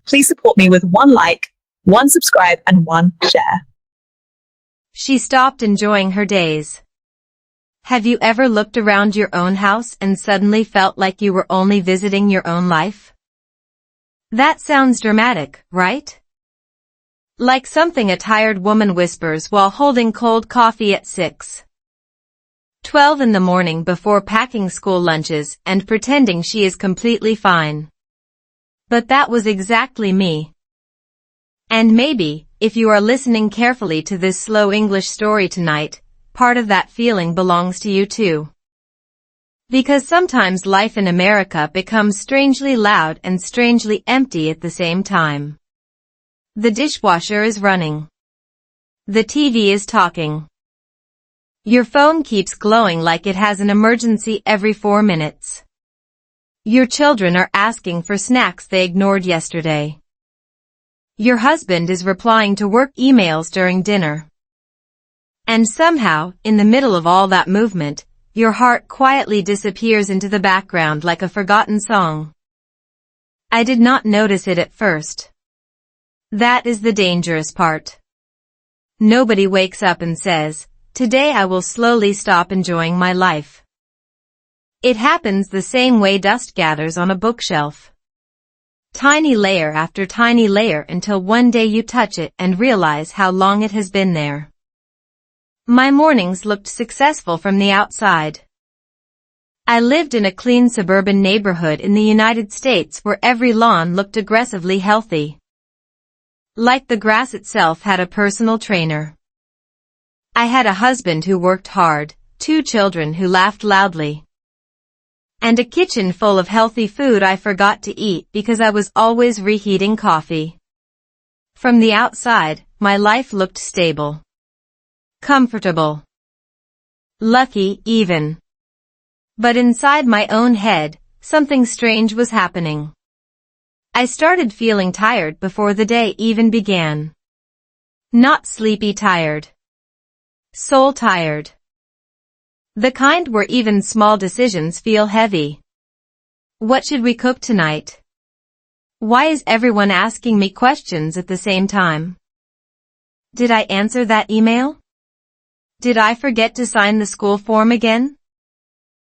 please support me with one like, one subscribe, and one share. She stopped enjoying her days. Have you ever looked around your own house and suddenly felt like you were only visiting your own life? That sounds dramatic, right? Like something a tired woman whispers while holding cold coffee at 6:12 in the morning before packing school lunches and pretending she is completely fine. But that was exactly me. And maybe, if you are listening carefully to this slow English story tonight, part of that feeling belongs to you too. Because sometimes life in America becomes strangely loud and strangely empty at the same time. The dishwasher is running. The TV is talking. Your phone keeps glowing like it has an emergency every 4 minutes. Your children are asking for snacks they ignored yesterday. Your husband is replying to work emails during dinner. And somehow, in the middle of all that movement, your heart quietly disappears into the background like a forgotten song. I did not notice it at first. That is the dangerous part. Nobody wakes up and says, "Today I will slowly stop enjoying my life." It happens the same way dust gathers on a bookshelf. Tiny layer after tiny layer until one day you touch it and realize how long it has been there. My mornings looked successful from the outside. I lived in a clean suburban neighborhood in the United States where every lawn looked aggressively healthy. Like the grass itself had a personal trainer. I had a husband who worked hard, 2 children who laughed loudly, and a kitchen full of healthy food I forgot to eat because I was always reheating coffee. From the outside, my life looked stable. Comfortable. Lucky, even. But inside my own head, something strange was happening. I started feeling tired before the day even began. Not sleepy tired. Soul tired. The kind where even small decisions feel heavy. What should we cook tonight? Why is everyone asking me questions at the same time? Did I answer that email? Did I forget to sign the school form again?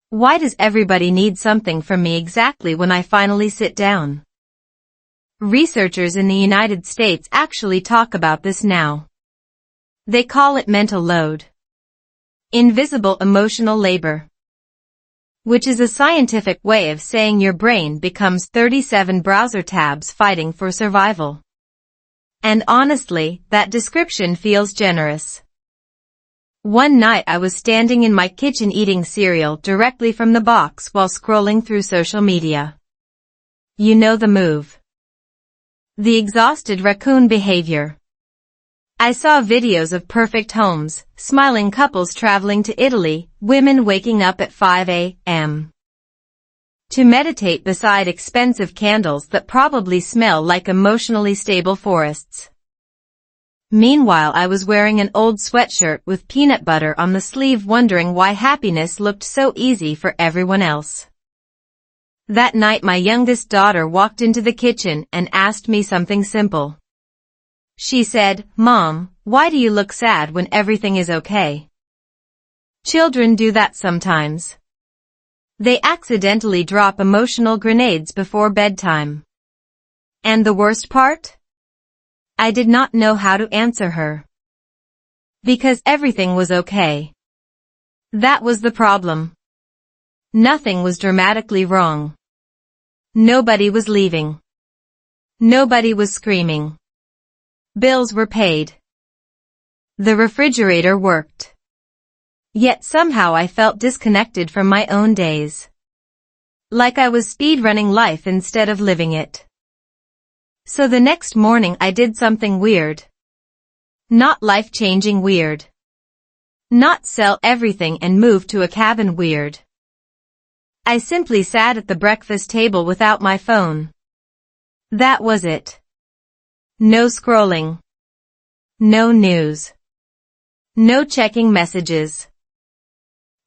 Why does everybody need something from me exactly when I finally sit down? Researchers in the United States actually talk about this now. They call it mental load. Invisible emotional labor. Which is a scientific way of saying your brain becomes 37 browser tabs fighting for survival. And honestly, that description feels generous. One night I was standing in my kitchen eating cereal directly from the box while scrolling through social media. You know the move. The exhausted raccoon behavior. I saw videos of perfect homes, smiling couples traveling to Italy, women waking up at 5 a.m. to meditate beside expensive candles that probably smell like emotionally stable forests. Meanwhile, I was wearing an old sweatshirt with peanut butter on the sleeve, wondering why happiness looked so easy for everyone else. That night my youngest daughter walked into the kitchen and asked me something simple. She said, "Mom, why do you look sad when everything is okay?" Children do that sometimes. They accidentally drop emotional grenades before bedtime. And the worst part? I did not know how to answer her. Because everything was okay. That was the problem. Nothing was dramatically wrong. Nobody was leaving. Nobody was screaming. Bills were paid. The refrigerator worked. Yet somehow I felt disconnected from my own days. Like I was speedrunning life instead of living it. So the next morning I did something weird. Not life-changing weird. Not sell everything and move to a cabin weird. I simply sat at the breakfast table without my phone. That was it. No scrolling. No news. No checking messages.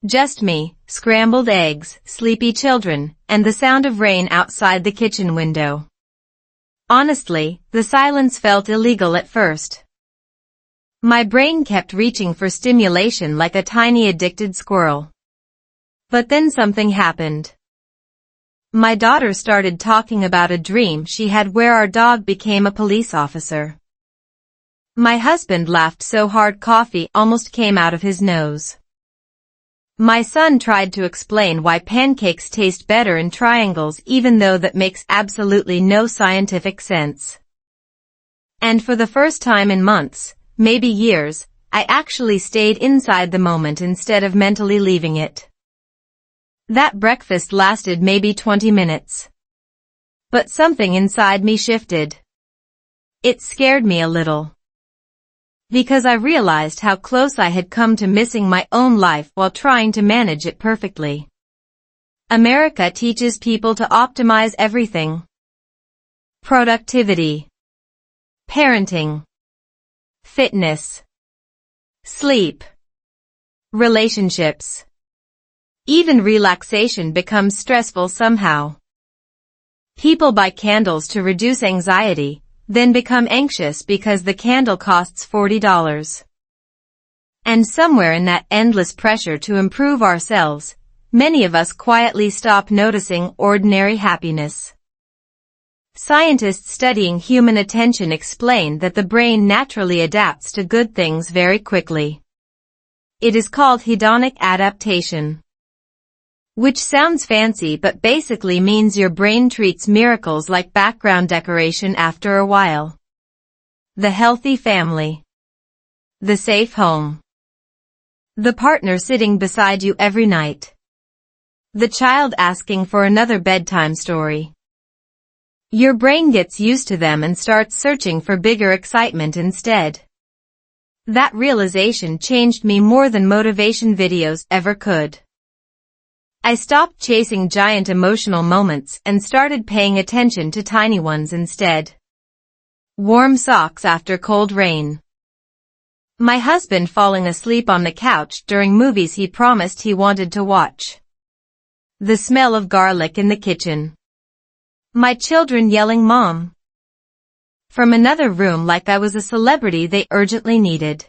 Just me, scrambled eggs, sleepy children, and the sound of rain outside the kitchen window. Honestly, the silence felt illegal at first. My brain kept reaching for stimulation like a tiny addicted squirrel. But then something happened. My daughter started talking about a dream she had where our dog became a police officer. My husband laughed so hard coffee almost came out of his nose. My son tried to explain why pancakes taste better in triangles even though that makes absolutely no scientific sense. And for the first time in months, maybe years, I actually stayed inside the moment instead of mentally leaving it. That breakfast lasted maybe 20 minutes. But something inside me shifted. It scared me a little. Because I realized how close I had come to missing my own life while trying to manage it perfectly. America teaches people to optimize everything. Productivity, parenting, fitness, sleep, relationships. Even relaxation becomes stressful somehow. People buy candles to reduce anxiety, then become anxious because the candle costs $40. And somewhere in that endless pressure to improve ourselves, many of us quietly stop noticing ordinary happiness. Scientists studying human attention explain that the brain naturally adapts to good things very quickly. It is called hedonic adaptation. Which sounds fancy but basically means your brain treats miracles like background decoration after a while. The healthy family. The safe home. The partner sitting beside you every night. The child asking for another bedtime story. Your brain gets used to them and starts searching for bigger excitement instead. That realization changed me more than motivation videos ever could. I stopped chasing giant emotional moments and started paying attention to tiny ones instead. Warm socks after cold rain. My husband falling asleep on the couch during movies he promised he wanted to watch. The smell of garlic in the kitchen. My children yelling "Mom!" from another room like I was a celebrity they urgently needed.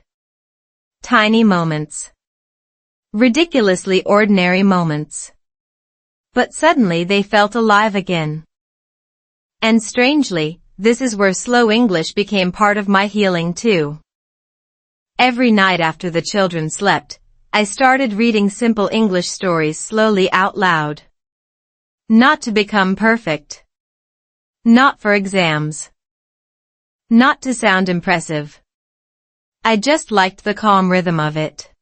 Tiny moments. Ridiculously ordinary moments. But suddenly they felt alive again. And strangely, this is where slow English became part of my healing too. Every night after the children slept, I started reading simple English stories slowly out loud. Not to become perfect. Not for exams. Not to sound impressive. I just liked the calm rhythm of it.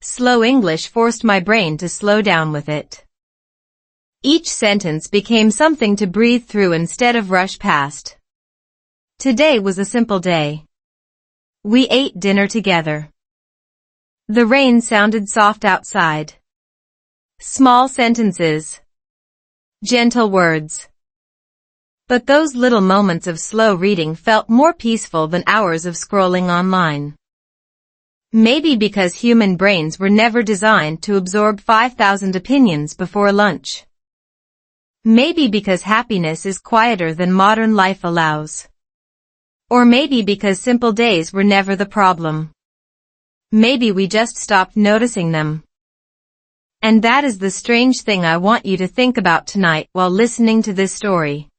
Slow English forced my brain to slow down with it. Each sentence became something to breathe through instead of rush past. Today was a simple day. We ate dinner together. The rain sounded soft outside. Small sentences. Gentle words. But those little moments of slow reading felt more peaceful than hours of scrolling online. Maybe because human brains were never designed to absorb 5,000 opinions before lunch. Maybe because happiness is quieter than modern life allows. Or maybe because simple days were never the problem. Maybe we just stopped noticing them. And that is the strange thing I want you to think about tonight while listening to this story.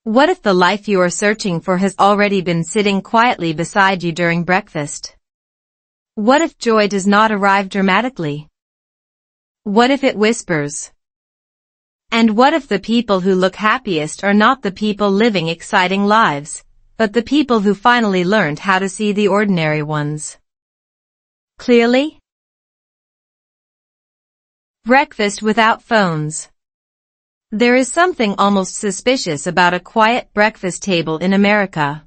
What if the life you are searching for has already been sitting quietly beside you during breakfast? What if joy does not arrive dramatically? What if it whispers? And what if the people who look happiest are not the people living exciting lives, but the people who finally learned how to see the ordinary ones clearly? Breakfast without phones. There is something almost suspicious about a quiet breakfast table in America.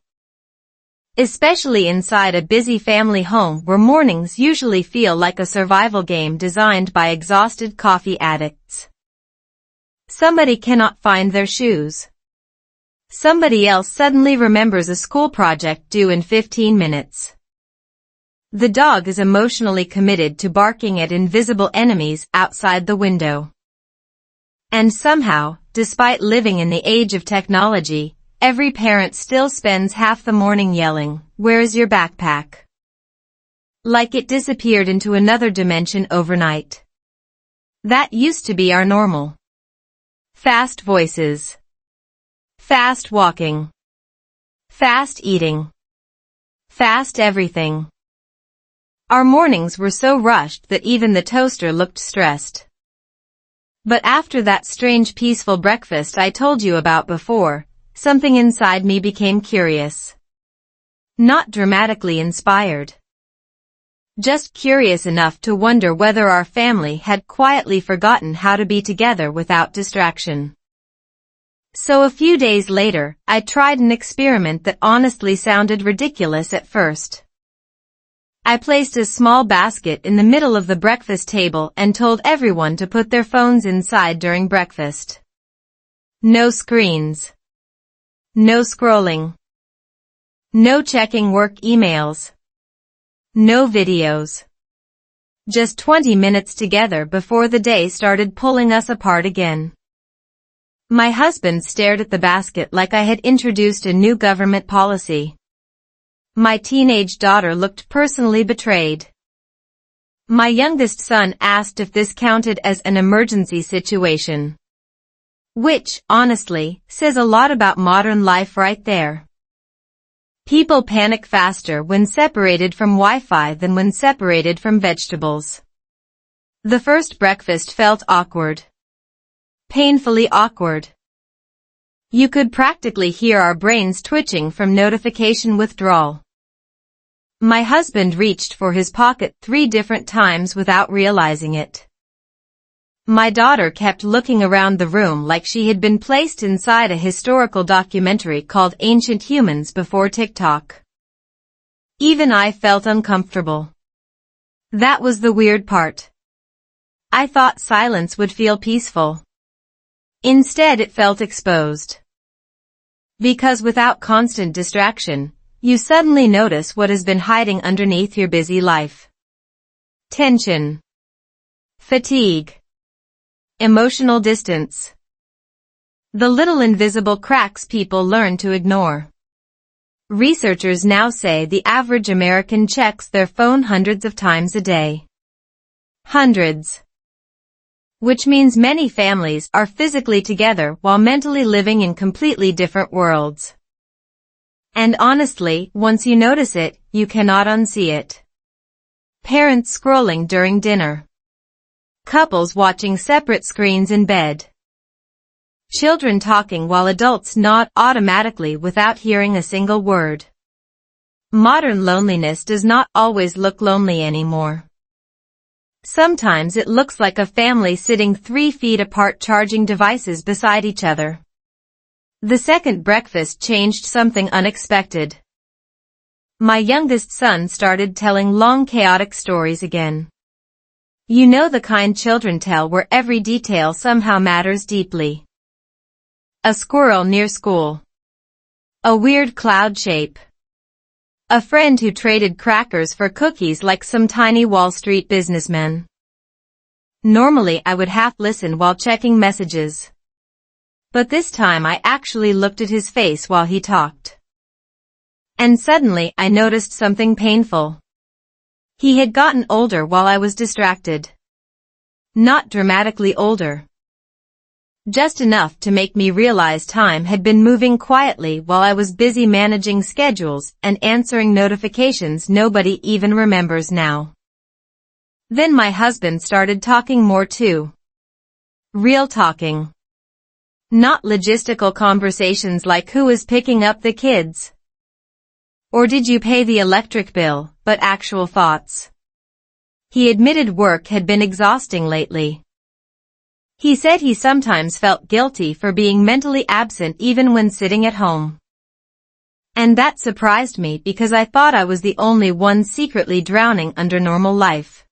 Especially inside a busy family home where mornings usually feel like a survival game designed by exhausted coffee addicts. Somebody cannot find their shoes. Somebody else suddenly remembers a school project due in 15 minutes. The dog is emotionally committed to barking at invisible enemies outside the window. And somehow, despite living in the age of technology, every parent still spends half the morning yelling, "Where is your backpack?" Like it disappeared into another dimension overnight. That used to be our normal. Fast voices. Fast walking. Fast eating. Fast everything. Our mornings were so rushed that even the toaster looked stressed. But after that strange peaceful breakfast I told you about before, something inside me became curious. Not dramatically inspired. Just curious enough to wonder whether our family had quietly forgotten how to be together without distraction. So a few days later, I tried an experiment that honestly sounded ridiculous at first. I placed a small basket in the middle of the breakfast table and told everyone to put their phones inside during breakfast. No screens. No scrolling. No checking work emails. No videos. Just 20 minutes together before the day started pulling us apart again. My husband stared at the basket like I had introduced a new government policy. My teenage daughter looked personally betrayed. My youngest son asked if this counted as an emergency situation. Which, honestly, says a lot about modern life right there. People panic faster when separated from Wi-Fi than when separated from vegetables. The first breakfast felt awkward. Painfully awkward. You could practically hear our brains twitching from notification withdrawal. My husband reached for his pocket 3 different times without realizing it. My daughter kept looking around the room like she had been placed inside a historical documentary called Ancient Humans Before TikTok. Even I felt uncomfortable. That was the weird part. I thought silence would feel peaceful. Instead it felt exposed. Because without constant distraction, you suddenly notice what has been hiding underneath your busy life. Tension. Fatigue. Emotional distance. The little invisible cracks people learn to ignore. Researchers now say the average American checks their phone hundreds of times a day. Hundreds. Which means many families are physically together while mentally living in completely different worlds. And honestly, once you notice it, you cannot unsee it. Parents scrolling during dinner. Couples watching separate screens in bed. Children talking while adults nod automatically without hearing a single word. Modern loneliness does not always look lonely anymore. Sometimes it looks like a family sitting 3 feet apart charging devices beside each other. The second breakfast changed something unexpected. My youngest son started telling long chaotic stories again. You know the kind children tell where every detail somehow matters deeply. A squirrel near school. A weird cloud shape. A friend who traded crackers for cookies like some tiny Wall Street businessman. Normally I would half listen while checking messages. But this time I actually looked at his face while he talked. And suddenly I noticed something painful. He had gotten older while I was distracted. Not dramatically older. Just enough to make me realize time had been moving quietly while I was busy managing schedules and answering notifications nobody even remembers now. Then my husband started talking more too. Real talking. Not logistical conversations like who is picking up the kids. Or did you pay the electric bill, but actual thoughts. He admitted work had been exhausting lately. He said he sometimes felt guilty for being mentally absent even when sitting at home. And that surprised me because I thought I was the only one secretly drowning under normal life.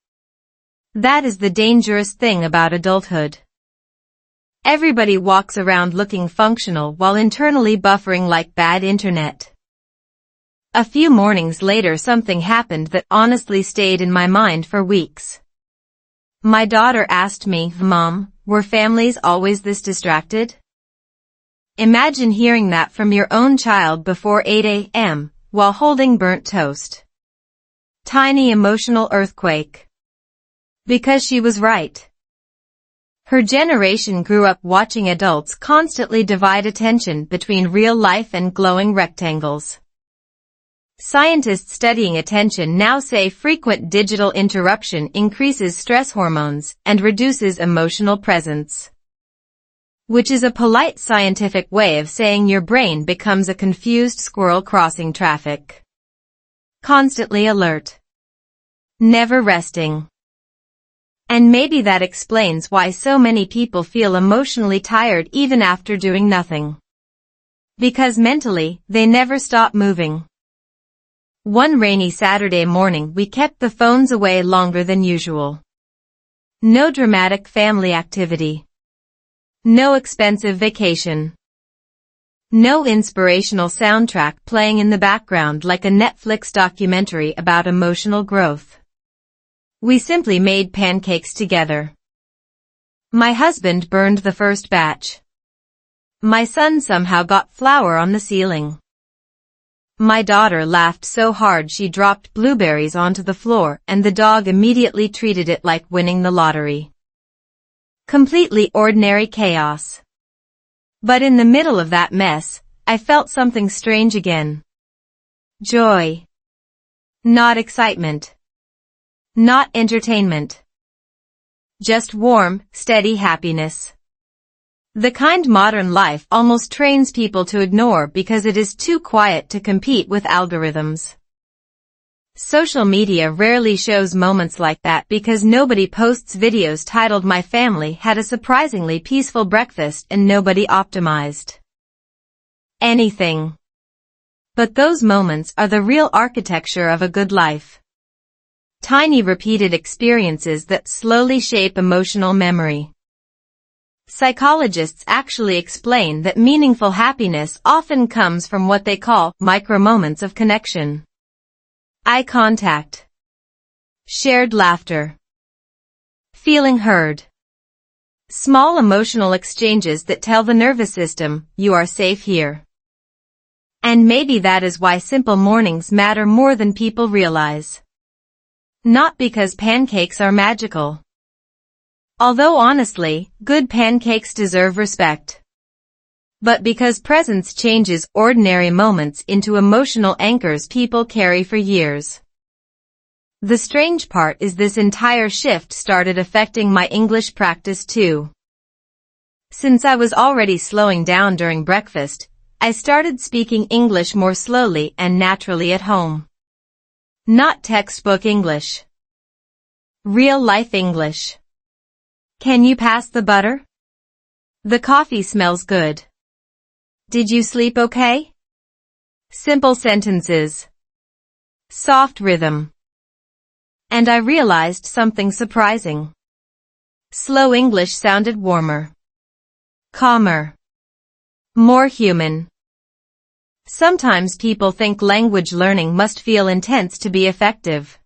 That is the dangerous thing about adulthood. Everybody walks around looking functional while internally buffering like bad internet. A few mornings later something happened that honestly stayed in my mind for weeks. My daughter asked me, "Mom, were families always this distracted?" Imagine hearing that from your own child before 8 a.m. while holding burnt toast. Tiny emotional earthquake. Because she was right. Her generation grew up watching adults constantly divide attention between real life and glowing rectangles. Scientists studying attention now say frequent digital interruption increases stress hormones and reduces emotional presence. Which is a polite scientific way of saying your brain becomes a confused squirrel crossing traffic. Constantly alert. Never resting. And maybe that explains why so many people feel emotionally tired even after doing nothing. Because mentally, they never stop moving. One rainy Saturday morning we kept the phones away longer than usual. No dramatic family activity. No expensive vacation. No inspirational soundtrack playing in the background like a Netflix documentary about emotional growth. We simply made pancakes together. My husband burned the first batch. My son somehow got flour on the ceiling. My daughter laughed so hard she dropped blueberries onto the floor and the dog immediately treated it like winning the lottery. Completely ordinary chaos. But in the middle of that mess, I felt something strange again. Joy. Not excitement. Not entertainment. Just warm, steady happiness. The kind modern life almost trains people to ignore because it is too quiet to compete with algorithms. Social media rarely shows moments like that because nobody posts videos titled "My family had a surprisingly peaceful breakfast and nobody optimized anything." But those moments are the real architecture of a good life. Tiny repeated experiences that slowly shape emotional memory. Psychologists actually explain that meaningful happiness often comes from what they call micro-moments of connection. Eye contact. Shared laughter. Feeling heard. Small emotional exchanges that tell the nervous system, you are safe here. And maybe that is why simple mornings matter more than people realize. Not because pancakes are magical. Although honestly, good pancakes deserve respect. But because presence changes ordinary moments into emotional anchors people carry for years. The strange part is this entire shift started affecting my English practice too. Since I was already slowing down during breakfast, I started speaking English more slowly and naturally at home. Not textbook English. Real-life English. Can you pass the butter? The coffee smells good. Did you sleep okay? Simple sentences. Soft rhythm. And I realized something surprising. Slow English sounded warmer. Calmer. More human. Sometimes people think language learning must feel intense to be effective.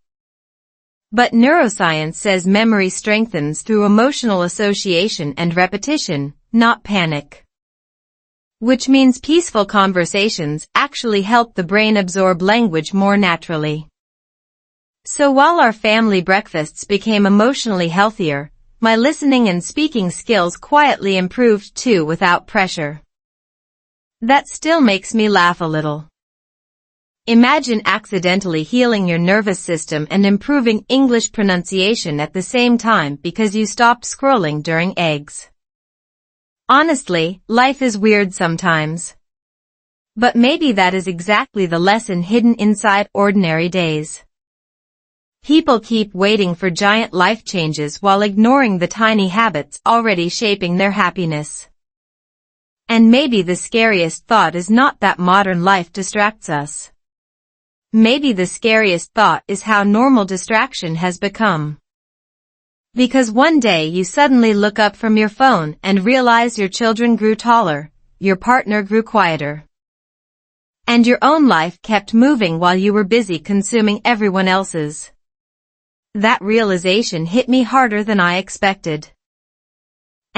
But neuroscience says memory strengthens through emotional association and repetition, not panic. Which means peaceful conversations actually help the brain absorb language more naturally. So while our family breakfasts became emotionally healthier, my listening and speaking skills quietly improved too without pressure. That still makes me laugh a little. Imagine accidentally healing your nervous system and improving English pronunciation at the same time because you stopped scrolling during eggs. Honestly, life is weird sometimes. But maybe that is exactly the lesson hidden inside ordinary days. People keep waiting for giant life changes while ignoring the tiny habits already shaping their happiness. And maybe the scariest thought is not that modern life distracts us. Maybe the scariest thought is how normal distraction has become. Because one day you suddenly look up from your phone and realize your children grew taller, your partner grew quieter. And your own life kept moving while you were busy consuming everyone else's. That realization hit me harder than I expected.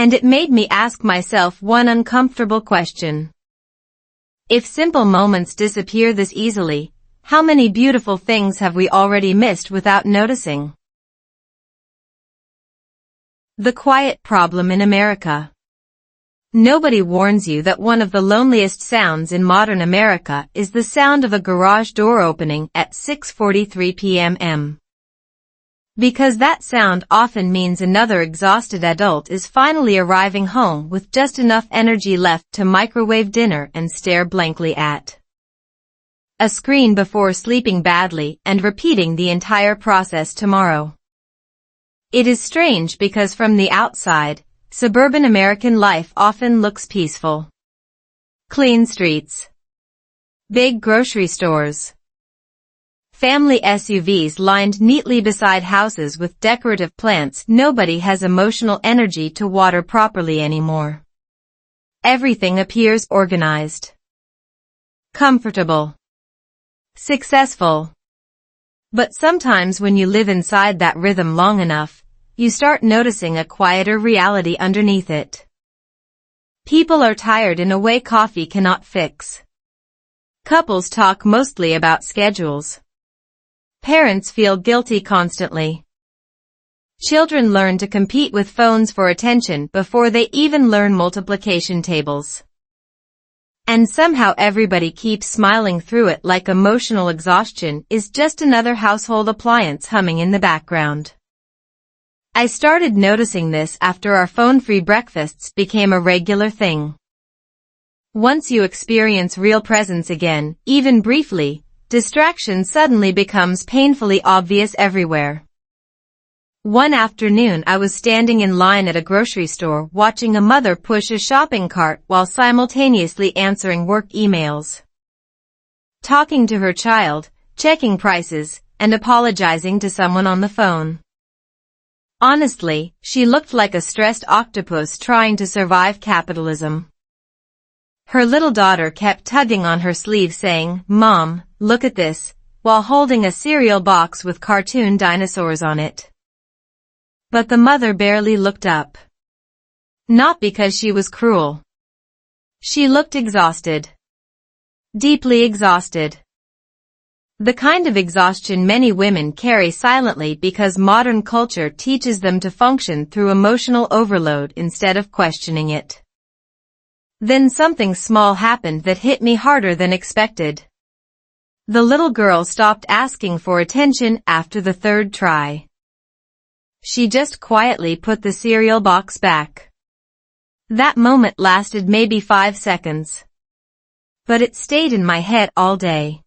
And it made me ask myself one uncomfortable question. If simple moments disappear this easily, how many beautiful things have we already missed without noticing? The quiet problem in America. Nobody warns you that one of the loneliest sounds in modern America is the sound of a garage door opening at 6:43 p.m. Because that sound often means another exhausted adult is finally arriving home with just enough energy left to microwave dinner and stare blankly at a screen before sleeping badly and repeating the entire process tomorrow. It is strange because from the outside, suburban American life often looks peaceful. Clean streets, big grocery stores, family SUVs lined neatly beside houses with decorative plants. Nobody has emotional energy to water properly anymore. Everything appears organized, comfortable, successful. But sometimes when you live inside that rhythm long enough, you start noticing a quieter reality underneath it. People are tired in a way coffee cannot fix. Couples talk mostly about schedules. Parents feel guilty constantly. Children learn to compete with phones for attention before they even learn multiplication tables. And somehow everybody keeps smiling through it like emotional exhaustion is just another household appliance humming in the background. I started noticing this after our phone-free breakfasts became a regular thing. Once you experience real presence again, even briefly, distraction suddenly becomes painfully obvious everywhere. One afternoon I was standing in line at a grocery store watching a mother push a shopping cart while simultaneously answering work emails, talking to her child, checking prices, and apologizing to someone on the phone. Honestly, she looked like a stressed octopus trying to survive capitalism. Her little daughter kept tugging on her sleeve saying, "Mom, look at this," while holding a cereal box with cartoon dinosaurs on it. But the mother barely looked up. Not because she was cruel. She looked exhausted. Deeply exhausted. The kind of exhaustion many women carry silently because modern culture teaches them to function through emotional overload instead of questioning it. Then something small happened that hit me harder than expected. The little girl stopped asking for attention after the third try. She just quietly put the cereal box back. That moment lasted maybe 5 seconds. But it stayed in my head all day.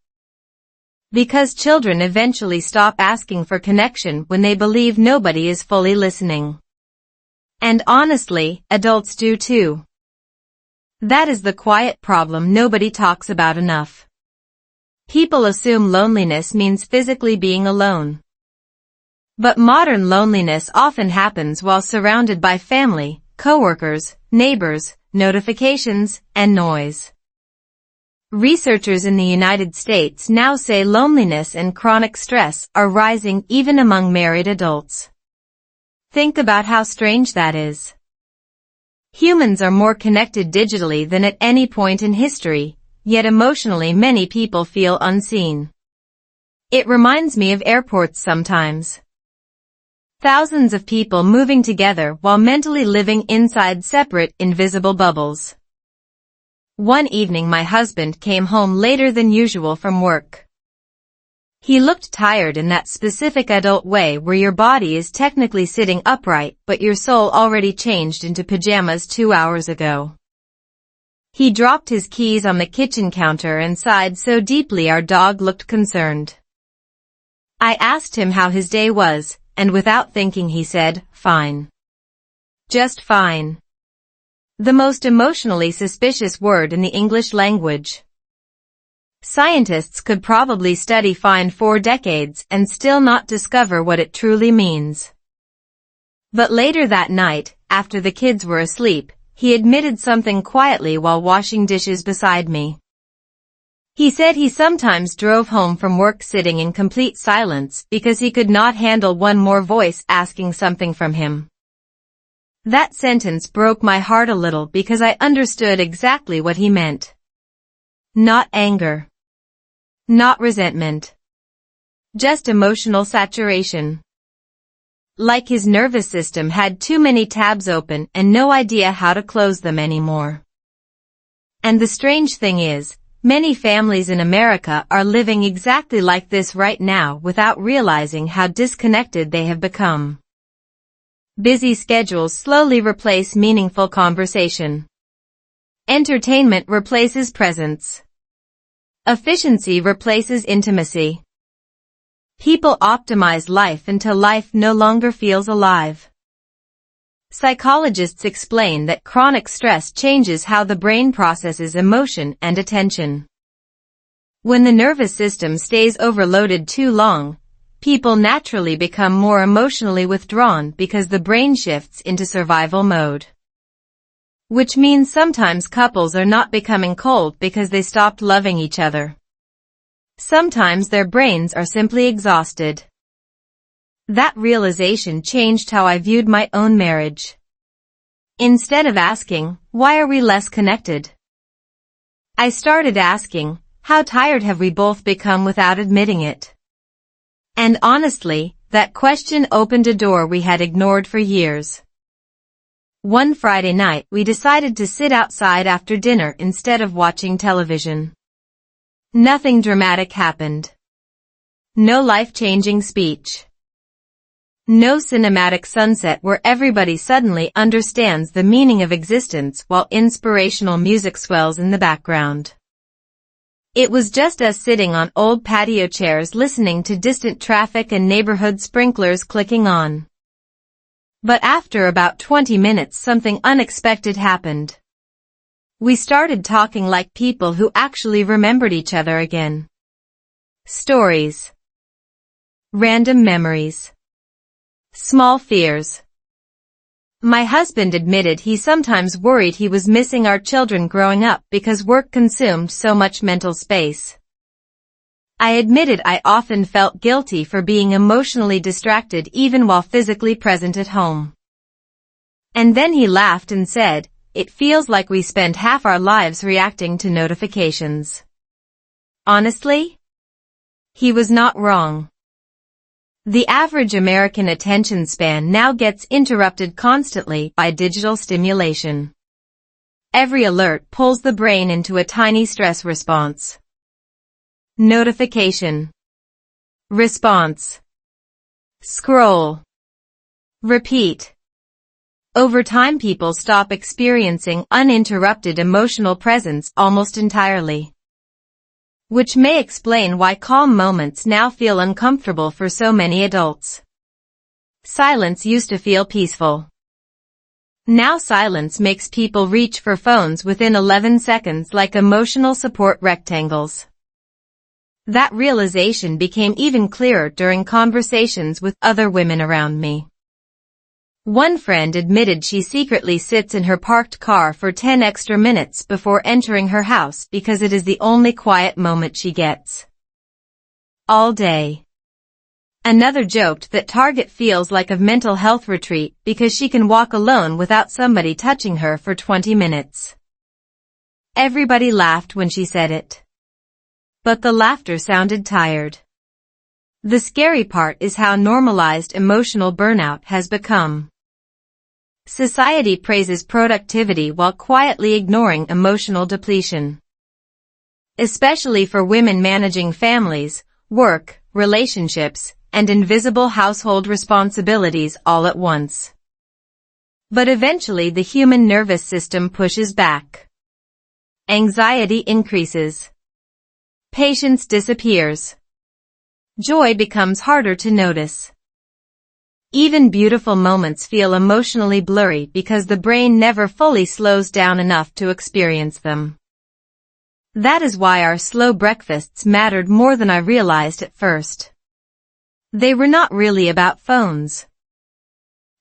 Because children eventually stop asking for connection when they believe nobody is fully listening. And honestly, adults do too. That is the quiet problem nobody talks about enough. People assume loneliness means physically being alone. But modern loneliness often happens while surrounded by family, coworkers, neighbors, notifications, and noise. Researchers in the United States now say loneliness and chronic stress are rising even among married adults. Think about how strange that is. Humans are more connected digitally than at any point in history, yet emotionally many people feel unseen. It reminds me of airports sometimes. Thousands of people moving together while mentally living inside separate, invisible bubbles. One evening my husband came home later than usual from work. He looked tired in that specific adult way where your body is technically sitting upright but your soul already changed into pajamas 2 hours ago. He dropped his keys on the kitchen counter and sighed so deeply our dog looked concerned. I asked him how his day was, and without thinking he said, "Fine. Just fine." The most emotionally suspicious word in the English language. Scientists could probably study fine for decades and still not discover what it truly means. But later that night, after the kids were asleep, he admitted something quietly while washing dishes beside me. He said he sometimes drove home from work sitting in complete silence because he could not handle one more voice asking something from him. That sentence broke my heart a little because I understood exactly what he meant. Not anger. Not resentment. Just emotional saturation. Like his nervous system had too many tabs open and no idea how to close them anymore. And the strange thing is, many families in America are living exactly like this right now without realizing how disconnected they have become. Busy schedules slowly replace meaningful conversation. Entertainment replaces presence. Efficiency replaces intimacy. People optimize life until life no longer feels alive. Psychologists explain that chronic stress changes how the brain processes emotion and attention. When the nervous system stays overloaded too long, people naturally become more emotionally withdrawn because the brain shifts into survival mode. Which means sometimes couples are not becoming cold because they stopped loving each other. Sometimes their brains are simply exhausted. That realization changed how I viewed my own marriage. Instead of asking, why are we less connected? I started asking, how tired have we both become without admitting it? And honestly, that question opened a door we had ignored for years. One Friday night, we decided to sit outside after dinner instead of watching television. Nothing dramatic happened. No life-changing speech. No cinematic sunset where everybody suddenly understands the meaning of existence while inspirational music swells in the background. It was just us sitting on old patio chairs listening to distant traffic and neighborhood sprinklers clicking on. But after about 20 minutes something unexpected happened. We started talking like people who actually remembered each other again. Stories. Random memories. Small fears. My husband admitted he sometimes worried he was missing our children growing up because work consumed so much mental space. I admitted I often felt guilty for being emotionally distracted even while physically present at home. And then he laughed and said, it feels like we spend half our lives reacting to notifications. Honestly? He was not wrong. The average American attention span now gets interrupted constantly by digital stimulation. Every alert pulls the brain into a tiny stress response. Notification. Response. Scroll. Repeat. Over time people stop experiencing uninterrupted emotional presence almost entirely. Which may explain why calm moments now feel uncomfortable for so many adults. Silence used to feel peaceful. Now silence makes people reach for phones within 11 seconds like emotional support rectangles. That realization became even clearer during conversations with other women around me. One friend admitted she secretly sits in her parked car for 10 extra minutes before entering her house because it is the only quiet moment she gets. All day. Another joked that Target feels like a mental health retreat because she can walk alone without somebody touching her for 20 minutes. Everybody laughed when she said it. But the laughter sounded tired. The scary part is how normalized emotional burnout has become. Society praises productivity while quietly ignoring emotional depletion. Especially for women managing families, work, relationships, and invisible household responsibilities all at once. But eventually the human nervous system pushes back. Anxiety increases. Patience disappears. Joy becomes harder to notice. Even beautiful moments feel emotionally blurry because the brain never fully slows down enough to experience them. That is why our slow breakfasts mattered more than I realized at first. They were not really about phones.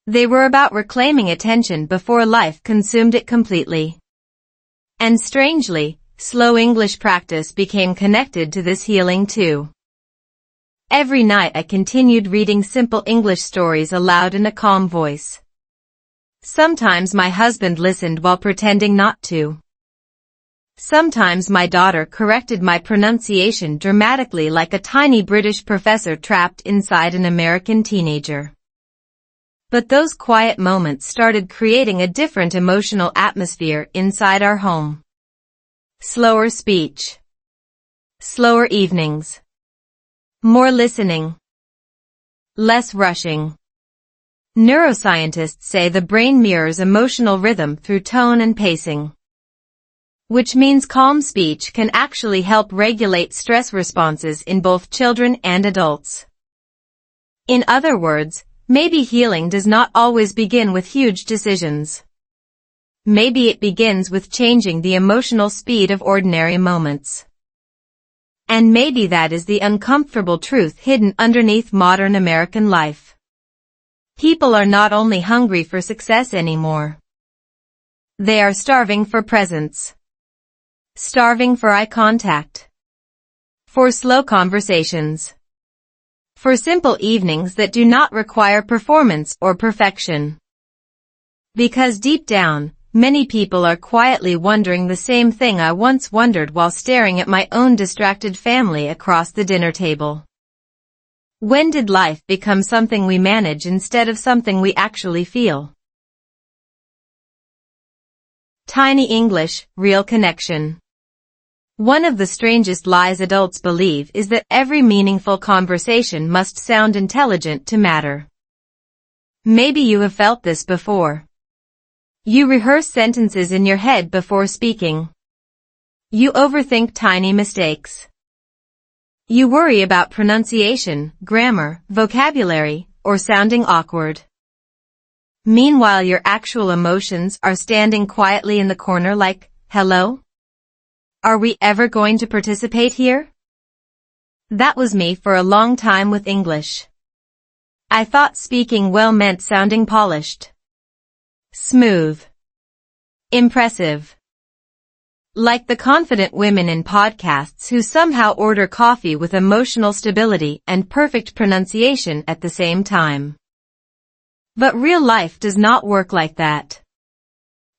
They were about reclaiming attention before life consumed it completely. And strangely, slow English practice became connected to this healing too. Every night I continued reading simple English stories aloud in a calm voice. Sometimes my husband listened while pretending not to. Sometimes my daughter corrected my pronunciation dramatically like a tiny British professor trapped inside an American teenager. But those quiet moments started creating a different emotional atmosphere inside our home. Slower speech. Slower evenings. More listening. Less rushing. Neuroscientists say the brain mirrors emotional rhythm through tone and pacing. Which means calm speech can actually help regulate stress responses in both children and adults. In other words, maybe healing does not always begin with huge decisions. Maybe it begins with changing the emotional speed of ordinary moments. And maybe that is the uncomfortable truth hidden underneath modern American life. People are not only hungry for success anymore. They are starving for presence. Starving for eye contact. For slow conversations. For simple evenings that do not require performance or perfection. Because deep down, many people are quietly wondering the same thing I once wondered while staring at my own distracted family across the dinner table. When did life become something we manage instead of something we actually feel? Tiny English, real connection. One of the strangest lies adults believe is that every meaningful conversation must sound intelligent to matter. Maybe you have felt this before. You rehearse sentences in your head before speaking. You overthink tiny mistakes. You worry about pronunciation, grammar, vocabulary, or sounding awkward. Meanwhile, your actual emotions are standing quietly in the corner like, hello? Are we ever going to participate here? That was me for a long time with English. I thought speaking well meant sounding polished. Smooth. Impressive. Like the confident women in podcasts who somehow order coffee with emotional stability and perfect pronunciation at the same time. But real life does not work like that.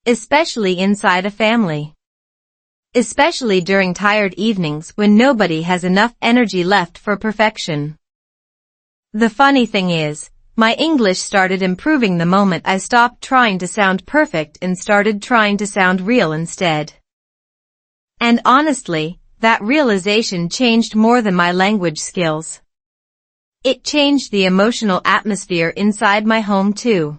Especially inside a family. Especially during tired evenings when nobody has enough energy left for perfection. The funny thing is, my English started improving the moment I stopped trying to sound perfect and started trying to sound real instead. And honestly, that realization changed more than my language skills. It changed the emotional atmosphere inside my home too.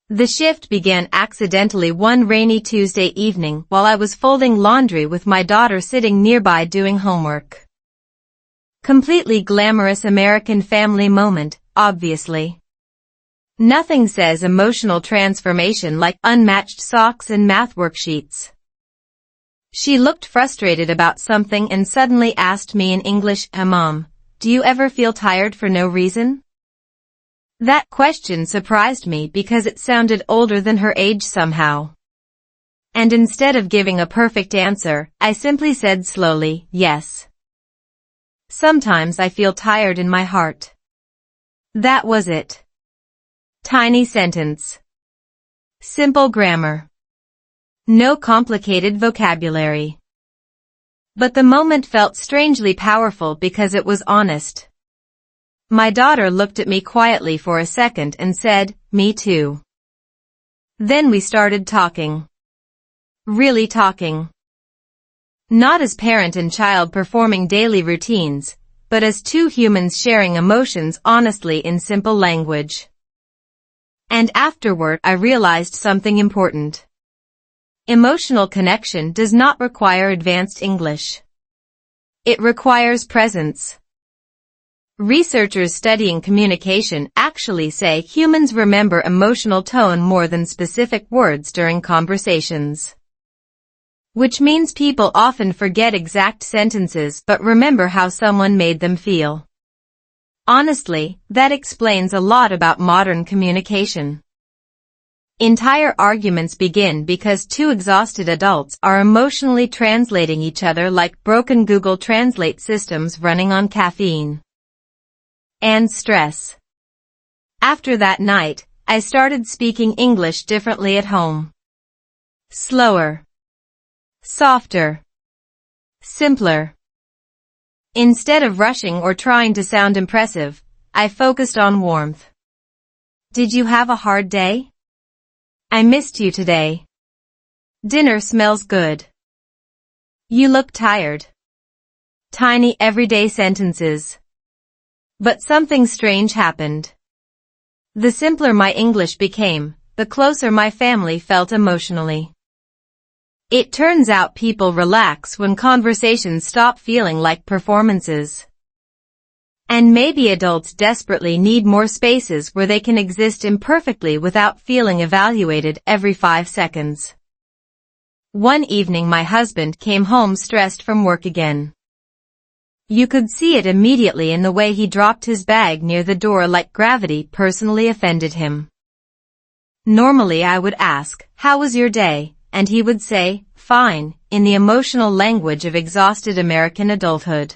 The shift began accidentally one rainy Tuesday evening while I was folding laundry with my daughter sitting nearby doing homework. Completely glamorous American family moment, obviously. Nothing says emotional transformation like unmatched socks and math worksheets. She looked frustrated about something and suddenly asked me in English, Mom, do you ever feel tired for no reason? That question surprised me because it sounded older than her age somehow. And instead of giving a perfect answer, I simply said slowly, yes. Sometimes I feel tired in my heart. That was it. Tiny sentence. Simple grammar. No complicated vocabulary. But the moment felt strangely powerful because it was honest. My daughter looked at me quietly for a second and said, me too. Then we started talking. Really talking. Not as parent and child performing daily routines, but as two humans sharing emotions honestly in simple language. And afterward I realized something important. Emotional connection does not require advanced English. It requires presence. Researchers studying communication actually say humans remember emotional tone more than specific words during conversations. Which means people often forget exact sentences but remember how someone made them feel. Honestly, that explains a lot about modern communication. Entire arguments begin because two exhausted adults are emotionally translating each other like broken Google Translate systems running on caffeine. And stress. After that night, I started speaking English differently at home. Slower. Softer. Simpler. Instead of rushing or trying to sound impressive, I focused on warmth. Did you have a hard day? I missed you today. Dinner smells good. You look tired. Tiny everyday sentences. But something strange happened. The simpler my English became, the closer my family felt emotionally. It turns out people relax when conversations stop feeling like performances. And maybe adults desperately need more spaces where they can exist imperfectly without feeling evaluated every 5 seconds. One evening my husband came home stressed from work again. You could see it immediately in the way he dropped his bag near the door like gravity personally offended him. Normally I would ask, "How was your day?" and he would say, "Fine," in the emotional language of exhausted American adulthood.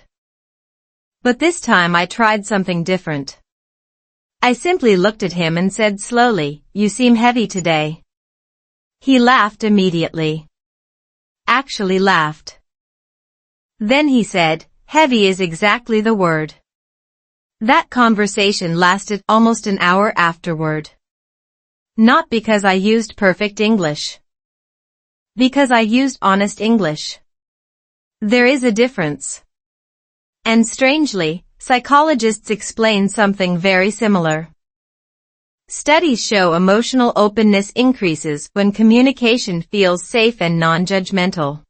But this time I tried something different. I simply looked at him and said slowly, "You seem heavy today." He laughed immediately. Actually laughed. Then he said, "Heavy is exactly the word." That conversation lasted almost an hour afterward. Not because I used perfect English. Because I used honest English. There is a difference. And strangely, psychologists explain something very similar. Studies show emotional openness increases when communication feels safe and non-judgmental.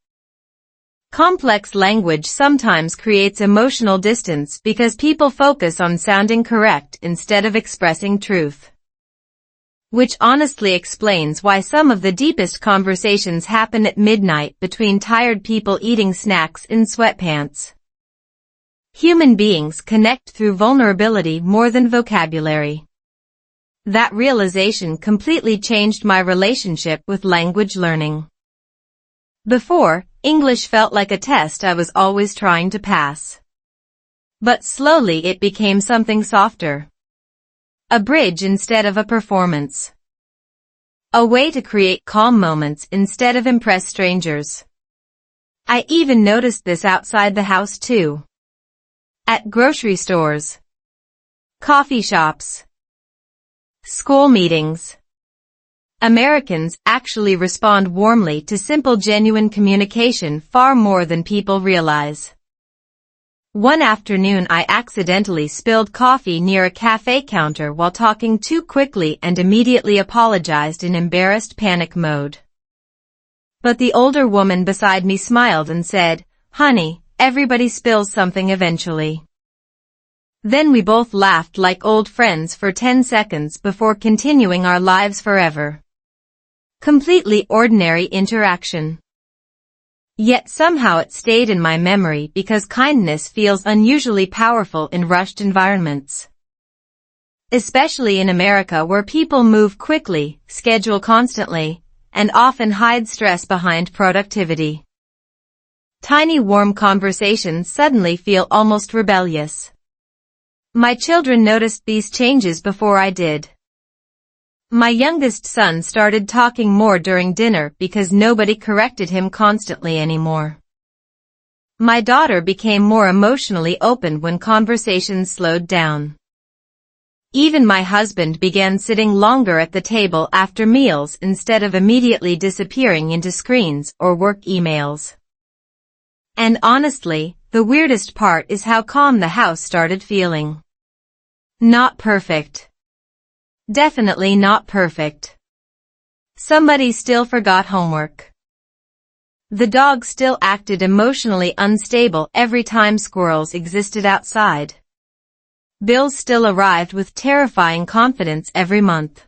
Complex language sometimes creates emotional distance because people focus on sounding correct instead of expressing truth. Which honestly explains why some of the deepest conversations happen at midnight between tired people eating snacks in sweatpants. Human beings connect through vulnerability more than vocabulary. That realization completely changed my relationship with language learning. Before, English felt like a test I was always trying to pass. But slowly it became something softer. A bridge instead of a performance. A way to create calm moments instead of impress strangers. I even noticed this outside the house too. At grocery stores. Coffee shops. School meetings. Americans actually respond warmly to simple genuine communication far more than people realize. One afternoon I accidentally spilled coffee near a cafe counter while talking too quickly and immediately apologized in embarrassed panic mode. But the older woman beside me smiled and said, "Honey, everybody spills something eventually." Then we both laughed like old friends for 10 seconds before continuing our lives forever. Completely ordinary interaction. Yet somehow it stayed in my memory because kindness feels unusually powerful in rushed environments. Especially in America where people move quickly, schedule constantly, and often hide stress behind productivity. Tiny warm conversations suddenly feel almost rebellious. My children noticed these changes before I did. My youngest son started talking more during dinner because nobody corrected him constantly anymore. My daughter became more emotionally open when conversations slowed down. Even my husband began sitting longer at the table after meals instead of immediately disappearing into screens or work emails. And honestly, the weirdest part is how calm the house started feeling. Not perfect. Definitely not perfect. Somebody still forgot homework. The dog still acted emotionally unstable every time squirrels existed outside. Bills still arrived with terrifying confidence every month.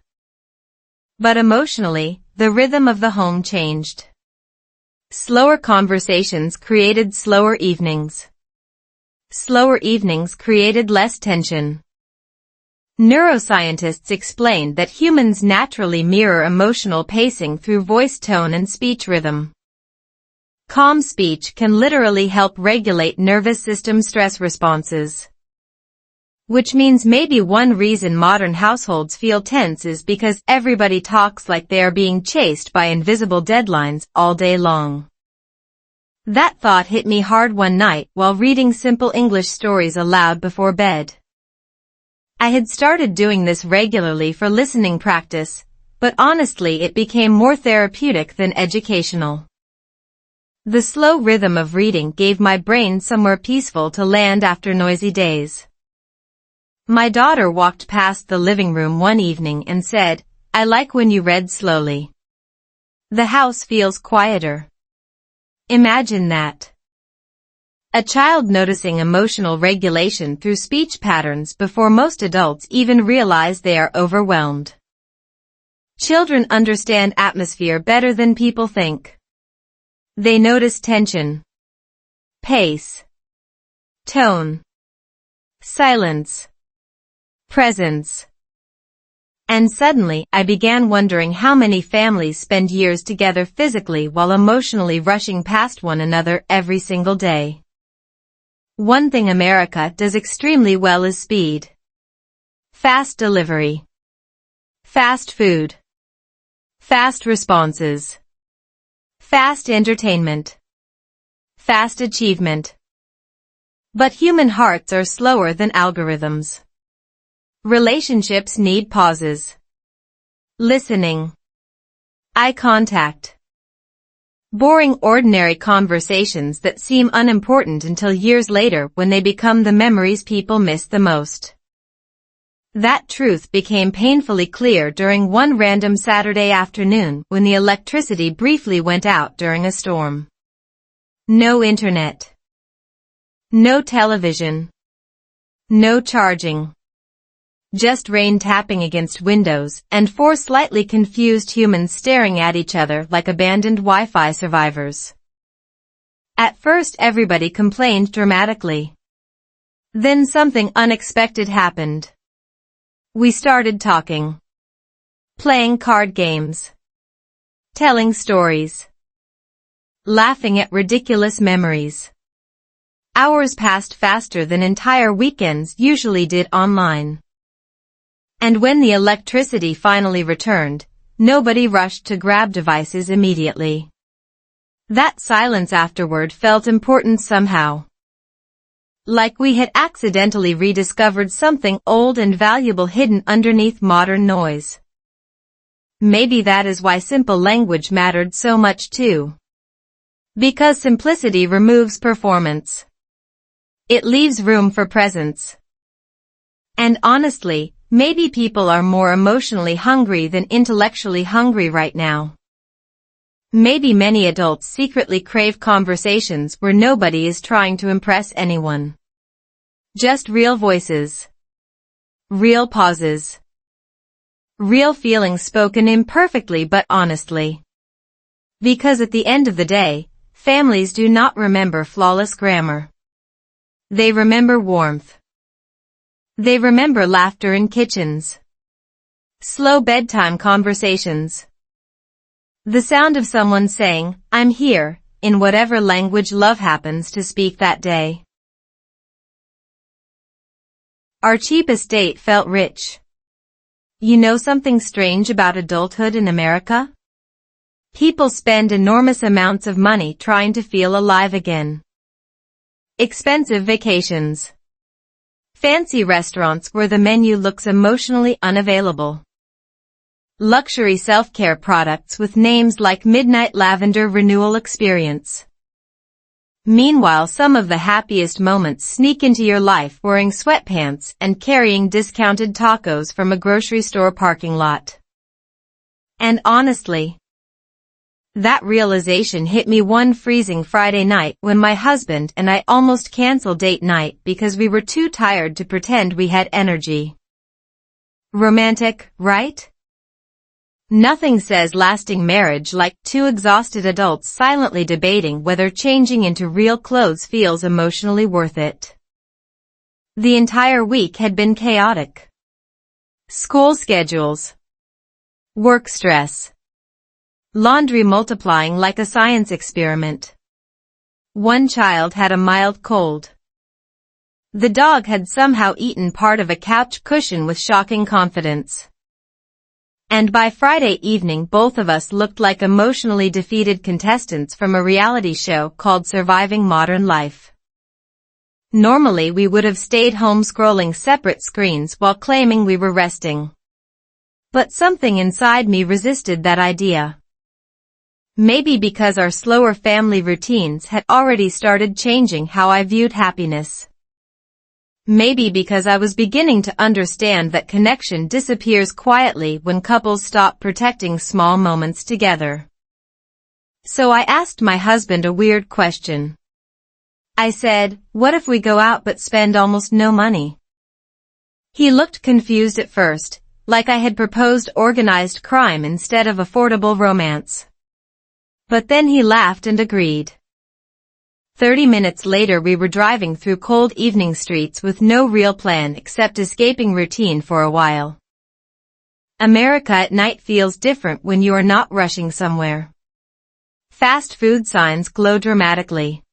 But emotionally, the rhythm of the home changed. Slower conversations created slower evenings. Slower evenings created less tension. Neuroscientists explain that humans naturally mirror emotional pacing through voice tone and speech rhythm. Calm speech can literally help regulate nervous system stress responses. Which means maybe one reason modern households feel tense is because everybody talks like they are being chased by invisible deadlines all day long. That thought hit me hard one night while reading simple English stories aloud before bed. I had started doing this regularly for listening practice, but honestly it became more therapeutic than educational. The slow rhythm of reading gave my brain somewhere peaceful to land after noisy days. My daughter walked past the living room one evening and said, "I like when you read slowly. The house feels quieter." Imagine that. A child noticing emotional regulation through speech patterns before most adults even realize they are overwhelmed. Children understand atmosphere better than people think. They notice tension, pace, tone, silence, presence. And suddenly, I began wondering how many families spend years together physically while emotionally rushing past one another every single day. One thing America does extremely well is speed. Fast delivery. Fast food. Fast responses. Fast entertainment. Fast achievement. But human hearts are slower than algorithms. Relationships need pauses. Listening. Eye contact. Boring ordinary conversations that seem unimportant until years later when they become the memories people miss the most. That truth became painfully clear during one random Saturday afternoon when the electricity briefly went out during a storm. No internet. No television. No charging. Just rain tapping against windows and four slightly confused humans staring at each other like abandoned Wi-Fi survivors. At first everybody complained dramatically. Then something unexpected happened. We started talking. Playing card games. Telling stories. Laughing at ridiculous memories. Hours passed faster than entire weekends usually did online. And when the electricity finally returned, nobody rushed to grab devices immediately. That silence afterward felt important somehow. Like we had accidentally rediscovered something old and valuable hidden underneath modern noise. Maybe that is why simple language mattered so much too. Because simplicity removes performance. It leaves room for presence. And honestly, maybe people are more emotionally hungry than intellectually hungry right now. Maybe many adults secretly crave conversations where nobody is trying to impress anyone. Just real voices. Real pauses. Real feelings spoken imperfectly but honestly. Because at the end of the day, families do not remember flawless grammar. They remember warmth. They remember laughter in kitchens. Slow bedtime conversations. The sound of someone saying, "I'm here," in whatever language love happens to speak that day. Our cheapest date felt rich. You know something strange about adulthood in America? People spend enormous amounts of money trying to feel alive again. Expensive vacations. Fancy restaurants where the menu looks emotionally unavailable. Luxury self-care products with names like Midnight Lavender Renewal Experience. Meanwhile, some of the happiest moments sneak into your life wearing sweatpants and carrying discounted tacos from a grocery store parking lot. And honestly, that realization hit me one freezing Friday night when my husband and I almost canceled date night because we were too tired to pretend we had energy. Romantic, right? Nothing says lasting marriage like two exhausted adults silently debating whether changing into real clothes feels emotionally worth it. The entire week had been chaotic. School schedules. Work stress. Laundry multiplying like a science experiment. One child had a mild cold. The dog had somehow eaten part of a couch cushion with shocking confidence. And by Friday evening both of us looked like emotionally defeated contestants from a reality show called Surviving Modern Life. Normally we would have stayed home scrolling separate screens while claiming we were resting. But something inside me resisted that idea. Maybe because our slower family routines had already started changing how I viewed happiness. Maybe because I was beginning to understand that connection disappears quietly when couples stop protecting small moments together. So I asked my husband a weird question. I said, "What if we go out but spend almost no money?" He looked confused at first, like I had proposed organized crime instead of affordable romance. But then he laughed and agreed. 30 minutes later we were driving through cold evening streets with no real plan except escaping routine for a while. America at night feels different when you are not rushing somewhere. Fast food signs glow dramatically.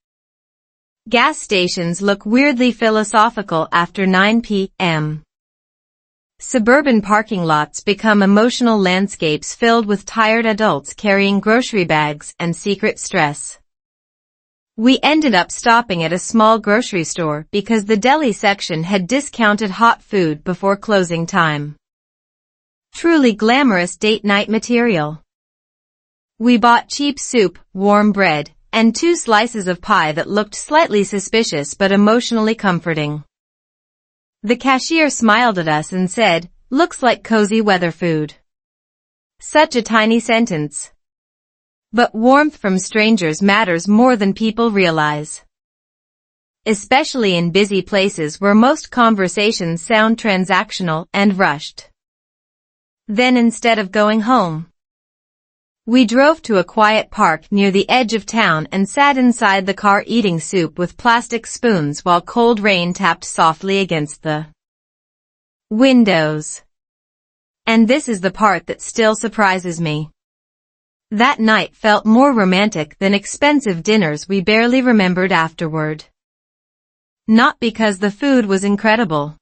Gas stations look weirdly philosophical after 9 p.m. Suburban parking lots become emotional landscapes filled with tired adults carrying grocery bags and secret stress. We ended up stopping at a small grocery store because the deli section had discounted hot food before closing time. Truly glamorous date night material. We bought cheap soup, warm bread, and 2 slices of pie that looked slightly suspicious but emotionally comforting. The cashier smiled at us and said, "Looks like cozy weather food." Such a tiny sentence. But warmth from strangers matters more than people realize. Especially in busy places where most conversations sound transactional and rushed. Then instead of going home, we drove to a quiet park near the edge of town and sat inside the car eating soup with plastic spoons while cold rain tapped softly against the windows. And this is the part that still surprises me. That night felt more romantic than expensive dinners we barely remembered afterward. Not because the food was incredible.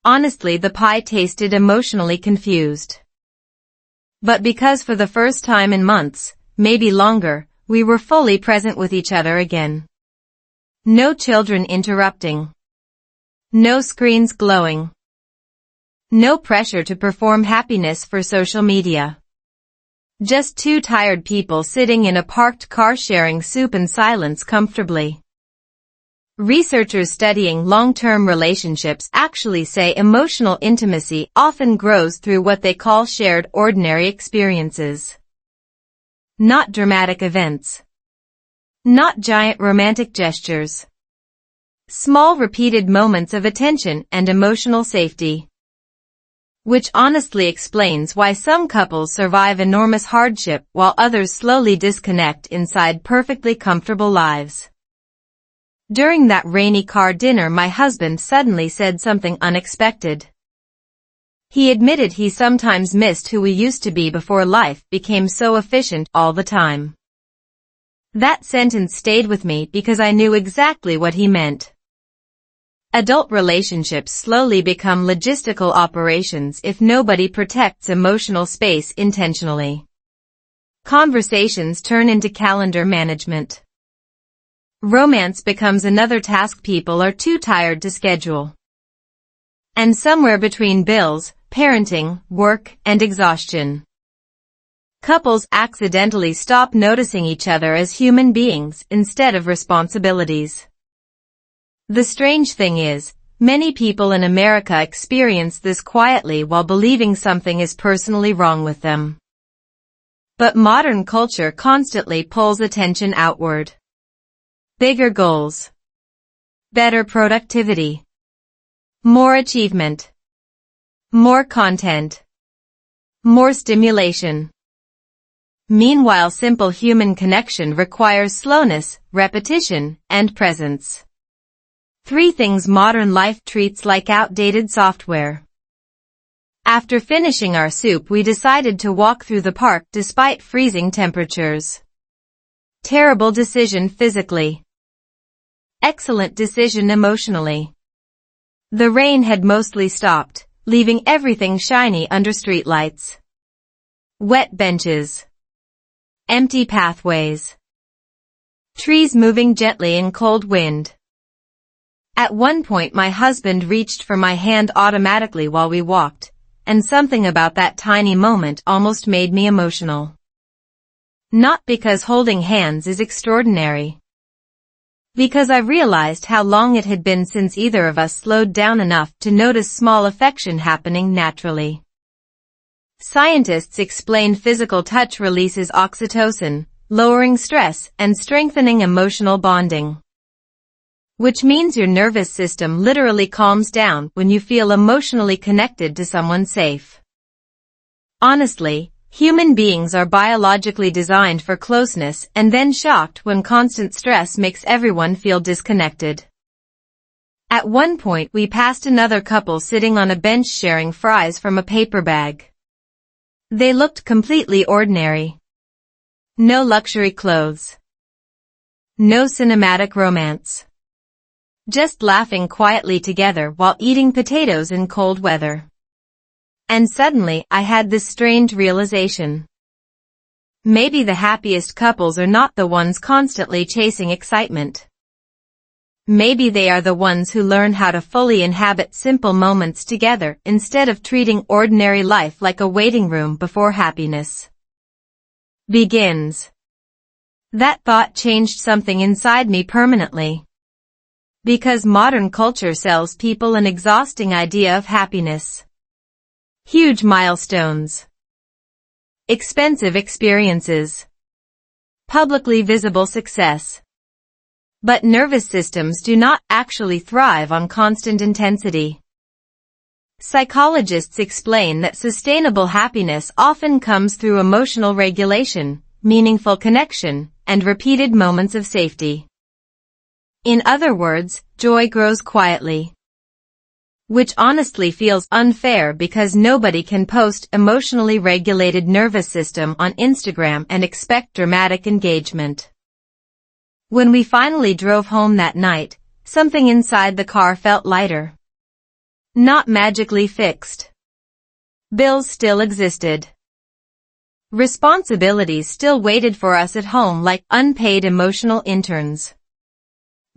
Honestly, the pie tasted emotionally confused. But because for the first time in months, maybe longer, we were fully present with each other again. No children interrupting. No screens glowing. No pressure to perform happiness for social media. Just 2 tired people sitting in a parked car sharing soup and silence comfortably. Researchers studying long-term relationships actually say emotional intimacy often grows through what they call shared ordinary experiences. Not dramatic events. Not giant romantic gestures. Small repeated moments of attention and emotional safety. Which honestly explains why some couples survive enormous hardship while others slowly disconnect inside perfectly comfortable lives. During that rainy car dinner, my husband suddenly said something unexpected. He admitted he sometimes missed who we used to be before life became so efficient all the time. That sentence stayed with me because I knew exactly what he meant. Adult relationships slowly become logistical operations if nobody protects emotional space intentionally. Conversations turn into calendar management. Romance becomes another task people are too tired to schedule. And somewhere between bills, parenting, work, and exhaustion, couples accidentally stop noticing each other as human beings instead of responsibilities. The strange thing is, many people in America experience this quietly while believing something is personally wrong with them. But modern culture constantly pulls attention outward. Bigger goals. Better productivity. More achievement. More content. More stimulation. Meanwhile, simple human connection requires slowness, repetition, and presence. 3 things modern life treats like outdated software. After finishing our soup, we decided to walk through the park despite freezing temperatures. Terrible decision physically excellent decision emotionally. The rain had mostly stopped, leaving everything shiny under streetlights. Wet benches. Empty pathways. Trees moving gently in cold wind. At one point my husband reached for my hand automatically while we walked, and something about that tiny moment almost made me emotional. Not because holding hands is extraordinary. Because I realized how long it had been since either of us slowed down enough to notice small affection happening naturally. Scientists explain physical touch releases oxytocin, lowering stress and strengthening emotional bonding. Which means your nervous system literally calms down when you feel emotionally connected to someone safe. Honestly, human beings are biologically designed for closeness and then shocked when constant stress makes everyone feel disconnected. At one point we passed another couple sitting on a bench sharing fries from a paper bag. They looked completely ordinary. No luxury clothes. No cinematic romance. Just laughing quietly together while eating potatoes in cold weather. And suddenly I had this strange realization. Maybe the happiest couples are not the ones constantly chasing excitement. Maybe they are the ones who learn how to fully inhabit simple moments together instead of treating ordinary life like a waiting room before happiness begins. That thought changed something inside me permanently. Because modern culture sells people an exhausting idea of happiness. Huge milestones. Expensive experiences. Publicly visible success. But nervous systems do not actually thrive on constant intensity. Psychologists explain that sustainable happiness often comes through emotional regulation, meaningful connection, and repeated moments of safety. In other words, joy grows quietly. Which honestly feels unfair because nobody can post emotionally regulated nervous system on Instagram and expect dramatic engagement. When we finally drove home that night, something inside the car felt lighter. Not magically fixed. Bills still existed. Responsibilities still waited for us at home like unpaid emotional interns.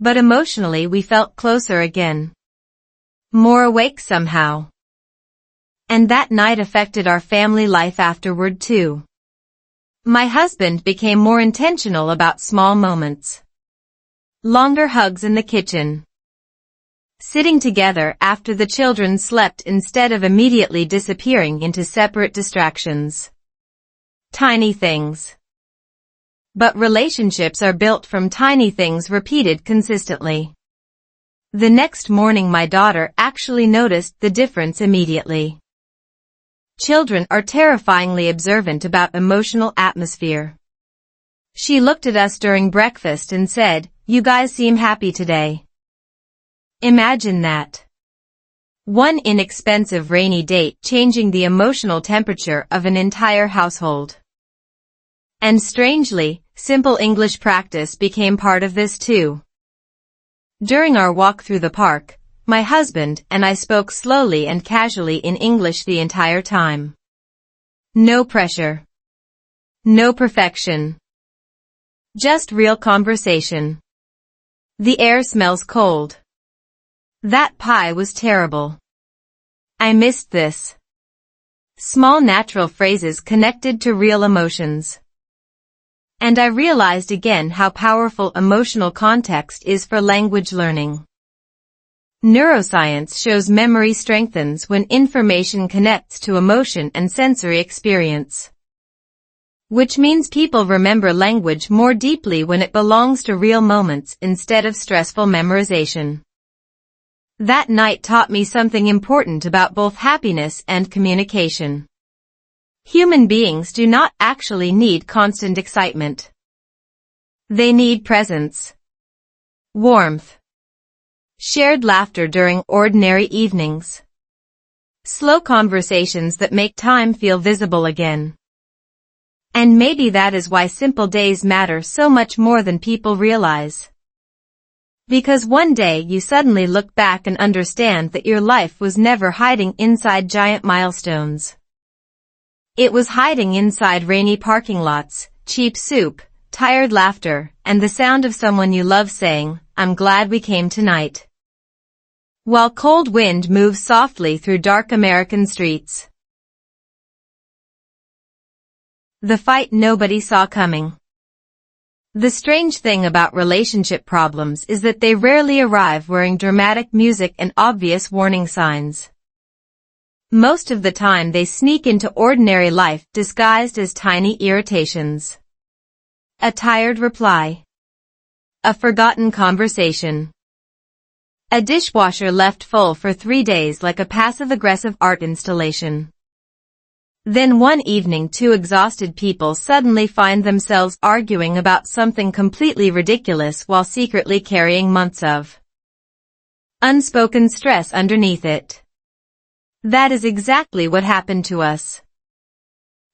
But emotionally we felt closer again. More awake somehow. And that night affected our family life afterward too. My husband became more intentional about small moments. Longer hugs in the kitchen. Sitting together after the children slept instead of immediately disappearing into separate distractions. Tiny things. But relationships are built from tiny things repeated consistently. The next morning my daughter actually noticed the difference immediately. Children are terrifyingly observant about emotional atmosphere. She looked at us during breakfast and said, "You guys seem happy today." Imagine that. One inexpensive rainy date changing the emotional temperature of an entire household. And strangely, simple English practice became part of this too. During our walk through the park, my husband and I spoke slowly and casually in English the entire time. No pressure. No perfection. Just real conversation. The air smells cold. That pie was terrible. I missed this. Small natural phrases connected to real emotions. And I realized again how powerful emotional context is for language learning. Neuroscience shows memory strengthens when information connects to emotion and sensory experience. Which means people remember language more deeply when it belongs to real moments instead of stressful memorization. That night taught me something important about both happiness and communication. Human beings do not actually need constant excitement. They need presence, warmth, shared laughter during ordinary evenings, slow conversations that make time feel visible again. And maybe that is why simple days matter so much more than people realize. Because one day you suddenly look back and understand that your life was never hiding inside giant milestones. It was hiding inside rainy parking lots, cheap soup, tired laughter, and the sound of someone you love saying, "I'm glad we came tonight." While cold wind moves softly through dark American streets. The fight nobody saw coming. The strange thing about relationship problems is that they rarely arrive wearing dramatic music and obvious warning signs. Most of the time they sneak into ordinary life disguised as tiny irritations. A tired reply. A forgotten conversation. A dishwasher left full for 3 days like a passive-aggressive art installation. Then one evening two exhausted people suddenly find themselves arguing about something completely ridiculous while secretly carrying months of unspoken stress underneath it. That is exactly what happened to us.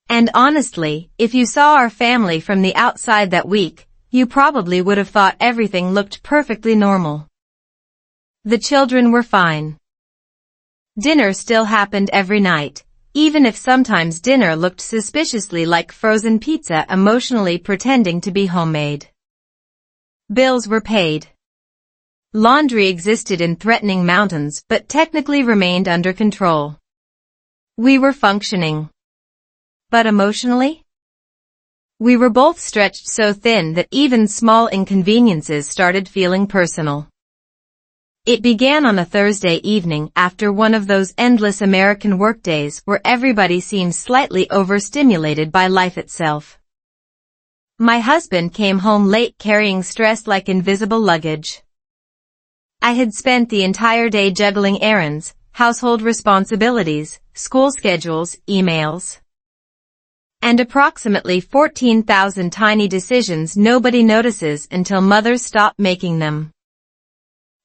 And honestly, if you saw our family from the outside that week, you probably would have thought everything looked perfectly normal. The children were fine. Dinner still happened every night, even if sometimes dinner looked suspiciously like frozen pizza emotionally pretending to be homemade. Bills were paid. Laundry existed in threatening mountains but technically remained under control. We were functioning. But emotionally? We were both stretched so thin that even small inconveniences started feeling personal. It began on a Thursday evening after one of those endless American workdays where everybody seems slightly overstimulated by life itself. My husband came home late carrying stress like invisible luggage. I had spent the entire day juggling errands, household responsibilities, school schedules, emails, and approximately 14,000 tiny decisions nobody notices until mothers stop making them.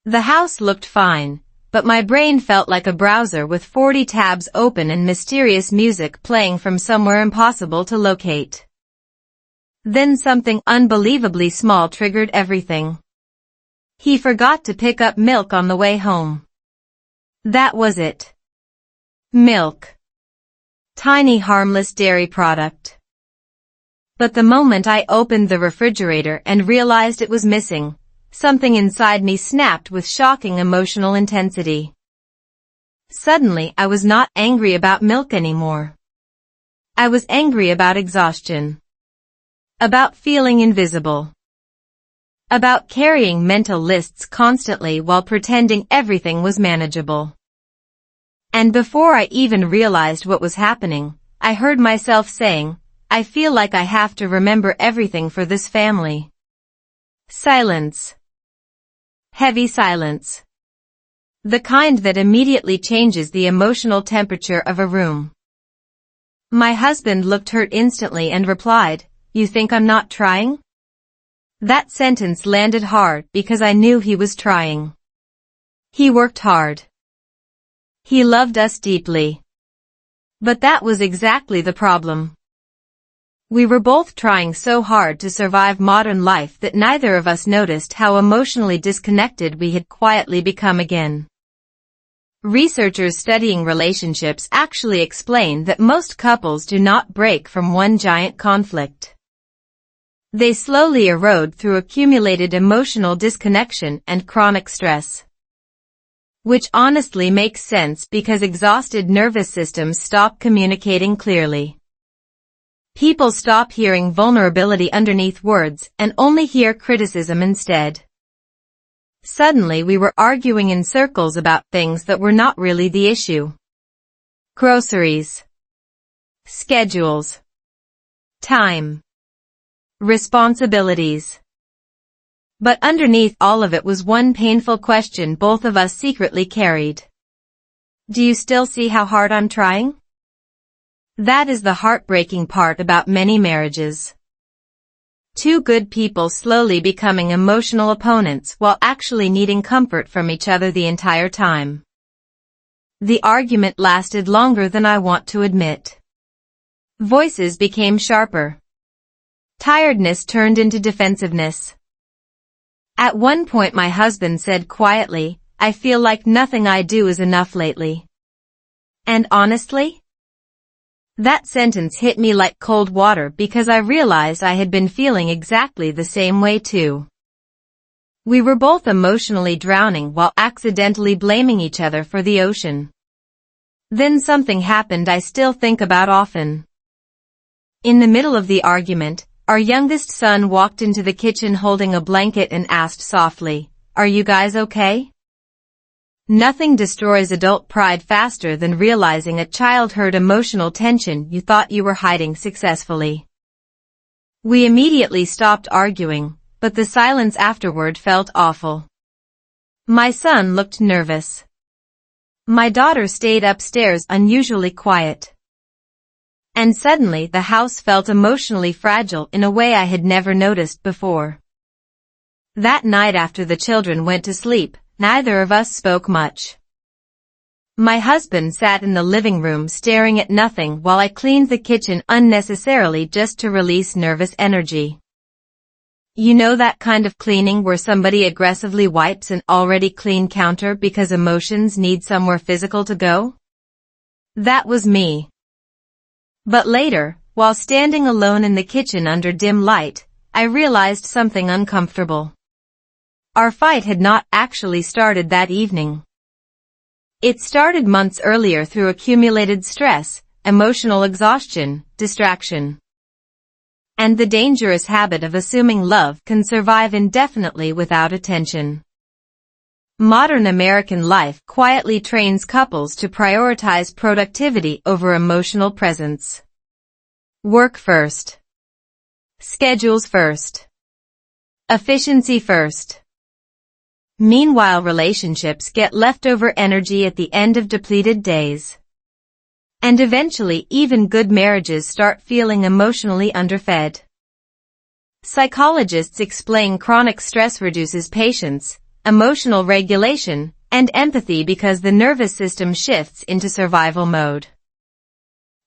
The house looked fine, but my brain felt like a browser with 40 tabs open and mysterious music playing from somewhere impossible to locate. Then something unbelievably small triggered everything. He forgot to pick up milk on the way home. That was it. Milk. Tiny harmless dairy product. But the moment I opened the refrigerator and realized it was missing, something inside me snapped with shocking emotional intensity. Suddenly I was not angry about milk anymore. I was angry about exhaustion. About feeling invisible. About carrying mental lists constantly while pretending everything was manageable. And before I even realized what was happening, I heard myself saying, "I feel like I have to remember everything for this family." Silence. Heavy silence. The kind that immediately changes the emotional temperature of a room. My husband looked hurt instantly and replied, "You think I'm not trying?" That sentence landed hard because I knew he was trying. He worked hard. He loved us deeply. But that was exactly the problem. We were both trying so hard to survive modern life that neither of us noticed how emotionally disconnected we had quietly become again. Researchers studying relationships actually explain that most couples do not break from one giant conflict. They slowly erode through accumulated emotional disconnection and chronic stress. Which honestly makes sense because exhausted nervous systems stop communicating clearly. People stop hearing vulnerability underneath words and only hear criticism instead. Suddenly we were arguing in circles about things that were not really the issue. Groceries. Schedules. Time. Responsibilities. But underneath all of it was one painful question both of us secretly carried. Do you still see how hard I'm trying? That is the heartbreaking part about many marriages. Two good people slowly becoming emotional opponents while actually needing comfort from each other the entire time. The argument lasted longer than I want to admit. Voices became sharper. Tiredness turned into defensiveness. At one point my husband said quietly, "I feel like nothing I do is enough lately." And honestly, that sentence hit me like cold water because I realized I had been feeling exactly the same way too. We were both emotionally drowning while accidentally blaming each other for the ocean. Then something happened I still think about often. In the middle of the argument, our youngest son walked into the kitchen holding a blanket and asked softly, "Are you guys okay?" Nothing destroys adult pride faster than realizing a child heard emotional tension you thought you were hiding successfully. We immediately stopped arguing, but the silence afterward felt awful. My son looked nervous. My daughter stayed upstairs unusually quiet. And suddenly the house felt emotionally fragile in a way I had never noticed before. That night after the children went to sleep, neither of us spoke much. My husband sat in the living room staring at nothing while I cleaned the kitchen unnecessarily just to release nervous energy. You know that kind of cleaning where somebody aggressively wipes an already clean counter because emotions need somewhere physical to go? That was me. But later, while standing alone in the kitchen under dim light, I realized something uncomfortable. Our fight had not actually started that evening. It started months earlier through accumulated stress, emotional exhaustion, distraction, and the dangerous habit of assuming love can survive indefinitely without attention. Modern American life quietly trains couples to prioritize productivity over emotional presence. Work first. Schedules first. Efficiency first. Meanwhile, relationships get leftover energy at the end of depleted days. And eventually even good marriages start feeling emotionally underfed. Psychologists explain chronic stress reduces patience, emotional regulation, and empathy because the nervous system shifts into survival mode.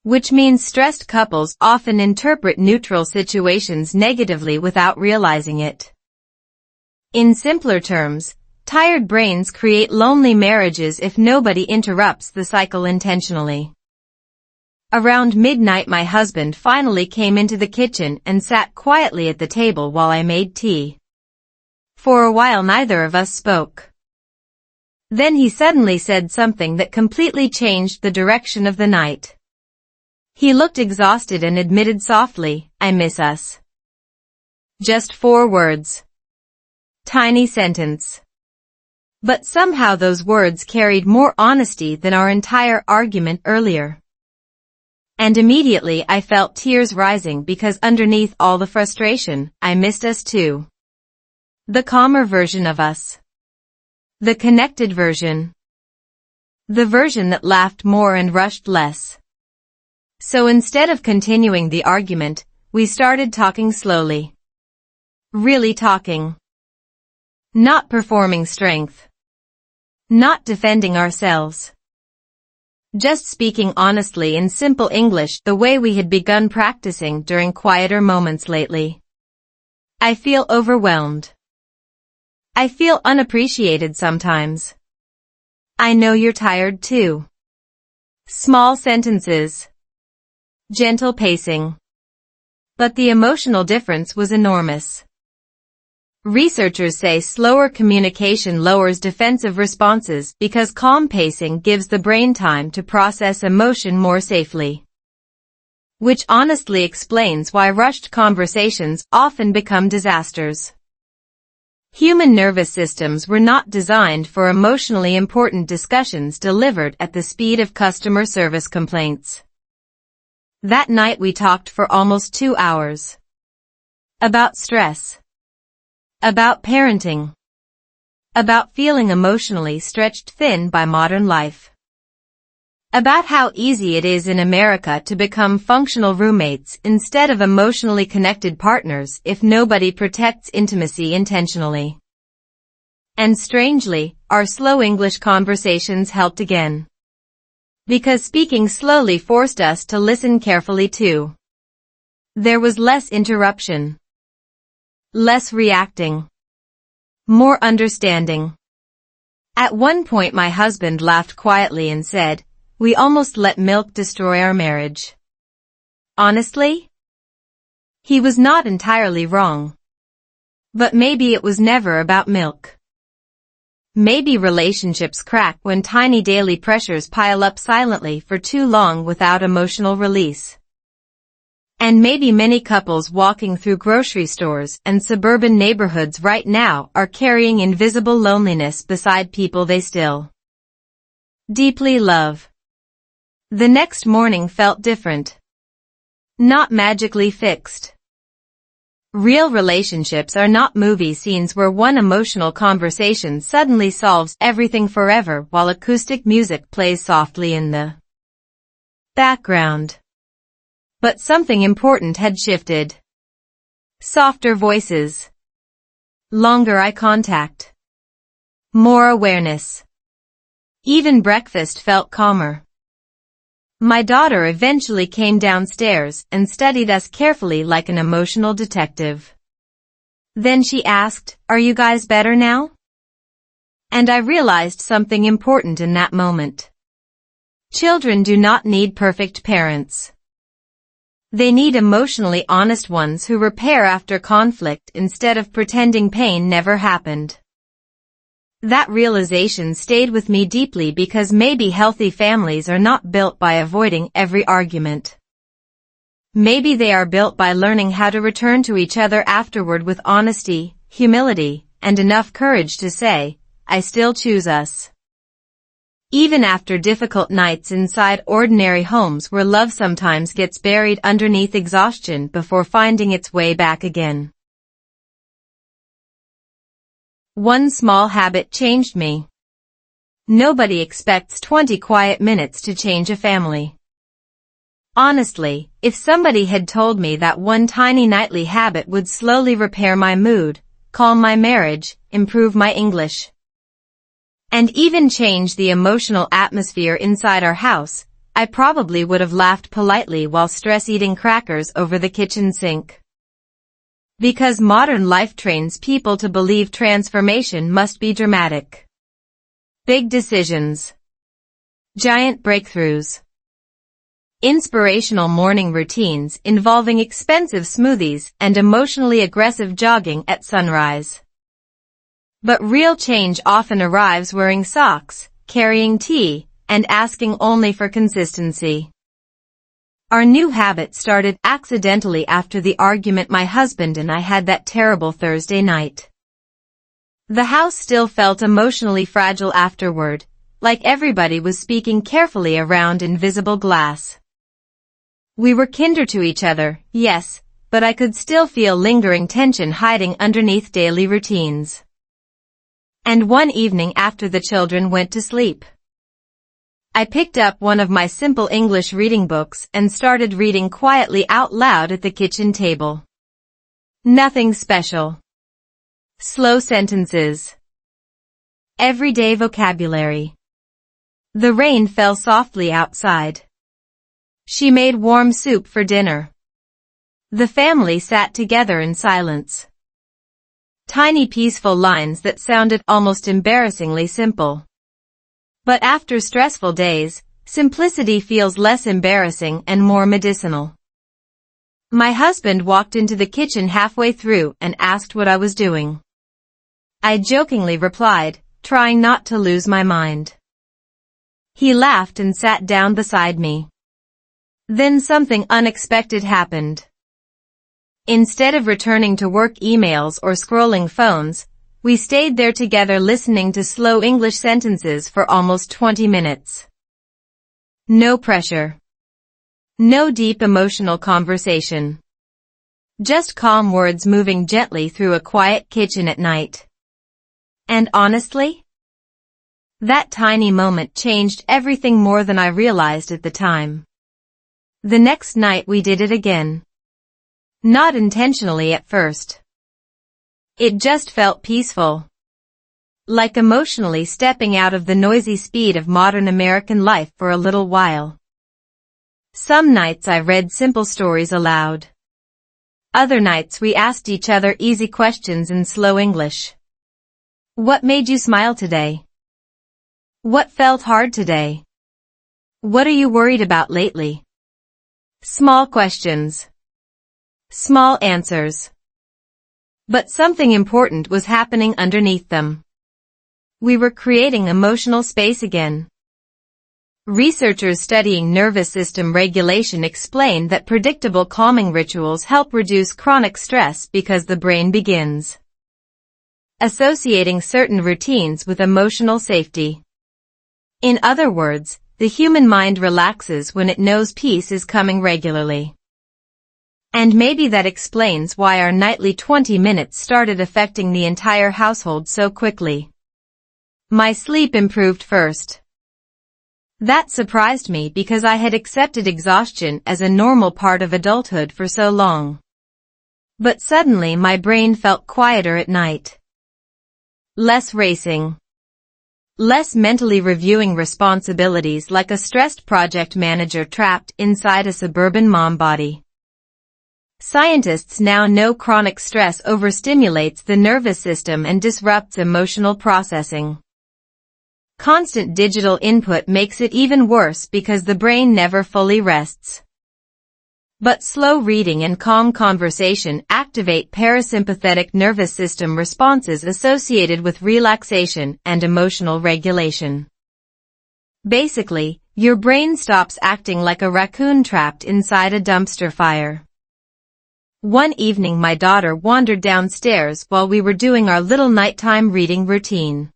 Which means stressed couples often interpret neutral situations negatively without realizing it. In simpler terms, tired brains create lonely marriages if nobody interrupts the cycle intentionally. Around midnight my husband finally came into the kitchen and sat quietly at the table while I made tea. For a while neither of us spoke. Then he suddenly said something that completely changed the direction of the night. He looked exhausted and admitted softly, "I miss us." Just 4 words. Tiny sentence. But somehow those words carried more honesty than our entire argument earlier. And immediately I felt tears rising because underneath all the frustration, I missed us too. The calmer version of us. The connected version. The version that laughed more and rushed less. So instead of continuing the argument, we started talking slowly. Really talking. Not performing strength. Not defending ourselves. Just speaking honestly in simple English the way we had begun practicing during quieter moments lately. I feel overwhelmed. I feel unappreciated sometimes. I know you're tired too. Small sentences. Gentle pacing. But the emotional difference was enormous. Researchers say slower communication lowers defensive responses because calm pacing gives the brain time to process emotion more safely. Which honestly explains why rushed conversations often become disasters. Human nervous systems were not designed for emotionally important discussions delivered at the speed of customer service complaints. That night we talked for almost 2 hours. About stress. About parenting. About feeling emotionally stretched thin by modern life. About how easy it is in America to become functional roommates instead of emotionally connected partners if nobody protects intimacy intentionally. And strangely, our slow English conversations helped again. Because speaking slowly forced us to listen carefully too. There was less interruption. Less reacting. more understanding. At one point my husband laughed quietly and said, "We almost let milk destroy our marriage." Honestly, he was not entirely wrong. But maybe it was never about milk. Maybe relationships crack when tiny daily pressures pile up silently for too long without emotional release. And maybe many couples walking through grocery stores and suburban neighborhoods right now are carrying invisible loneliness beside people they still deeply love. The next morning felt different. Not magically fixed. Real relationships are not movie scenes where one emotional conversation suddenly solves everything forever while acoustic music plays softly in the background. But something important had shifted. Softer voices. Longer eye contact. More awareness. Even breakfast felt calmer. My daughter eventually came downstairs and studied us carefully like an emotional detective. Then she asked, "Are you guys better now?" And I realized something important in that moment. Children do not need perfect parents. They need emotionally honest ones who repair after conflict instead of pretending pain never happened. That realization stayed with me deeply because maybe healthy families are not built by avoiding every argument. Maybe they are built by learning how to return to each other afterward with honesty, humility, and enough courage to say, "I still choose us." Even after difficult nights inside ordinary homes where love sometimes gets buried underneath exhaustion before finding its way back again. One small habit changed me. Nobody expects 20 quiet minutes to change a family. Honestly, if somebody had told me that one tiny nightly habit would slowly repair my mood, calm my marriage, improve my English, and even change the emotional atmosphere inside our house, I probably would have laughed politely while stress-eating crackers over the kitchen sink. Because modern life trains people to believe transformation must be dramatic. Big decisions. Giant breakthroughs. Inspirational morning routines involving expensive smoothies and emotionally aggressive jogging at sunrise. But real change often arrives wearing socks, carrying tea, and asking only for consistency. Our new habit started accidentally after the argument my husband and I had that terrible Thursday night. The house still felt emotionally fragile afterward, like everybody was speaking carefully around invisible glass. We were kinder to each other, yes, but I could still feel lingering tension hiding underneath daily routines. And one evening after the children went to sleep, I picked up one of my simple English reading books and started reading quietly out loud at the kitchen table. Nothing special. Slow sentences. Everyday vocabulary. The rain fell softly outside. She made warm soup for dinner. The family sat together in silence. Tiny peaceful lines that sounded almost embarrassingly simple. But after stressful days, simplicity feels less embarrassing and more medicinal. My husband walked into the kitchen halfway through and asked what I was doing. I jokingly replied, trying not to lose my mind. He laughed and sat down beside me. Then something unexpected happened. Instead of returning to work emails or scrolling phones, we stayed there together listening to slow English sentences for almost 20 minutes. No pressure. No deep emotional conversation. Just calm words moving gently through a quiet kitchen at night. And honestly, that tiny moment changed everything more than I realized at the time. The next night we did it again. Not intentionally at first. It just felt peaceful. Like emotionally stepping out of the noisy speed of modern American life for a little while. Some nights I read simple stories aloud. Other nights we asked each other easy questions in slow English. What made you smile today? What felt hard today? What are you worried about lately? Small questions. Small answers. But something important was happening underneath them. We were creating emotional space again. Researchers studying nervous system regulation explain that predictable calming rituals help reduce chronic stress because the brain begins associating certain routines with emotional safety. In other words, the human mind relaxes when it knows peace is coming regularly. And maybe that explains why our nightly 20 minutes started affecting the entire household so quickly. My sleep improved first. That surprised me because I had accepted exhaustion as a normal part of adulthood for so long. But suddenly my brain felt quieter at night. Less racing. Less mentally reviewing responsibilities like a stressed project manager trapped inside a suburban mom body. Scientists now know chronic stress overstimulates the nervous system and disrupts emotional processing. Constant digital input makes it even worse because the brain never fully rests. But slow reading and calm conversation activate parasympathetic nervous system responses associated with relaxation and emotional regulation. Basically, your brain stops acting like a raccoon trapped inside a dumpster fire. One evening my daughter wandered downstairs while we were doing our little nighttime reading routine.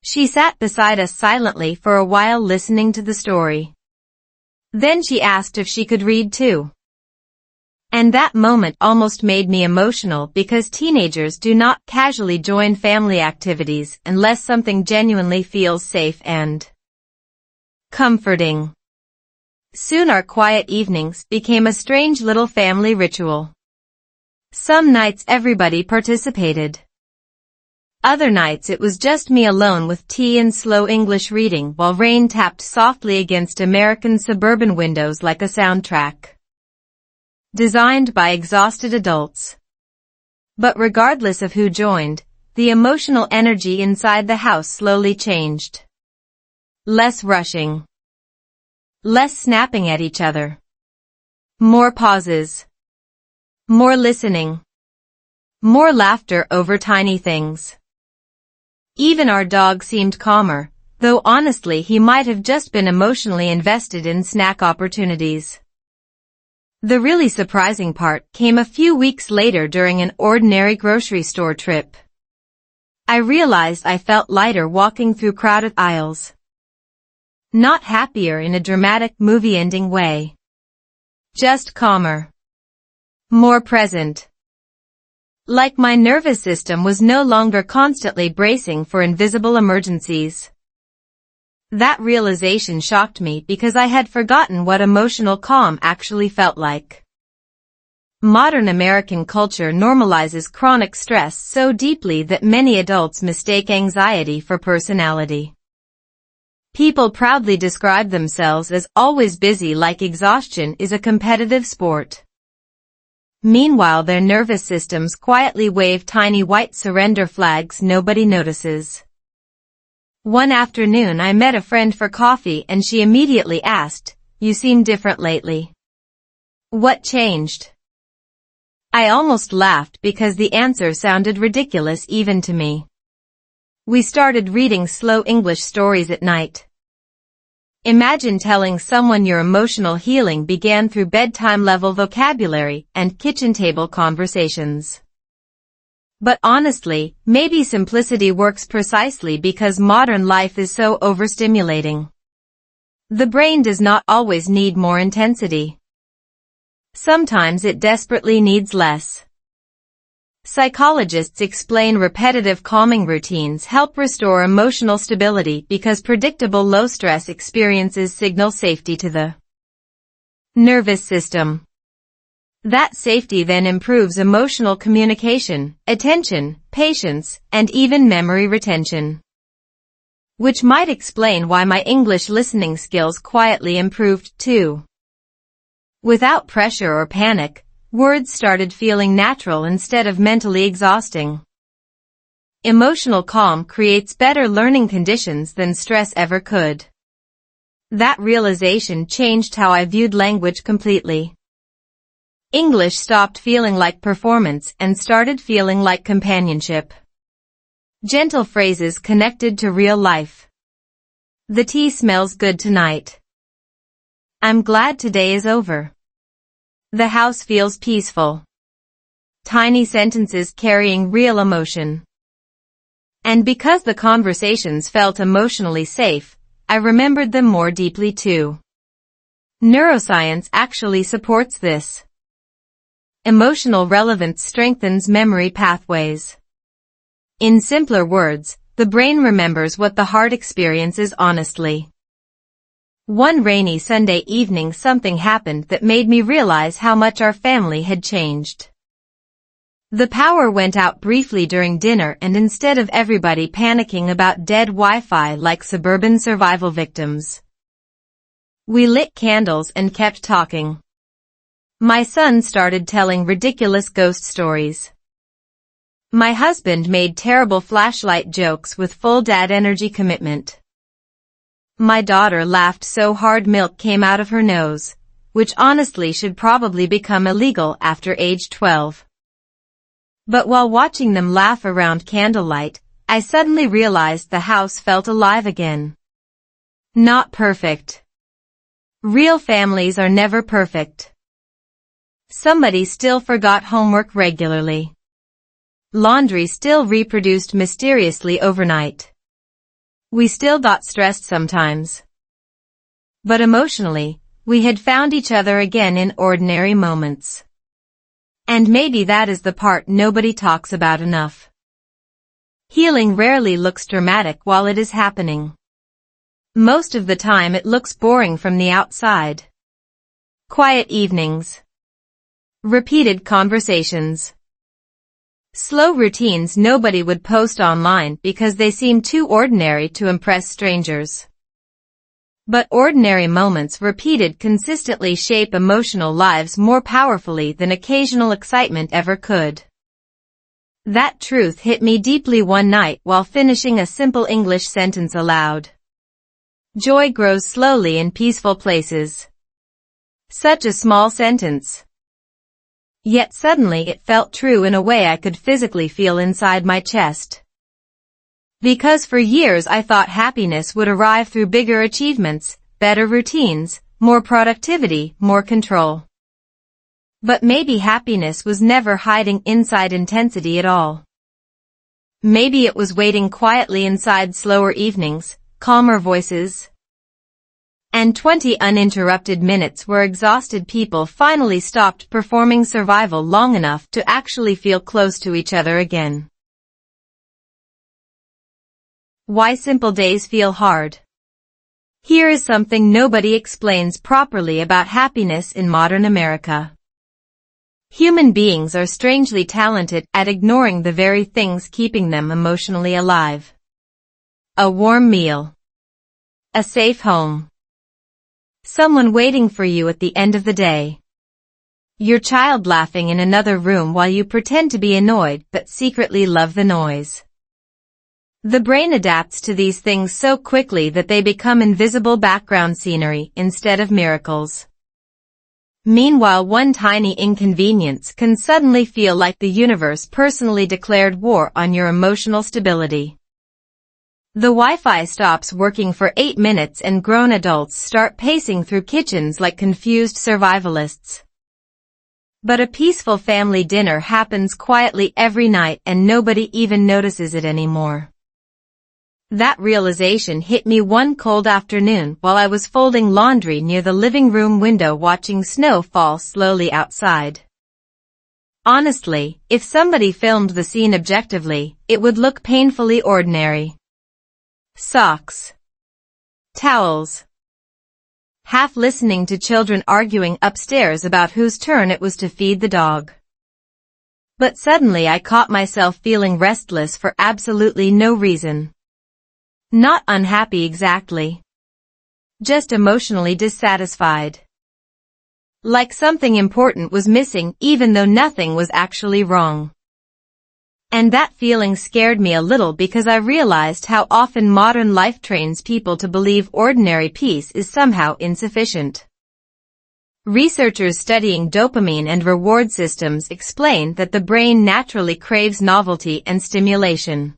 She sat beside us silently for a while listening to the story. Then she asked if she could read too. And that moment almost made me emotional because teenagers do not casually join family activities unless something genuinely feels safe and comforting. Soon our quiet evenings became a strange little family ritual. Some nights everybody participated. Other nights it was just me alone with tea and slow English reading while rain tapped softly against American suburban windows like a soundtrack designed by exhausted adults. But regardless of who joined, the emotional energy inside the house slowly changed. Less rushing. Less snapping at each other. More pauses. More listening. More laughter over tiny things. Even our dog seemed calmer, though honestly he might have just been emotionally invested in snack opportunities. The really surprising part came a few weeks later during an ordinary grocery store trip. I realized I felt lighter walking through crowded aisles. Not happier in a dramatic movie-ending way. Just calmer. More present. Like my nervous system was no longer constantly bracing for invisible emergencies. That realization shocked me because I had forgotten what emotional calm actually felt like. Modern American culture normalizes chronic stress so deeply that many adults mistake anxiety for personality. People proudly describe themselves as always busy like exhaustion is a competitive sport. Meanwhile their nervous systems quietly wave tiny white surrender flags nobody notices. One afternoon I met a friend for coffee and she immediately asked, "You seem different lately. What changed?" I almost laughed because the answer sounded ridiculous even to me. We started reading slow English stories at night. Imagine telling someone your emotional healing began through bedtime-level vocabulary and kitchen table conversations. But honestly, maybe simplicity works precisely because modern life is so overstimulating. The brain does not always need more intensity. Sometimes it desperately needs less. Psychologists explain repetitive calming routines help restore emotional stability because predictable low-stress experiences signal safety to the nervous system. That safety then improves emotional communication, attention, patience, and even memory retention. Which might explain why my English listening skills quietly improved too. Without pressure or panic, words started feeling natural instead of mentally exhausting. Emotional calm creates better learning conditions than stress ever could. That realization changed how I viewed language completely. English stopped feeling like performance and started feeling like companionship. Gentle phrases connected to real life. The tea smells good tonight. I'm glad today is over. The house feels peaceful. Tiny sentences carrying real emotion. And because the conversations felt emotionally safe, I remembered them more deeply too. Neuroscience actually supports this. Emotional relevance strengthens memory pathways. In simpler words, the brain remembers what the heart experiences honestly. One rainy Sunday evening something happened that made me realize how much our family had changed. The power went out briefly during dinner, and instead of everybody panicking about dead Wi-Fi like suburban survival victims, we lit candles and kept talking. My son started telling ridiculous ghost stories. My husband made terrible flashlight jokes with full dad energy commitment. My daughter laughed so hard milk came out of her nose, which honestly should probably become illegal after age 12. But while watching them laugh around candlelight, I suddenly realized the house felt alive again. Not perfect. Real families are never perfect. Somebody still forgot homework regularly. Laundry still reproduced mysteriously overnight. We still got stressed sometimes. But emotionally, we had found each other again in ordinary moments. And maybe that is the part nobody talks about enough. Healing rarely looks dramatic while it is happening. Most of the time it looks boring from the outside. Quiet evenings. Repeated conversations. Slow routines nobody would post online because they seem too ordinary to impress strangers. But ordinary moments repeated consistently shape emotional lives more powerfully than occasional excitement ever could. That truth hit me deeply one night while finishing a simple English sentence aloud. Joy grows slowly in peaceful places. Such a small sentence. Yet suddenly it felt true in a way I could physically feel inside my chest. Because for years I thought happiness would arrive through bigger achievements, better routines, more productivity, more control. But maybe happiness was never hiding inside intensity at all. Maybe it was waiting quietly inside slower evenings, calmer voices, and 20 uninterrupted minutes where exhausted people finally stopped performing survival long enough to actually feel close to each other again. Why simple days feel hard. Here is something nobody explains properly about happiness in modern America. Human beings are strangely talented at ignoring the very things keeping them emotionally alive. A warm meal. A safe home. Someone waiting for you at the end of the day. Your child laughing in another room while you pretend to be annoyed but secretly love the noise. The brain adapts to these things so quickly that they become invisible background scenery instead of miracles. Meanwhile, one tiny inconvenience can suddenly feel like the universe personally declared war on your emotional stability. The Wi-Fi stops working for 8 minutes and grown adults start pacing through kitchens like confused survivalists. But a peaceful family dinner happens quietly every night and nobody even notices it anymore. That realization hit me one cold afternoon while I was folding laundry near the living room window watching snow fall slowly outside. Honestly, if somebody filmed the scene objectively, it would look painfully ordinary. Socks. Towels. Half listening to children arguing upstairs about whose turn it was to feed the dog. But suddenly I caught myself feeling restless for absolutely no reason. Not unhappy exactly. Just emotionally dissatisfied. Like something important was missing even though nothing was actually wrong. And that feeling scared me a little because I realized how often modern life trains people to believe ordinary peace is somehow insufficient. Researchers studying dopamine and reward systems explain that the brain naturally craves novelty and stimulation.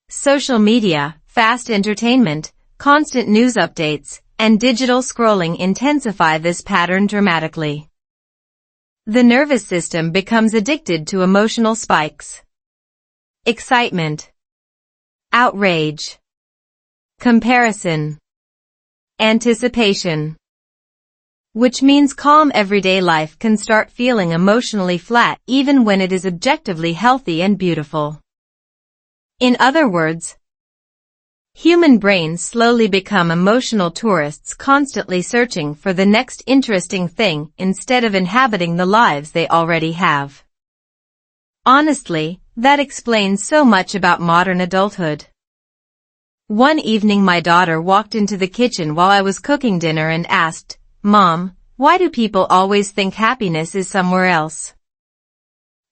Social media, fast entertainment, constant news updates, and digital scrolling intensify this pattern dramatically. The nervous system becomes addicted to emotional spikes. Excitement, outrage, comparison, anticipation. Which means calm everyday life can start feeling emotionally flat even when it is objectively healthy and beautiful. In other words, human brains slowly become emotional tourists constantly searching for the next interesting thing instead of inhabiting the lives they already have. Honestly, that explains so much about modern adulthood. One evening my daughter walked into the kitchen while I was cooking dinner and asked, "Mom, why do people always think happiness is somewhere else?"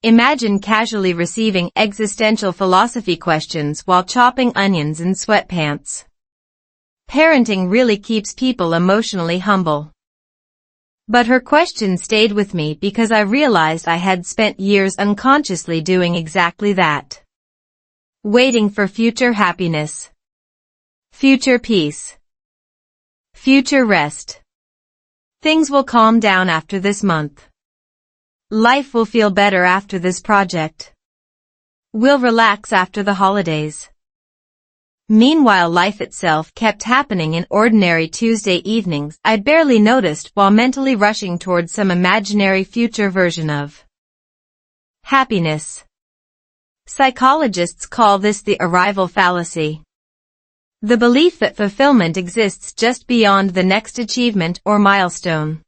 Imagine casually receiving existential philosophy questions while chopping onions in sweatpants. Parenting really keeps people emotionally humble. But her question stayed with me because I realized I had spent years unconsciously doing exactly that. Waiting for future happiness, future peace, future rest. Things will calm down after this month. Life will feel better after this project. We'll relax after the holidays. Meanwhile, life itself kept happening in ordinary Tuesday evenings I barely noticed while mentally rushing towards some imaginary future version of happiness. Psychologists call this the arrival fallacy. The belief that fulfillment exists just beyond the next achievement or milestone.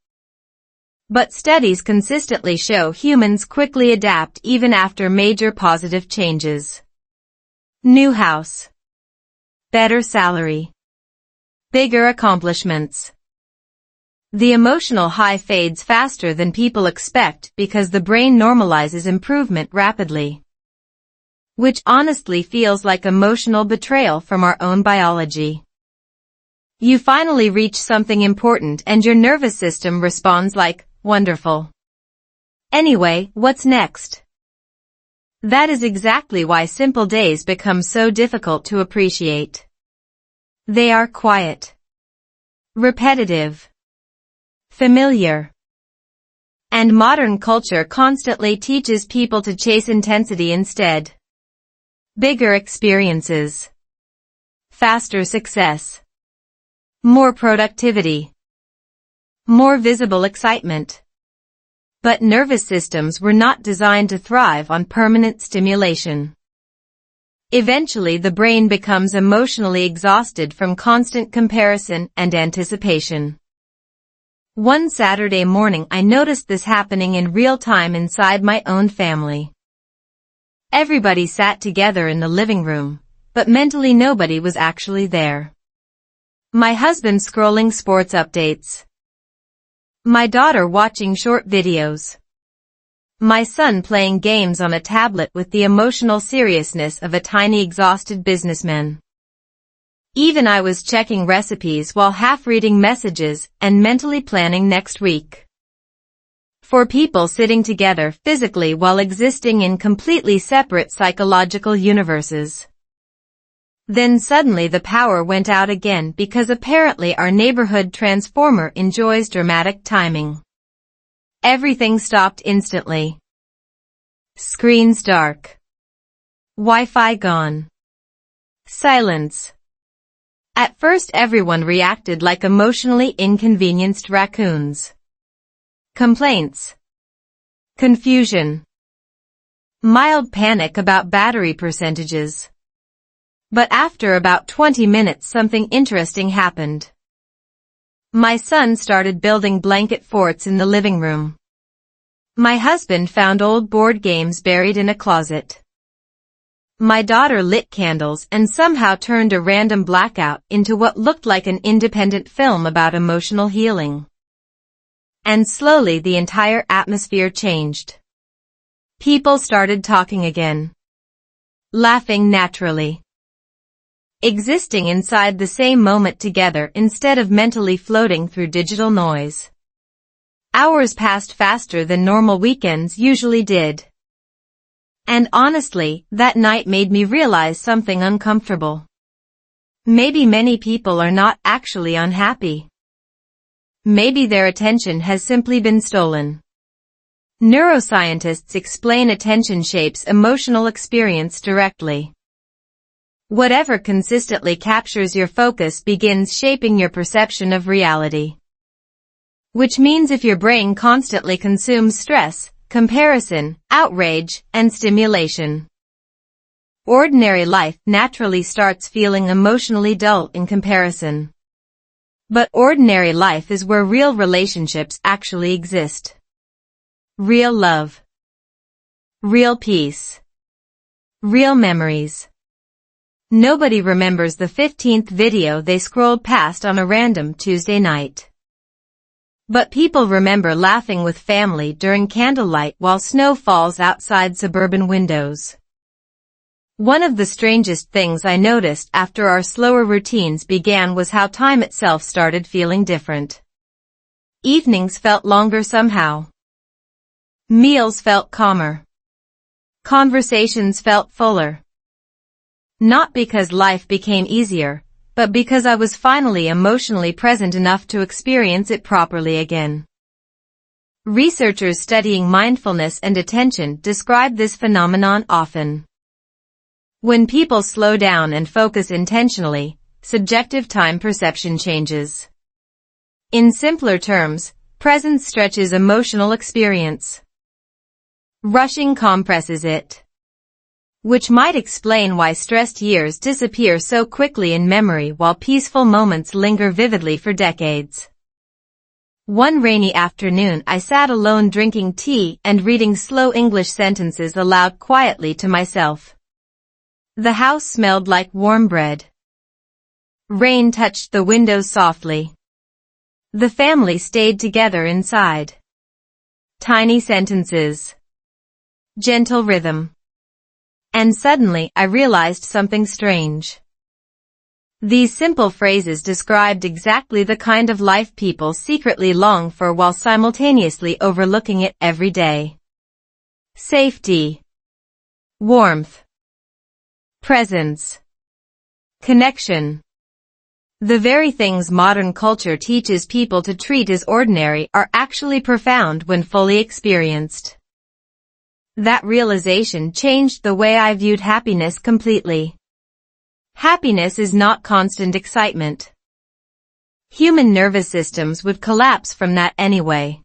But studies consistently show humans quickly adapt even after major positive changes. New house. Better salary. Bigger accomplishments. The emotional high fades faster than people expect because the brain normalizes improvement rapidly. Which honestly feels like emotional betrayal from our own biology. You finally reach something important and your nervous system responds like, "Wonderful. Anyway, what's next?" That is exactly why simple days become so difficult to appreciate. They are quiet, repetitive, familiar. And modern culture constantly teaches people to chase intensity instead. Bigger experiences, faster success, more productivity, more visible excitement. But nervous systems were not designed to thrive on permanent stimulation. Eventually the brain becomes emotionally exhausted from constant comparison and anticipation. One Saturday morning I noticed this happening in real time inside my own family. Everybody sat together in the living room, but mentally nobody was actually there. My husband scrolling sports updates. My daughter watching short videos. My son playing games on a tablet with the emotional seriousness of a tiny exhausted businessman. Even I was checking recipes while half reading messages and mentally planning next week. For people sitting together physically while existing in completely separate psychological universes. Then suddenly the power went out again because apparently our neighborhood transformer enjoys dramatic timing. Everything stopped instantly. Screens dark. Wi-Fi gone. Silence. At first everyone reacted like emotionally inconvenienced raccoons. Complaints. Confusion. Mild panic about battery percentages. But after about 20 minutes something interesting happened. My son started building blanket forts in the living room. My husband found old board games buried in a closet. My daughter lit candles and somehow turned a random blackout into what looked like an independent film about emotional healing. And slowly the entire atmosphere changed. People started talking again. Laughing naturally. Existing inside the same moment together instead of mentally floating through digital noise. Hours passed faster than normal weekends usually did. And honestly, that night made me realize something uncomfortable. Maybe many people are not actually unhappy. Maybe their attention has simply been stolen. Neuroscientists explain attention shapes emotional experience directly. Whatever consistently captures your focus begins shaping your perception of reality. Which means if your brain constantly consumes stress, comparison, outrage, and stimulation, ordinary life naturally starts feeling emotionally dull in comparison. But ordinary life is where real relationships actually exist. Real love. Real peace. Real memories. Nobody remembers the 15th video they scrolled past on a random Tuesday night. But people remember laughing with family during candlelight while snow falls outside suburban windows. One of the strangest things I noticed after our slower routines began was how time itself started feeling different. Evenings felt longer somehow. Meals felt calmer. Conversations felt fuller. Not because life became easier, but because I was finally emotionally present enough to experience it properly again. Researchers studying mindfulness and attention describe this phenomenon often. When people slow down and focus intentionally, subjective time perception changes. In simpler terms, presence stretches emotional experience. Rushing compresses it. Which might explain why stressed years disappear so quickly in memory while peaceful moments linger vividly for decades. One rainy afternoon I sat alone drinking tea and reading slow English sentences aloud quietly to myself. The house smelled like warm bread. Rain touched the windows softly. The family stayed together inside. Tiny sentences. Gentle rhythm. And suddenly I realized something strange. These simple phrases described exactly the kind of life people secretly long for while simultaneously overlooking it every day. Safety. Warmth. Presence. Connection. The very things modern culture teaches people to treat as ordinary are actually profound when fully experienced. That realization changed the way I viewed happiness completely. Happiness is not constant excitement. Human nervous systems would collapse from that anyway.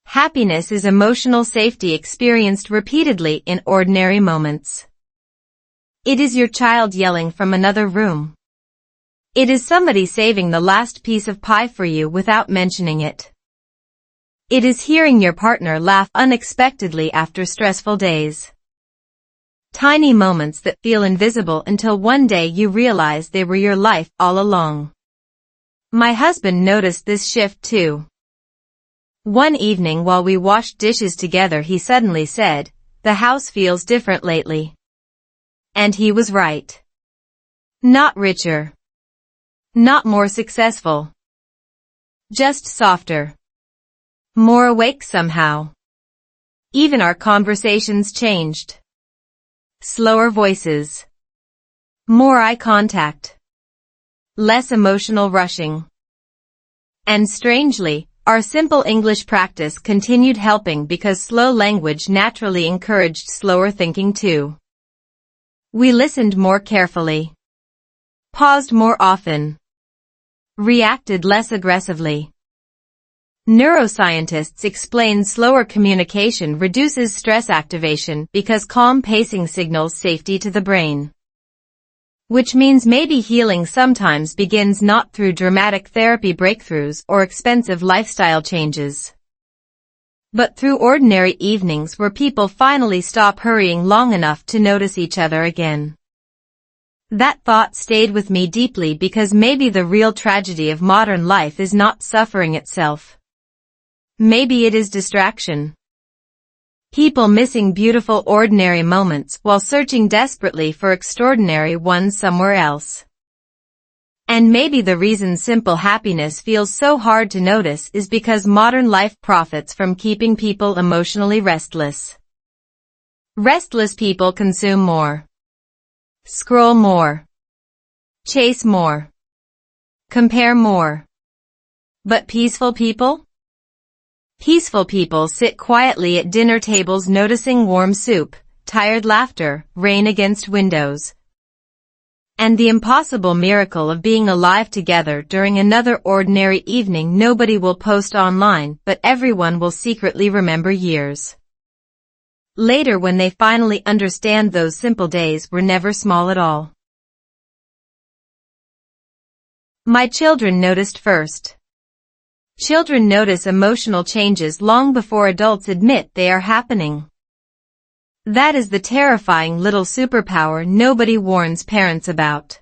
Happiness is emotional safety experienced repeatedly in ordinary moments. It is your child yelling from another room. It is somebody saving the last piece of pie for you without mentioning it. It is hearing your partner laugh unexpectedly after stressful days. Tiny moments that feel invisible until one day you realize they were your life all along. My husband noticed this shift too. One evening while we washed dishes together he suddenly said, "The house feels different lately." And he was right. Not richer. Not more successful. Just softer. More awake somehow. Even our conversations changed. Slower voices. More eye contact. Less emotional rushing. And strangely, our simple English practice continued helping because slow language naturally encouraged slower thinking too. We listened more carefully. Paused more often. Reacted less aggressively. Neuroscientists explain slower communication reduces stress activation because calm pacing signals safety to the brain. Which means maybe healing sometimes begins not through dramatic therapy breakthroughs or expensive lifestyle changes, but through ordinary evenings where people finally stop hurrying long enough to notice each other again. That thought stayed with me deeply because maybe the real tragedy of modern life is not suffering itself. Maybe it is distraction. People missing beautiful ordinary moments while searching desperately for extraordinary ones somewhere else. And maybe the reason simple happiness feels so hard to notice is because modern life profits from keeping people emotionally restless. Restless people consume more, scroll more, chase more, compare more. But peaceful people? Peaceful people sit quietly at dinner tables noticing warm soup, tired laughter, rain against windows, and the impossible miracle of being alive together during another ordinary evening nobody will post online, but everyone will secretly remember years later when they finally understand those simple days were never small at all. My children noticed first. Children notice emotional changes long before adults admit they are happening. That is the terrifying little superpower nobody warns parents about.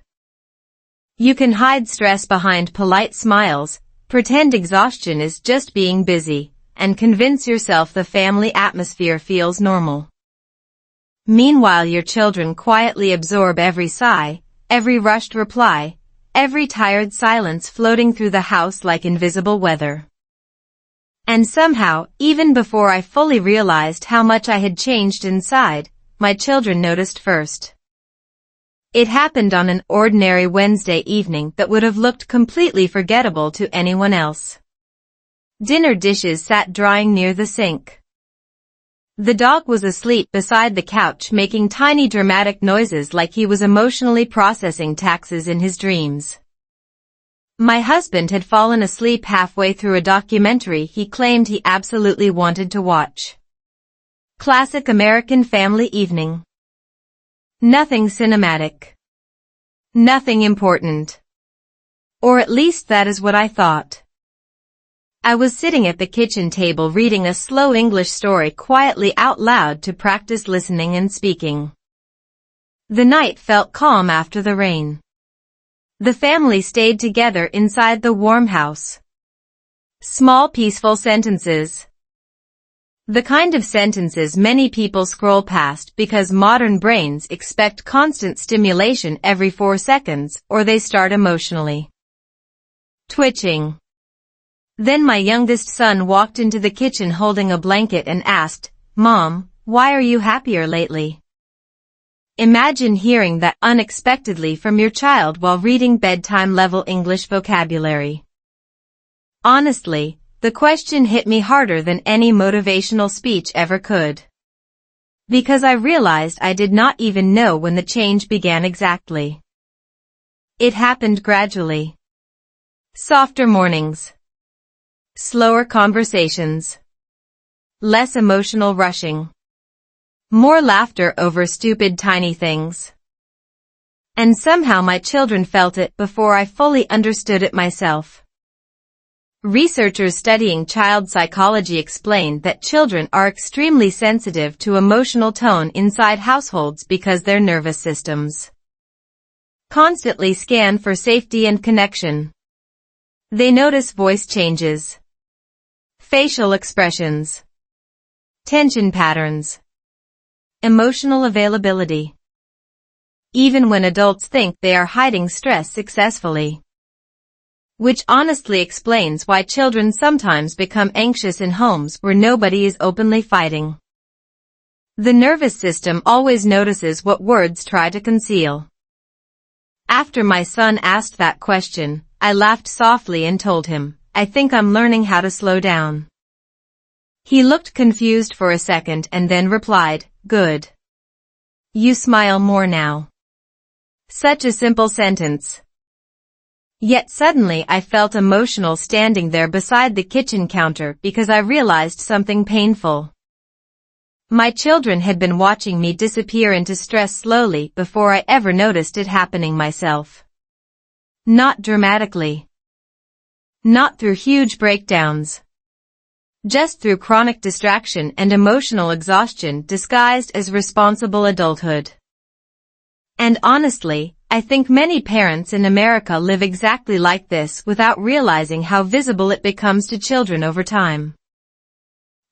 You can hide stress behind polite smiles, pretend exhaustion is just being busy, and convince yourself the family atmosphere feels normal. Meanwhile, your children quietly absorb every sigh, every rushed reply, every tired silence floating through the house like invisible weather. And somehow, even before I fully realized how much I had changed inside, my children noticed first. It happened on an ordinary Wednesday evening that would have looked completely forgettable to anyone else. Dinner dishes sat drying near the sink. The dog was asleep beside the couch making tiny dramatic noises like he was emotionally processing taxes in his dreams. My husband had fallen asleep halfway through a documentary he claimed he absolutely wanted to watch. Classic American family evening. Nothing cinematic. Nothing important. Or at least that is what I thought. I was sitting at the kitchen table reading a slow English story quietly out loud to practice listening and speaking. The night felt calm after the rain. The family stayed together inside the warm house. Small peaceful sentences. The kind of sentences many people scroll past because modern brains expect constant stimulation every 4 seconds or they start emotionally twitching. Then my youngest son walked into the kitchen holding a blanket and asked, "Mom, why are you happier lately?" Imagine hearing that unexpectedly from your child while reading bedtime-level English vocabulary. Honestly, the question hit me harder than any motivational speech ever could. Because I realized I did not even know when the change began exactly. It happened gradually. Softer mornings. Slower conversations. Less emotional rushing. More laughter over stupid tiny things. And somehow my children felt it before I fully understood it myself. Researchers studying child psychology explained that children are extremely sensitive to emotional tone inside households because their nervous systems constantly scan for safety and connection. They notice voice changes, facial expressions, tension patterns, emotional availability, even when adults think they are hiding stress successfully. Which honestly explains why children sometimes become anxious in homes where nobody is openly fighting. The nervous system always notices what words try to conceal. After my son asked that question, I laughed softly and told him, "I think I'm learning how to slow down." He looked confused for a second and then replied, "Good. You smile more now." Such a simple sentence. Yet suddenly I felt emotional standing there beside the kitchen counter because I realized something painful. My children had been watching me disappear into stress slowly before I ever noticed it happening myself. Not dramatically. Not through huge breakdowns. Just through chronic distraction and emotional exhaustion disguised as responsible adulthood. And honestly, I think many parents in America live exactly like this without realizing how visible it becomes to children over time.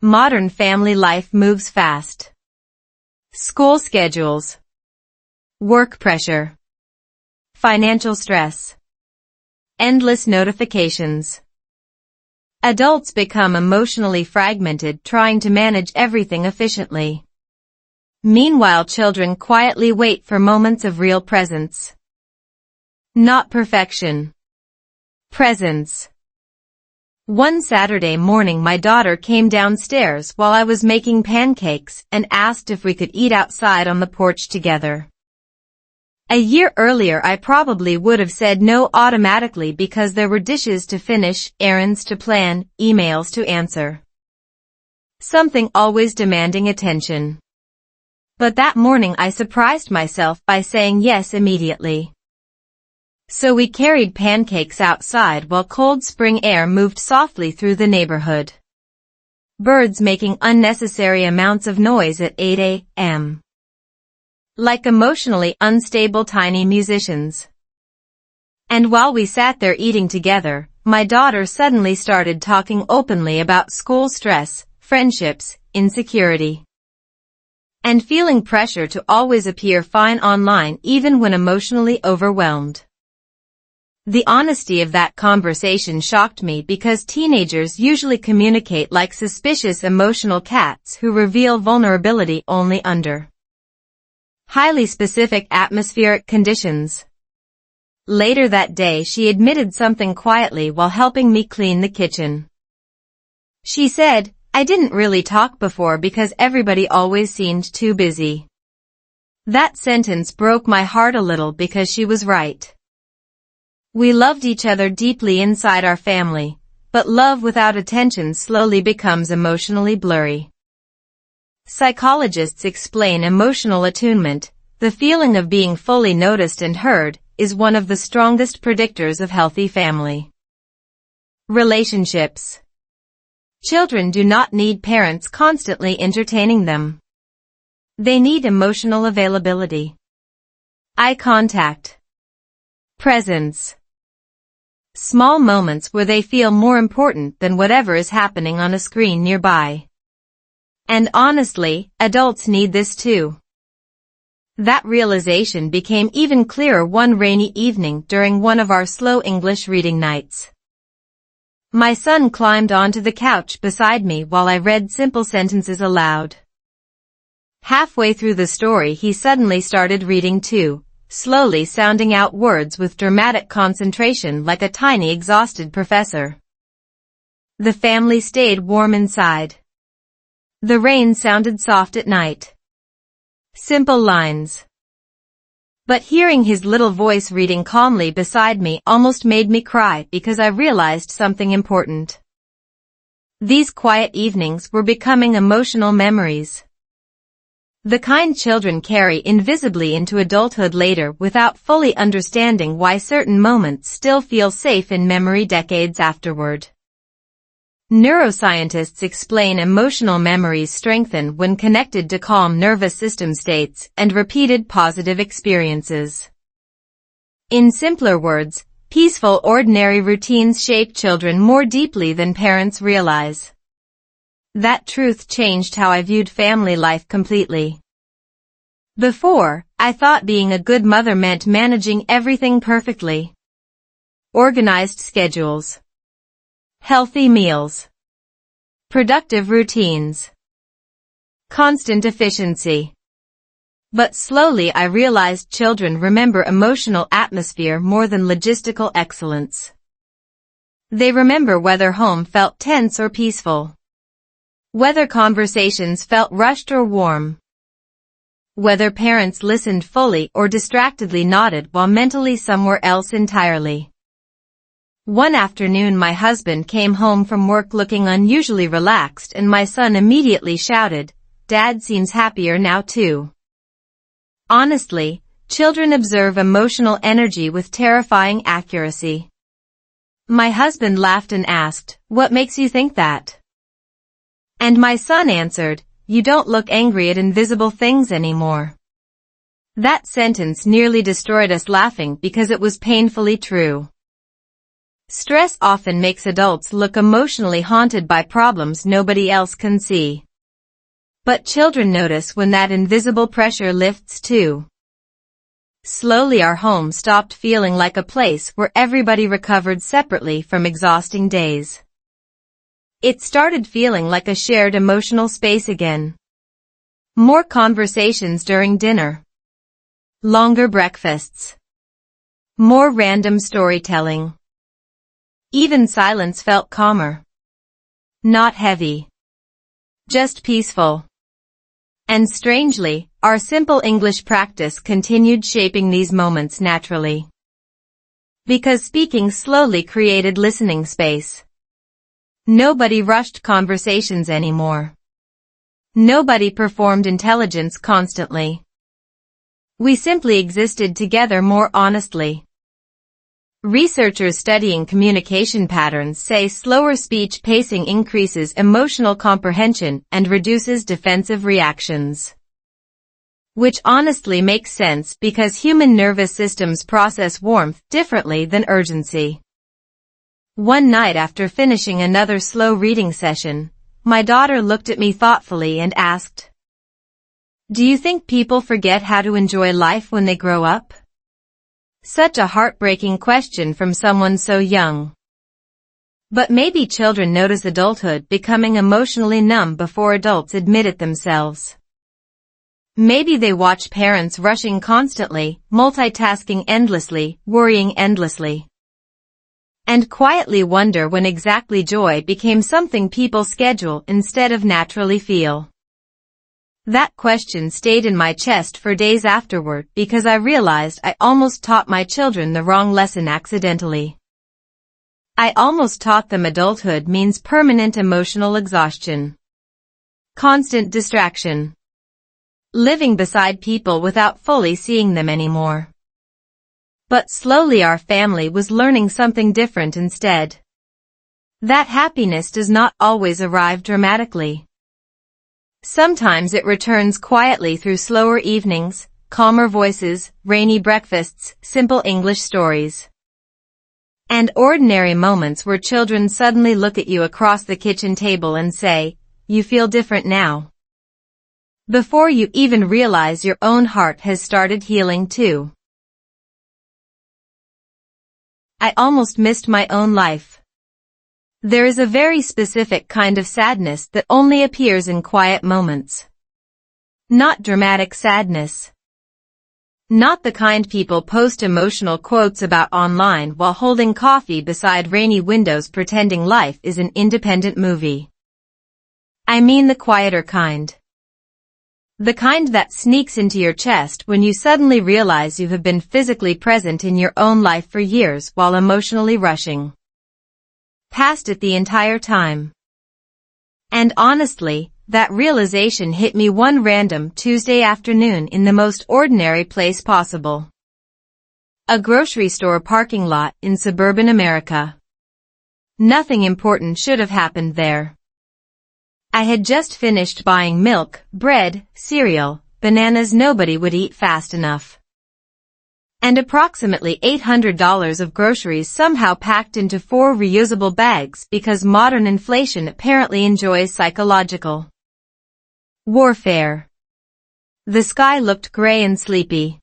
Modern family life moves fast. School schedules, work pressure, financial stress, endless notifications. Adults become emotionally fragmented trying to manage everything efficiently. Meanwhile, children quietly wait for moments of real presence. Not perfection. Presence. One Saturday morning, my daughter came downstairs while I was making pancakes and asked if we could eat outside on the porch together. A year earlier, I probably would have said no automatically because there were dishes to finish, errands to plan, emails to answer. Something always demanding attention. But that morning I surprised myself by saying yes immediately. So we carried pancakes outside while cold spring air moved softly through the neighborhood. Birds making unnecessary amounts of noise at 8 a.m. Like emotionally unstable tiny musicians. And while we sat there eating together, my daughter suddenly started talking openly about school stress, friendships, insecurity, and feeling pressure to always appear fine online even when emotionally overwhelmed. The honesty of that conversation shocked me because teenagers usually communicate like suspicious emotional cats who reveal vulnerability only under highly specific atmospheric conditions. Later that day, she admitted something quietly while helping me clean the kitchen. She said, "I didn't really talk before because everybody always seemed too busy." That sentence broke my heart a little because she was right. We loved each other deeply inside our family, but love without attention slowly becomes emotionally blurry. Psychologists explain emotional attunement, the feeling of being fully noticed and heard, is one of the strongest predictors of healthy family relationships. Children do not need parents constantly entertaining them. They need emotional availability, eye contact, presence, small moments where they feel more important than whatever is happening on a screen nearby. And honestly, adults need this too. That realization became even clearer one rainy evening during one of our slow English reading nights. My son climbed onto the couch beside me while I read simple sentences aloud. Halfway through the story, he suddenly started reading too, slowly sounding out words with dramatic concentration like a tiny exhausted professor. The family stayed warm inside. The rain sounded soft at night. Simple lines. But hearing his little voice reading calmly beside me almost made me cry because I realized something important. These quiet evenings were becoming emotional memories. The kind children carry invisibly into adulthood later without fully understanding why certain moments still feel safe in memory decades afterward. Neuroscientists explain emotional memories strengthen when connected to calm nervous system states and repeated positive experiences. In simpler words, peaceful ordinary routines shape children more deeply than parents realize. That truth changed how I viewed family life completely. Before, I thought being a good mother meant managing everything perfectly. Organized schedules, healthy meals, productive routines, constant efficiency. But slowly I realized children remember emotional atmosphere more than logistical excellence. They remember whether home felt tense or peaceful, whether conversations felt rushed or warm, whether parents listened fully or distractedly nodded while mentally somewhere else entirely. One afternoon my husband came home from work looking unusually relaxed and my son immediately shouted, "Dad seems happier now too." Honestly, children observe emotional energy with terrifying accuracy. My husband laughed and asked, "What makes you think that?" And my son answered, "You don't look angry at invisible things anymore." That sentence nearly destroyed us laughing because it was painfully true. Stress often makes adults look emotionally haunted by problems nobody else can see. But children notice when that invisible pressure lifts too. Slowly our home stopped feeling like a place where everybody recovered separately from exhausting days. It started feeling like a shared emotional space again. More conversations during dinner. Longer breakfasts. More random storytelling. Even silence felt calmer. Not heavy. Just peaceful. And strangely, our simple English practice continued shaping these moments naturally. Because speaking slowly created listening space. Nobody rushed conversations anymore. Nobody performed intelligence constantly. We simply existed together more honestly. Researchers studying communication patterns say slower speech pacing increases emotional comprehension and reduces defensive reactions. Which honestly makes sense because human nervous systems process warmth differently than urgency. One night after finishing another slow reading session, my daughter looked at me thoughtfully and asked, "Do you think people forget how to enjoy life when they grow up?" Such a heartbreaking question from someone so young. But maybe children notice adulthood becoming emotionally numb before adults admit it themselves. Maybe they watch parents rushing constantly, multitasking endlessly, worrying endlessly. And quietly wonder when exactly joy became something people schedule instead of naturally feel. That question stayed in my chest for days afterward because I realized I almost taught my children the wrong lesson accidentally. I almost taught them adulthood means permanent emotional exhaustion. Constant distraction. Living beside people without fully seeing them anymore. But slowly our family was learning something different instead. That happiness does not always arrive dramatically. Sometimes it returns quietly through slower evenings, calmer voices, rainy breakfasts, simple English stories. And ordinary moments where children suddenly look at you across the kitchen table and say, "You feel different now." Before you even realize your own heart has started healing too. I almost missed my own life. There is a very specific kind of sadness that only appears in quiet moments. Not dramatic sadness. Not the kind people post emotional quotes about online while holding coffee beside rainy windows pretending life is an independent movie. I mean the quieter kind. The kind that sneaks into your chest when you suddenly realize you have been physically present in your own life for years while emotionally rushing past it the entire time. And honestly, that realization hit me one random Tuesday afternoon in the most ordinary place possible. A grocery store parking lot in suburban America. Nothing important should have happened there. I had just finished buying milk, bread, cereal, bananas nobody would eat fast enough. And approximately $800 of groceries somehow packed into 4 reusable bags because modern inflation apparently enjoys psychological warfare. The sky looked gray and sleepy.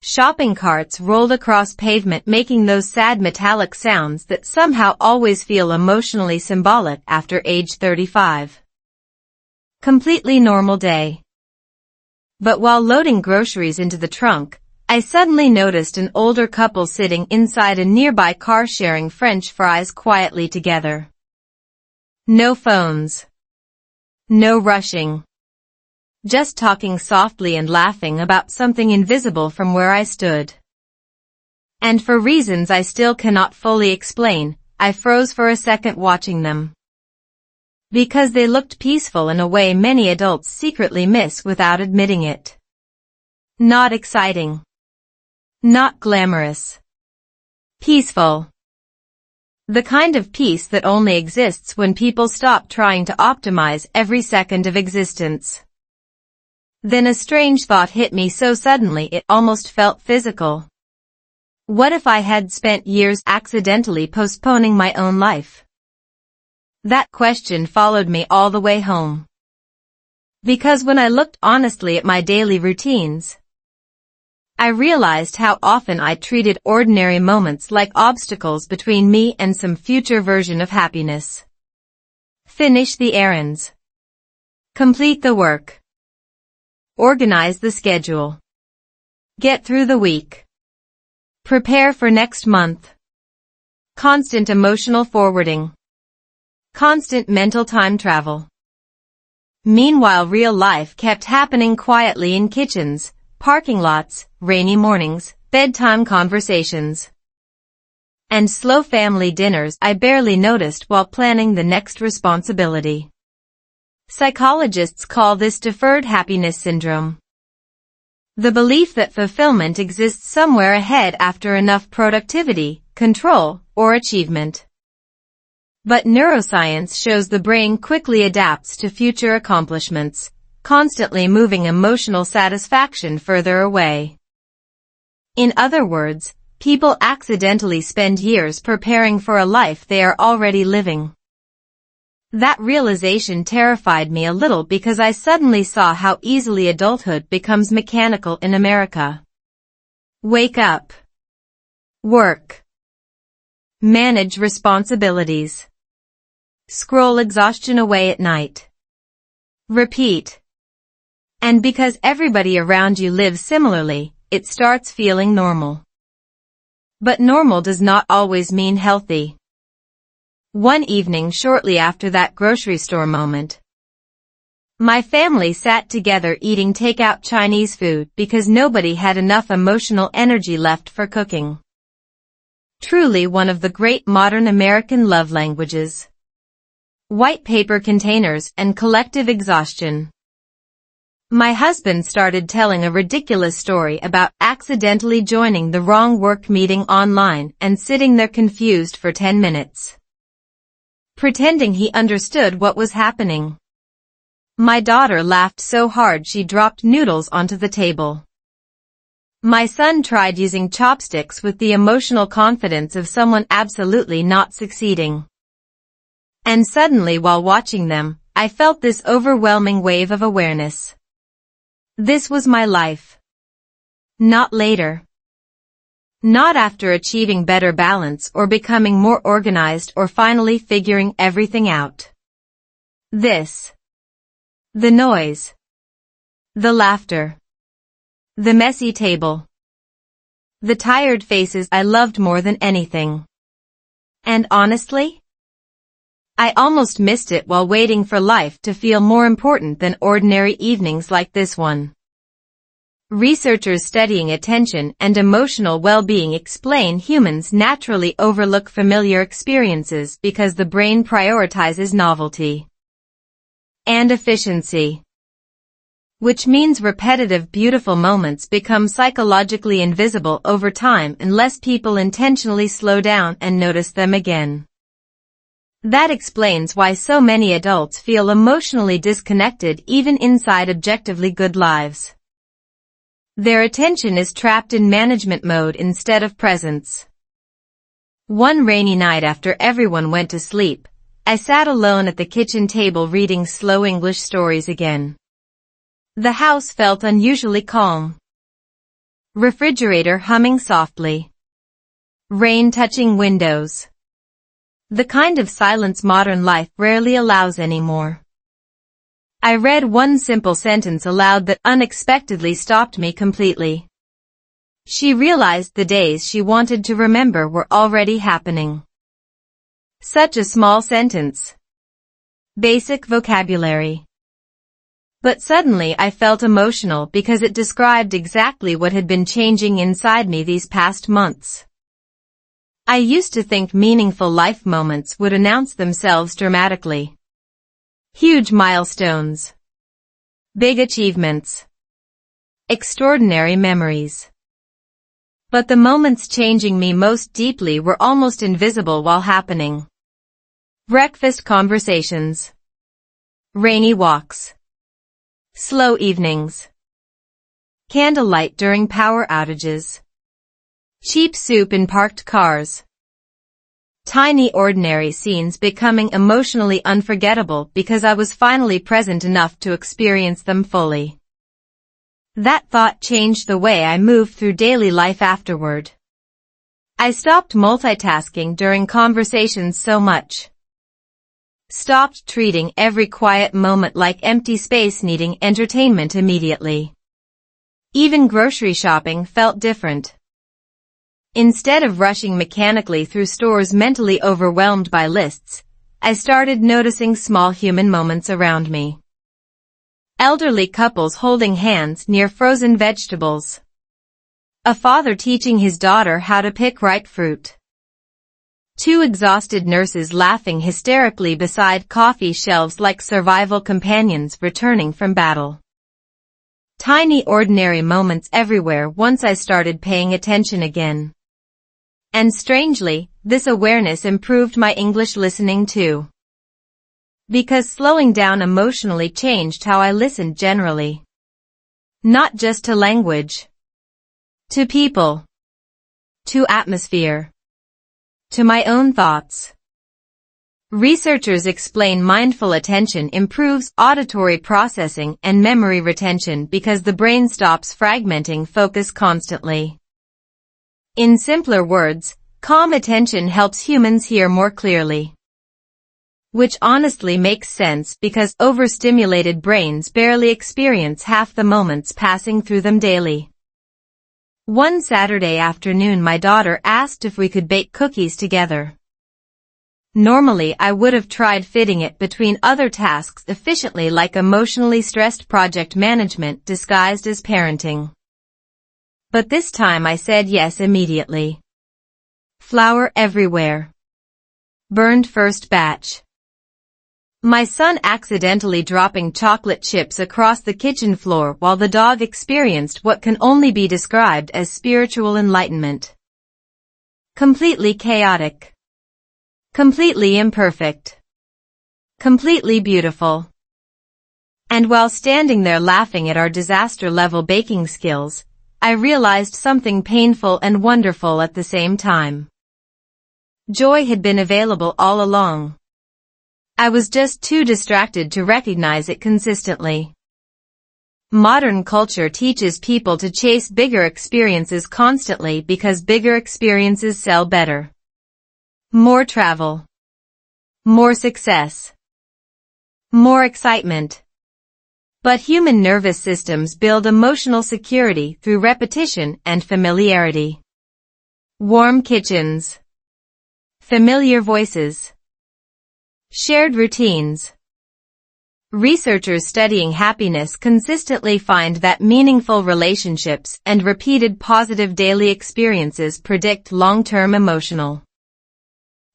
Shopping carts rolled across pavement making those sad metallic sounds that somehow always feel emotionally symbolic after age 35. Completely normal day. But while loading groceries into the trunk, I suddenly noticed an older couple sitting inside a nearby car sharing French fries quietly together. No phones. No rushing. Just talking softly and laughing about something invisible from where I stood. And for reasons I still cannot fully explain, I froze for a second watching them. Because they looked peaceful in a way many adults secretly miss without admitting it. Not exciting. Not glamorous. Peaceful. The kind of peace that only exists when people stop trying to optimize every second of existence. Then a strange thought hit me so suddenly it almost felt physical. What if I had spent years accidentally postponing my own life? That question followed me all the way home. Because when I looked honestly at my daily routines, I realized how often I treated ordinary moments like obstacles between me and some future version of happiness. Finish the errands. Complete the work. Organize the schedule. Get through the week. Prepare for next month. Constant emotional forwarding. Constant mental time travel. Meanwhile, real life kept happening quietly in kitchens, parking lots, rainy mornings, bedtime conversations, and slow family dinners I barely noticed while planning the next responsibility. Psychologists call this deferred happiness syndrome. The belief that fulfillment exists somewhere ahead after enough productivity, control, or achievement. But neuroscience shows the brain quickly adapts to future accomplishments, constantly moving emotional satisfaction further away. In other words, people accidentally spend years preparing for a life they are already living. That realization terrified me a little because I suddenly saw how easily adulthood becomes mechanical in America. Wake up. Work. Manage responsibilities. Scroll exhaustion away at night. Repeat. And because everybody around you lives similarly, it starts feeling normal. But normal does not always mean healthy. One evening shortly after that grocery store moment, my family sat together eating takeout Chinese food because nobody had enough emotional energy left for cooking. Truly one of the great modern American love languages. White paper containers and collective exhaustion. My husband started telling a ridiculous story about accidentally joining the wrong work meeting online and sitting there confused for 10 minutes. Pretending he understood what was happening. My daughter laughed so hard she dropped noodles onto the table. My son tried using chopsticks with the emotional confidence of someone absolutely not succeeding. And suddenly while watching them, I felt this overwhelming wave of awareness. This was my life. Not later. Not after achieving better balance or becoming more organized or finally figuring everything out. This. The noise. The laughter. The messy table. The tired faces I loved more than anything. And honestly, I almost missed it while waiting for life to feel more important than ordinary evenings like this one. Researchers studying attention and emotional well-being explain humans naturally overlook familiar experiences because the brain prioritizes novelty and efficiency. Which means repetitive beautiful moments become psychologically invisible over time unless people intentionally slow down and notice them again. That explains why so many adults feel emotionally disconnected even inside objectively good lives. Their attention is trapped in management mode instead of presence. One rainy night after everyone went to sleep, I sat alone at the kitchen table reading slow English stories again. The house felt unusually calm. Refrigerator humming softly. Rain touching windows. The kind of silence modern life rarely allows anymore. I read one simple sentence aloud that unexpectedly stopped me completely. She realized the days she wanted to remember were already happening. Such a small sentence. Basic vocabulary. But suddenly I felt emotional because it described exactly what had been changing inside me these past months. I used to think meaningful life moments would announce themselves dramatically. Huge milestones. Big achievements. Extraordinary memories. But the moments changing me most deeply were almost invisible while happening. Breakfast conversations. Rainy walks. Slow evenings. Candlelight during power outages. cheap soup in parked cars. Tiny ordinary scenes becoming emotionally unforgettable because I was finally present enough to experience them fully. That thought changed the way I moved through daily life afterward. I stopped multitasking during conversations so much. Stopped treating every quiet moment like empty space needing entertainment immediately. Even grocery shopping felt different. Instead of rushing mechanically through stores mentally overwhelmed by lists, I started noticing small human moments around me. Elderly couples holding hands near frozen vegetables. A father teaching his daughter how to pick ripe fruit. Two exhausted nurses laughing hysterically beside coffee shelves like survival companions returning from battle. Tiny ordinary moments everywhere once I started paying attention again. And strangely, this awareness improved my English listening too. Because slowing down emotionally changed how I listened generally. Not just to language. To people. To atmosphere. To my own thoughts. Researchers explain mindful attention improves auditory processing and memory retention because the brain stops fragmenting focus constantly. In simpler words, calm attention helps humans hear more clearly. Which honestly makes sense because overstimulated brains barely experience half the moments passing through them daily. One Saturday afternoon my daughter asked if we could bake cookies together. Normally I would have tried fitting it between other tasks efficiently like emotionally stressed project management disguised as parenting. But this time I said yes immediately. Flour everywhere. Burned first batch. My son accidentally dropping chocolate chips across the kitchen floor while the dog experienced what can only be described as spiritual enlightenment. Completely chaotic. Completely imperfect. Completely beautiful. And while standing there laughing at our disaster-level baking skills, I realized something painful and wonderful at the same time. Joy had been available all along. I was just too distracted to recognize it consistently. Modern culture teaches people to chase bigger experiences constantly because bigger experiences sell better. More travel. More success. More excitement. But human nervous systems build emotional security through repetition and familiarity. Warm kitchens. Familiar voices. Shared routines. Researchers studying happiness consistently find that meaningful relationships and repeated positive daily experiences predict long-term emotional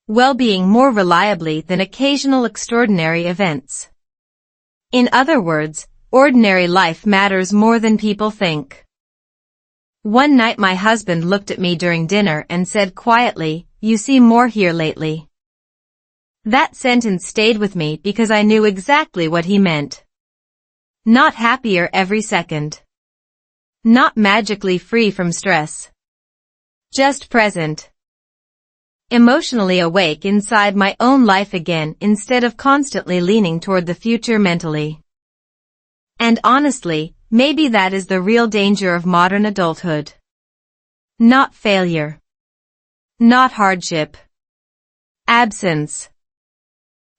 well-being more reliably than occasional extraordinary events. In other words, ordinary life matters more than people think. One night my husband looked at me during dinner and said quietly, "You seem more here lately." That sentence stayed with me because I knew exactly what he meant. Not happier every second. Not magically free from stress. Just present. Emotionally awake inside my own life again instead of constantly leaning toward the future mentally. And honestly, maybe that is the real danger of modern adulthood. Not failure. Not hardship. Absence.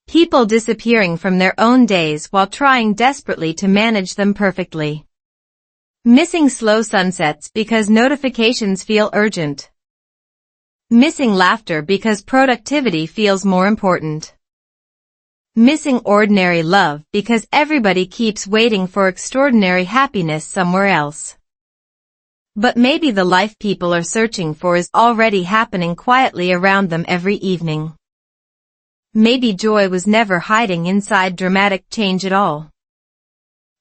People disappearing from their own days while trying desperately to manage them perfectly. Missing slow sunsets because notifications feel urgent. Missing laughter because productivity feels more important. Missing ordinary love because everybody keeps waiting for extraordinary happiness somewhere else. But maybe the life people are searching for is already happening quietly around them every evening. Maybe joy was never hiding inside dramatic change at all.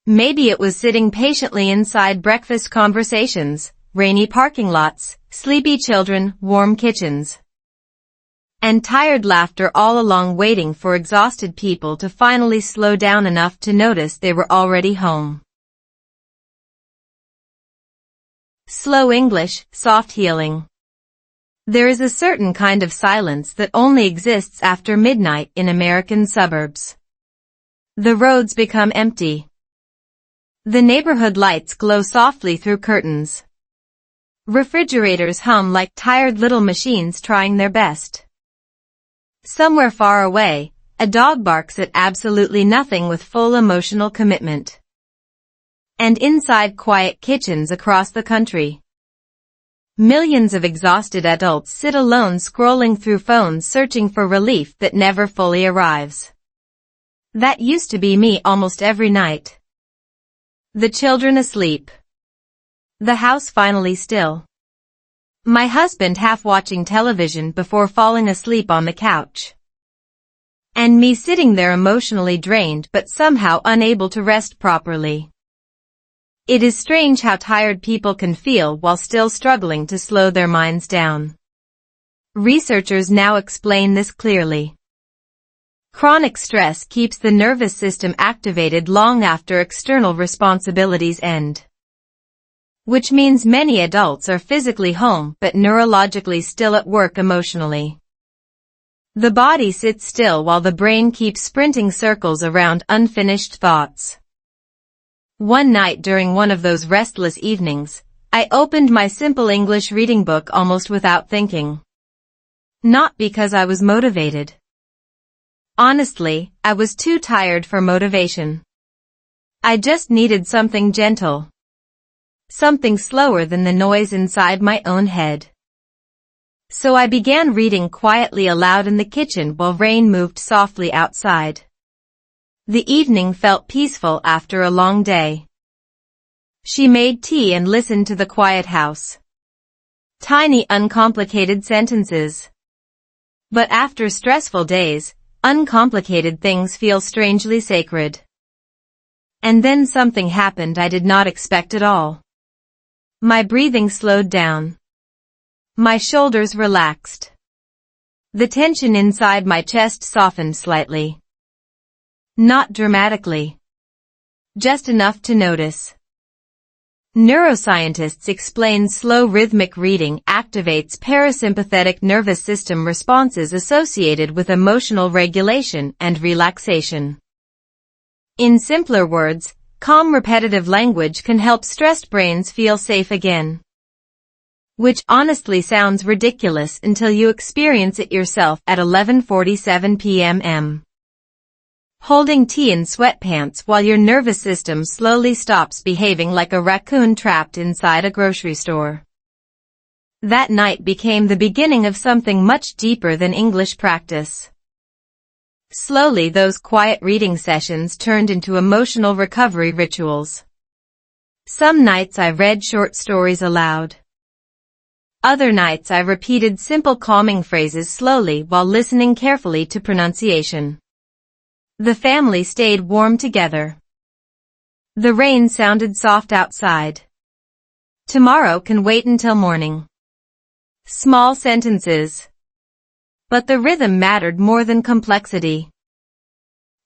Maybe it was sitting patiently inside breakfast conversations, rainy parking lots, sleepy children, warm kitchens, and tired laughter all along waiting for exhausted people to finally slow down enough to notice they were already home. Slow English, soft healing. There is a certain kind of silence that only exists after midnight in American suburbs. The roads become empty. The neighborhood lights glow softly through curtains. Refrigerators hum like tired little machines trying their best. Somewhere far away, a dog barks at absolutely nothing with full emotional commitment. And inside quiet kitchens across the country, millions of exhausted adults sit alone scrolling through phones searching for relief that never fully arrives. That used to be me almost every night. The children asleep. The house finally still. My husband half watching television before falling asleep on the couch. And me sitting there emotionally drained but somehow unable to rest properly. It is strange how tired people can feel while still struggling to slow their minds down. Researchers now explain this clearly. Chronic stress keeps the nervous system activated long after external responsibilities end. Which means many adults are physically home but neurologically still at work emotionally. The body sits still while the brain keeps sprinting circles around unfinished thoughts. One night during one of those restless evenings, I opened my simple English reading book almost without thinking. Not because I was motivated. Honestly, I was too tired for motivation. I just needed something gentle. Something slower than the noise inside my own head. So I began reading quietly aloud in the kitchen while rain moved softly outside. The evening felt peaceful after a long day. She made tea and listened to the quiet house. Tiny uncomplicated sentences. But after stressful days, uncomplicated things feel strangely sacred. And then something happened I did not expect at all. My breathing slowed down. My shoulders relaxed. The tension inside my chest softened slightly. Not dramatically. Just enough to notice. Neuroscientists explain slow rhythmic reading activates parasympathetic nervous system responses associated with emotional regulation and relaxation. In simpler words, calm repetitive language can help stressed brains feel safe again. Which honestly sounds ridiculous until you experience it yourself at 11:47 p.m. Holding tea in sweatpants while your nervous system slowly stops behaving like a raccoon trapped inside a grocery store. That night became the beginning of something much deeper than English practice. Slowly those quiet reading sessions turned into emotional recovery rituals. Some nights I read short stories aloud. Other nights I repeated simple calming phrases slowly while listening carefully to pronunciation. The family stayed warm together. The rain sounded soft outside. Tomorrow can wait until morning. Small sentences. But the rhythm mattered more than complexity.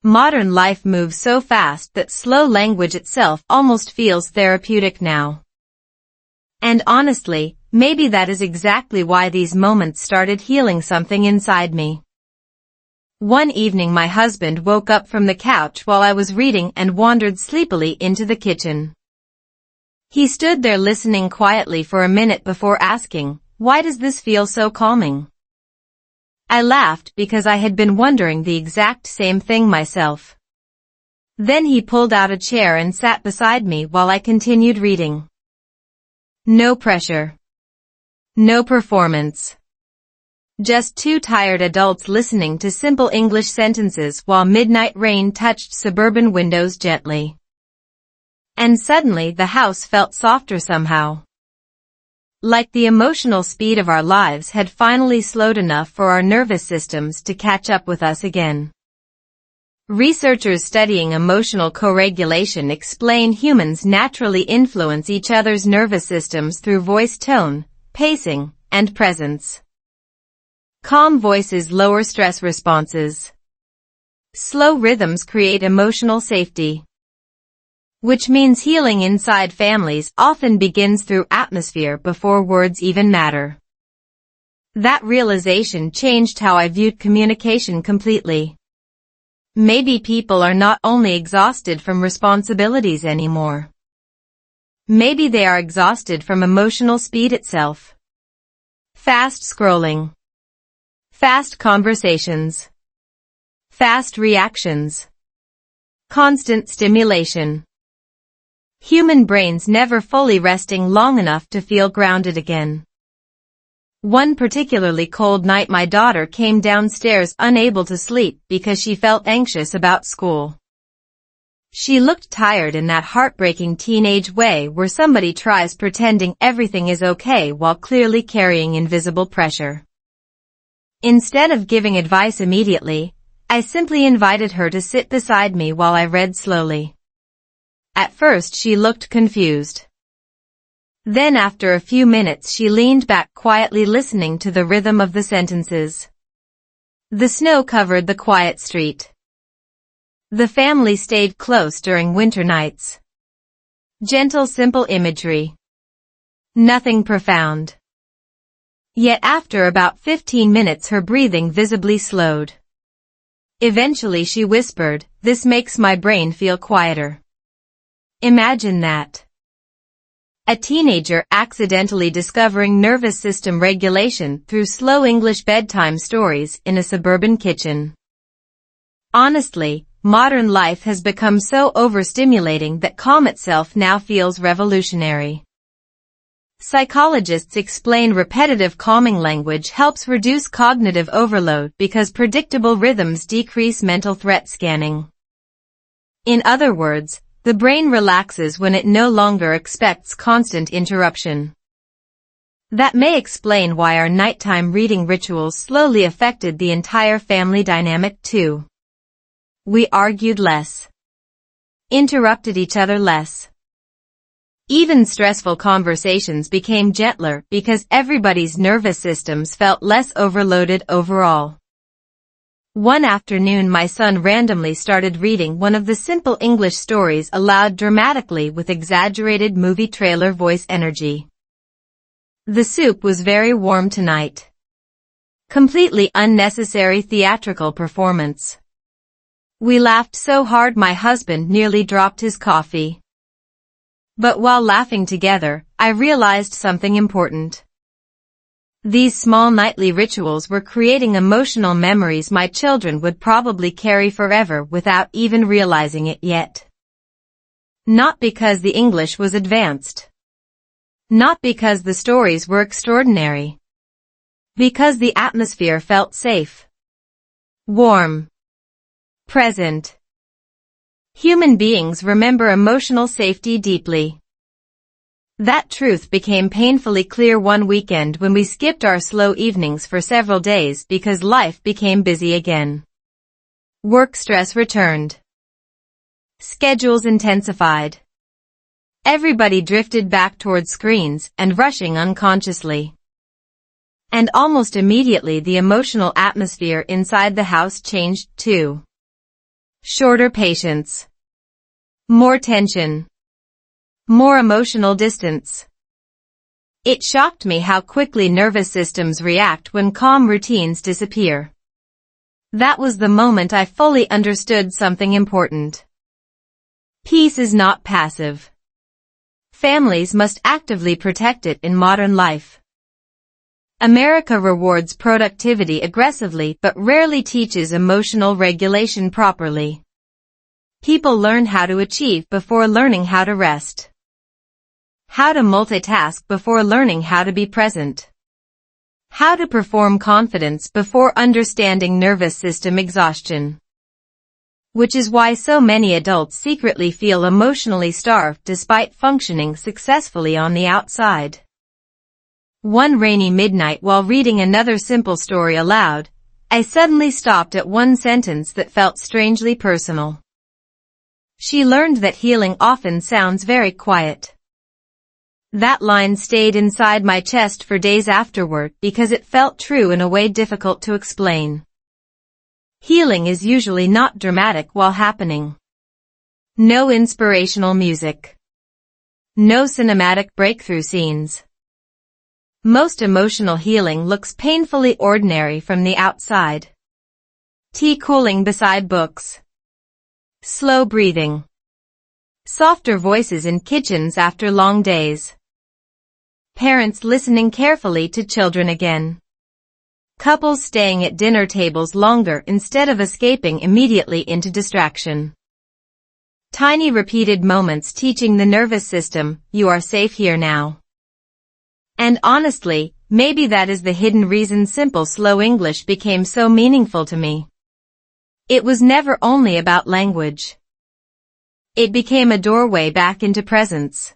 Modern life moves so fast that slow language itself almost feels therapeutic now. And honestly, maybe that is exactly why these moments started healing something inside me. One evening my husband woke up from the couch while I was reading and wandered sleepily into the kitchen. He stood there listening quietly for a minute before asking, "Why does this feel so calming?" I laughed because I had been wondering the exact same thing myself. Then he pulled out a chair and sat beside me while I continued reading. No pressure. No performance. Just two tired adults listening to simple English sentences while midnight rain touched suburban windows gently. And suddenly the house felt softer somehow. Like the emotional speed of our lives had finally slowed enough for our nervous systems to catch up with us again. Researchers studying emotional co-regulation explain humans naturally influence each other's nervous systems through voice tone, pacing, and presence. Calm voices lower stress responses. Slow rhythms create emotional safety. Which means healing inside families often begins through atmosphere before words even matter. That realization changed how I viewed communication completely. Maybe people are not only exhausted from responsibilities anymore. Maybe they are exhausted from emotional speed itself. Fast scrolling. Fast conversations. Fast reactions. Constant stimulation. Human brains never fully resting long enough to feel grounded again. One particularly cold night my daughter came downstairs unable to sleep because she felt anxious about school. She looked tired in that heartbreaking teenage way where somebody tries pretending everything is okay while clearly carrying invisible pressure. Instead of giving advice immediately, I simply invited her to sit beside me while I read slowly. At first she looked confused. Then after a few minutes she leaned back quietly listening to the rhythm of the sentences. The snow covered the quiet street. The family stayed close during winter nights. Gentle, simple imagery. Nothing profound. Yet after about 15 minutes her breathing visibly slowed. Eventually she whispered, "This makes my brain feel quieter." Imagine that. A teenager accidentally discovering nervous system regulation through slow English bedtime stories in a suburban kitchen. Honestly, modern life has become so overstimulating that calm itself now feels revolutionary. Psychologists explain repetitive calming language helps reduce cognitive overload because predictable rhythms decrease mental threat scanning. In other words, the brain relaxes when it no longer expects constant interruption. That may explain why our nighttime reading rituals slowly affected the entire family dynamic too. We argued less. Interrupted each other less. Even stressful conversations became gentler because everybody's nervous systems felt less overloaded overall. One afternoon my son randomly started reading one of the simple English stories aloud dramatically with exaggerated movie trailer voice energy. The soup was very warm tonight. Completely unnecessary theatrical performance. We laughed so hard my husband nearly dropped his coffee. But while laughing together, I realized something important. These small nightly rituals were creating emotional memories my children would probably carry forever without even realizing it yet. Not because the English was advanced. Not because the stories were extraordinary. Because the atmosphere felt safe. Warm. Present. Human beings remember emotional safety deeply. That truth became painfully clear one weekend when we skipped our slow evenings for several days because life became busy again. Work stress returned. Schedules intensified. Everybody drifted back toward screens and rushing unconsciously. And almost immediately the emotional atmosphere inside the house changed too. Shorter patience. More tension. More emotional distance. It shocked me how quickly nervous systems react when calm routines disappear. That was the moment I fully understood something important. Peace is not passive. Families must actively protect it in modern life. America rewards productivity aggressively but rarely teaches emotional regulation properly. People learn how to achieve before learning how to rest. How to multitask before learning how to be present. How to perform confidence before understanding nervous system exhaustion. Which is why so many adults secretly feel emotionally starved despite functioning successfully on the outside. One rainy midnight while reading another simple story aloud, I suddenly stopped at one sentence that felt strangely personal. She learned that healing often sounds very quiet. That line stayed inside my chest for days afterward because it felt true in a way difficult to explain. Healing is usually not dramatic while happening. No inspirational music. No cinematic breakthrough scenes. Most emotional healing looks painfully ordinary from the outside. Tea cooling beside books. Slow breathing. Softer voices in kitchens after long days. Parents listening carefully to children again. Couples staying at dinner tables longer instead of escaping immediately into distraction. Tiny repeated moments teaching the nervous system, you are safe here now. And honestly, maybe that is the hidden reason simple slow English became so meaningful to me. It was never only about language. It became a doorway back into presence.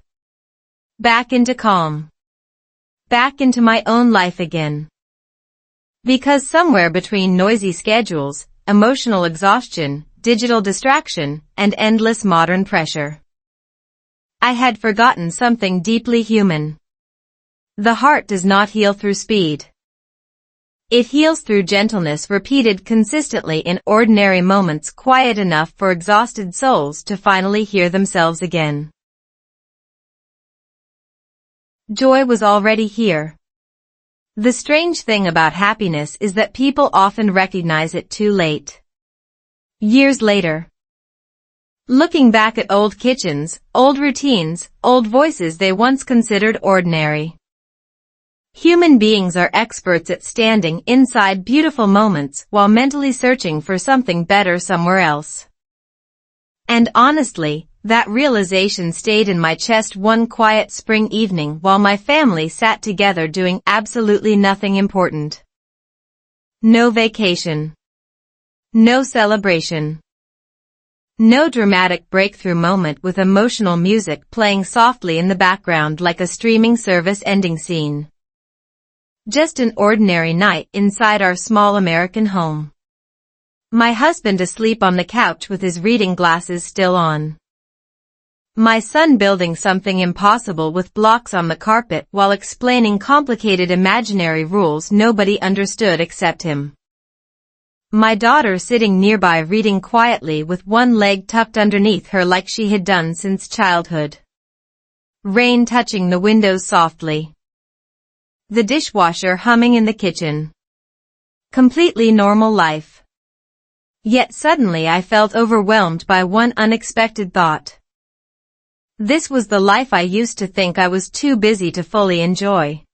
Back into calm. Back into my own life again. Because somewhere between noisy schedules, emotional exhaustion, digital distraction, and endless modern pressure, I had forgotten something deeply human. The heart does not heal through speed. It heals through gentleness repeated consistently in ordinary moments quiet enough for exhausted souls to finally hear themselves again. Joy was already here. The strange thing about happiness is that people often recognize it too late. Years later. Looking back at old kitchens, old routines, old voices they once considered ordinary. Human beings are experts at standing inside beautiful moments while mentally searching for something better somewhere else. And honestly, that realization stayed in my chest one quiet spring evening while my family sat together doing absolutely nothing important. No vacation. No celebration. No dramatic breakthrough moment with emotional music playing softly in the background like a streaming service ending scene. Just an ordinary night inside our small American home. My husband asleep on the couch with his reading glasses still on. My son building something impossible with blocks on the carpet while explaining complicated imaginary rules nobody understood except him. My daughter sitting nearby reading quietly with one leg tucked underneath her like she had done since childhood. Rain touching the windows softly. The dishwasher humming in the kitchen. Completely normal life. Yet suddenly I felt overwhelmed by one unexpected thought. This was the life I used to think I was too busy to fully enjoy.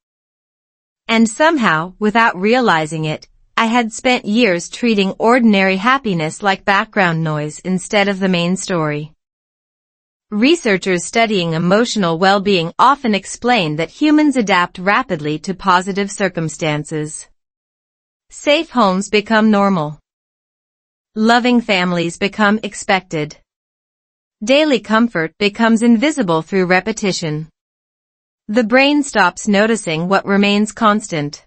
And somehow, without realizing it, I had spent years treating ordinary happiness like background noise instead of the main story. Researchers studying emotional well-being often explain that humans adapt rapidly to positive circumstances. Safe homes become normal. Loving families become expected. Daily comfort becomes invisible through repetition. The brain stops noticing what remains constant.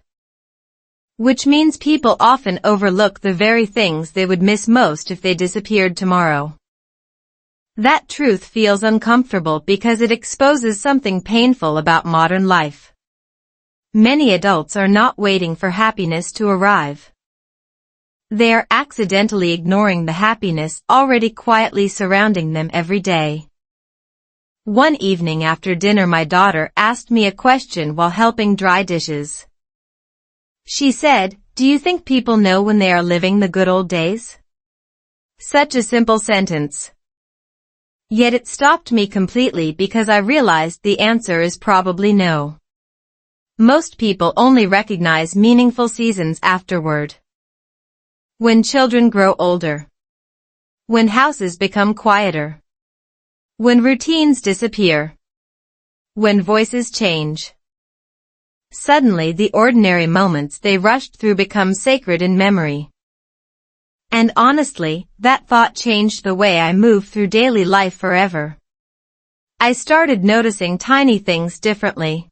Which means people often overlook the very things they would miss most if they disappeared tomorrow. That truth feels uncomfortable because it exposes something painful about modern life. Many adults are not waiting for happiness to arrive. They are accidentally ignoring the happiness already quietly surrounding them every day. One evening after dinner my daughter asked me a question while helping dry dishes. She said, "Do you think people know when they are living the good old days?" Such a simple sentence. Yet it stopped me completely because I realized the answer is probably no. Most people only recognize meaningful seasons afterward. When children grow older. When houses become quieter. When routines disappear. When voices change. Suddenly the ordinary moments they rushed through become sacred in memory. And honestly, that thought changed the way I move through daily life forever. I started noticing tiny things differently.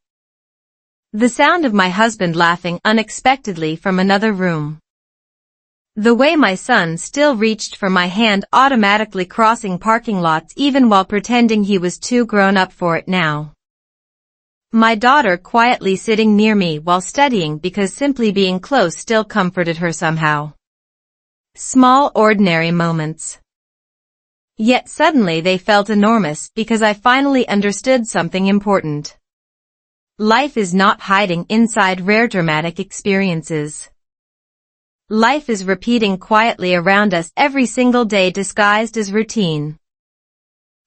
The sound of my husband laughing unexpectedly from another room. The way my son still reached for my hand automatically crossing parking lots even while pretending he was too grown up for it now. My daughter quietly sitting near me while studying because simply being close still comforted her somehow. Small ordinary moments. Yet suddenly they felt enormous because I finally understood something important. Life is not hiding inside rare dramatic experiences. Life is repeating quietly around us every single day disguised as routine.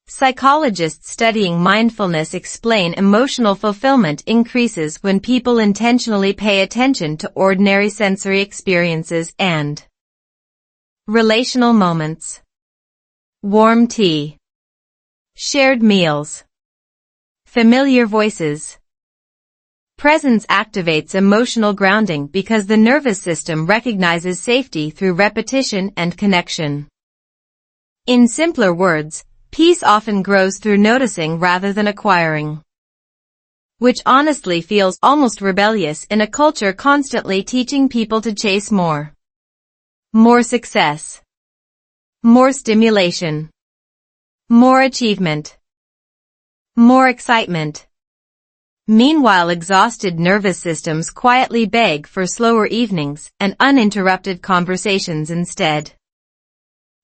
Psychologists studying mindfulness explain emotional fulfillment increases when people intentionally pay attention to ordinary sensory experiences and relational moments. Warm tea, shared meals, familiar voices. Presence activates emotional grounding because the nervous system recognizes safety through repetition and connection. In simpler words, peace often grows through noticing rather than acquiring. Which honestly feels almost rebellious in a culture constantly teaching people to chase more. More success. More stimulation. More achievement. More excitement. Meanwhile, exhausted nervous systems quietly beg for slower evenings and uninterrupted conversations instead.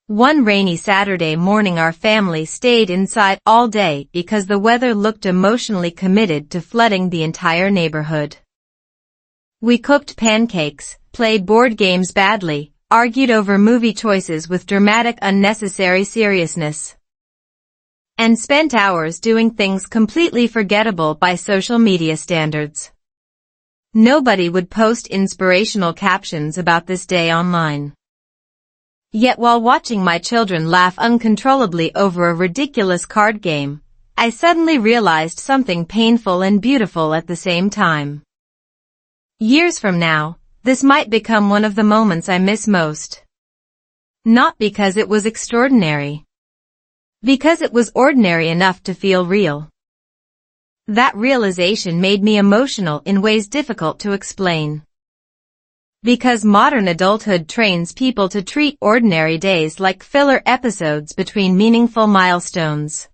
One rainy Saturday morning our family stayed inside all day because the weather looked emotionally committed to flooding the entire neighborhood. We cooked pancakes, played board games badly, argued over movie choices with dramatic unnecessary seriousness, and spent hours doing things completely forgettable by social media standards. Nobody would post inspirational captions about this day online. Yet while watching my children laugh uncontrollably over a ridiculous card game, I suddenly realized something painful and beautiful at the same time. Years from now, this might become one of the moments I miss most. Not because it was extraordinary. Because it was ordinary enough to feel real. That realization made me emotional in ways difficult to explain. Because modern adulthood trains people to treat ordinary days like filler episodes between meaningful milestones.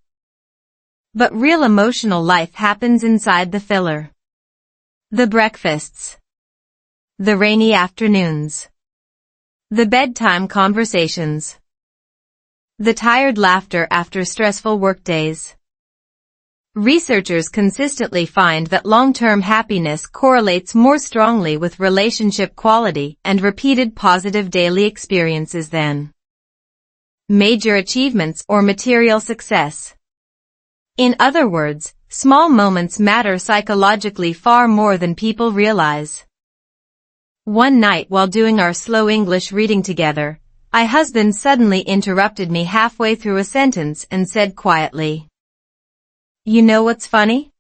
But real emotional life happens inside the filler. The breakfasts. The rainy afternoons. The bedtime conversations. The tired laughter after stressful workdays. Researchers consistently find that long-term happiness correlates more strongly with relationship quality and repeated positive daily experiences than major achievements or material success. In other words, small moments matter psychologically far more than people realize. One night while doing our slow English reading together, my husband suddenly interrupted me halfway through a sentence and said quietly, "You know what's funny?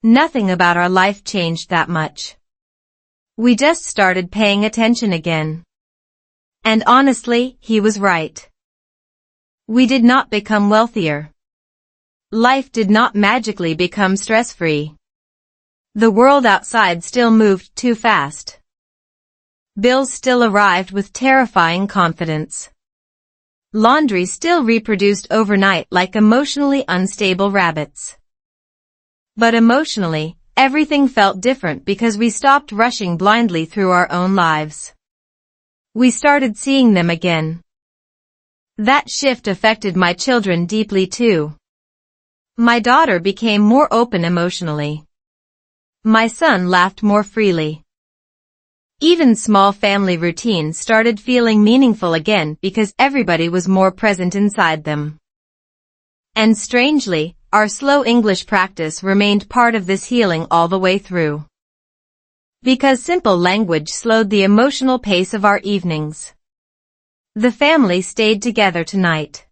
Nothing about our life changed that much. We just started paying attention again." And honestly, he was right. We did not become wealthier. Life did not magically become stress-free. The world outside still moved too fast. Bills still arrived with terrifying confidence. Laundry still reproduced overnight like emotionally unstable rabbits. But emotionally, everything felt different because we stopped rushing blindly through our own lives. We started seeing them again. That shift affected my children deeply too. My daughter became more open emotionally. My son laughed more freely. Even small family routines started feeling meaningful again because everybody was more present inside them. And strangely, our slow English practice remained part of this healing all the way through. Because simple language slowed the emotional pace of our evenings. The family stayed together tonight.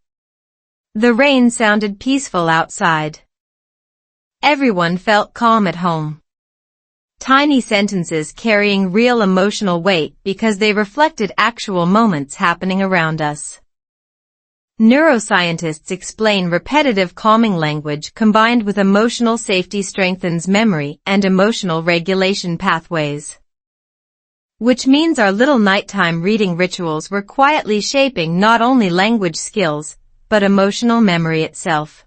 The rain sounded peaceful outside. Everyone felt calm at home. Tiny sentences carrying real emotional weight because they reflected actual moments happening around us. Neuroscientists explain repetitive calming language combined with emotional safety strengthens memory and emotional regulation pathways. Which means our little nighttime reading rituals were quietly shaping not only language skills, but emotional memory itself.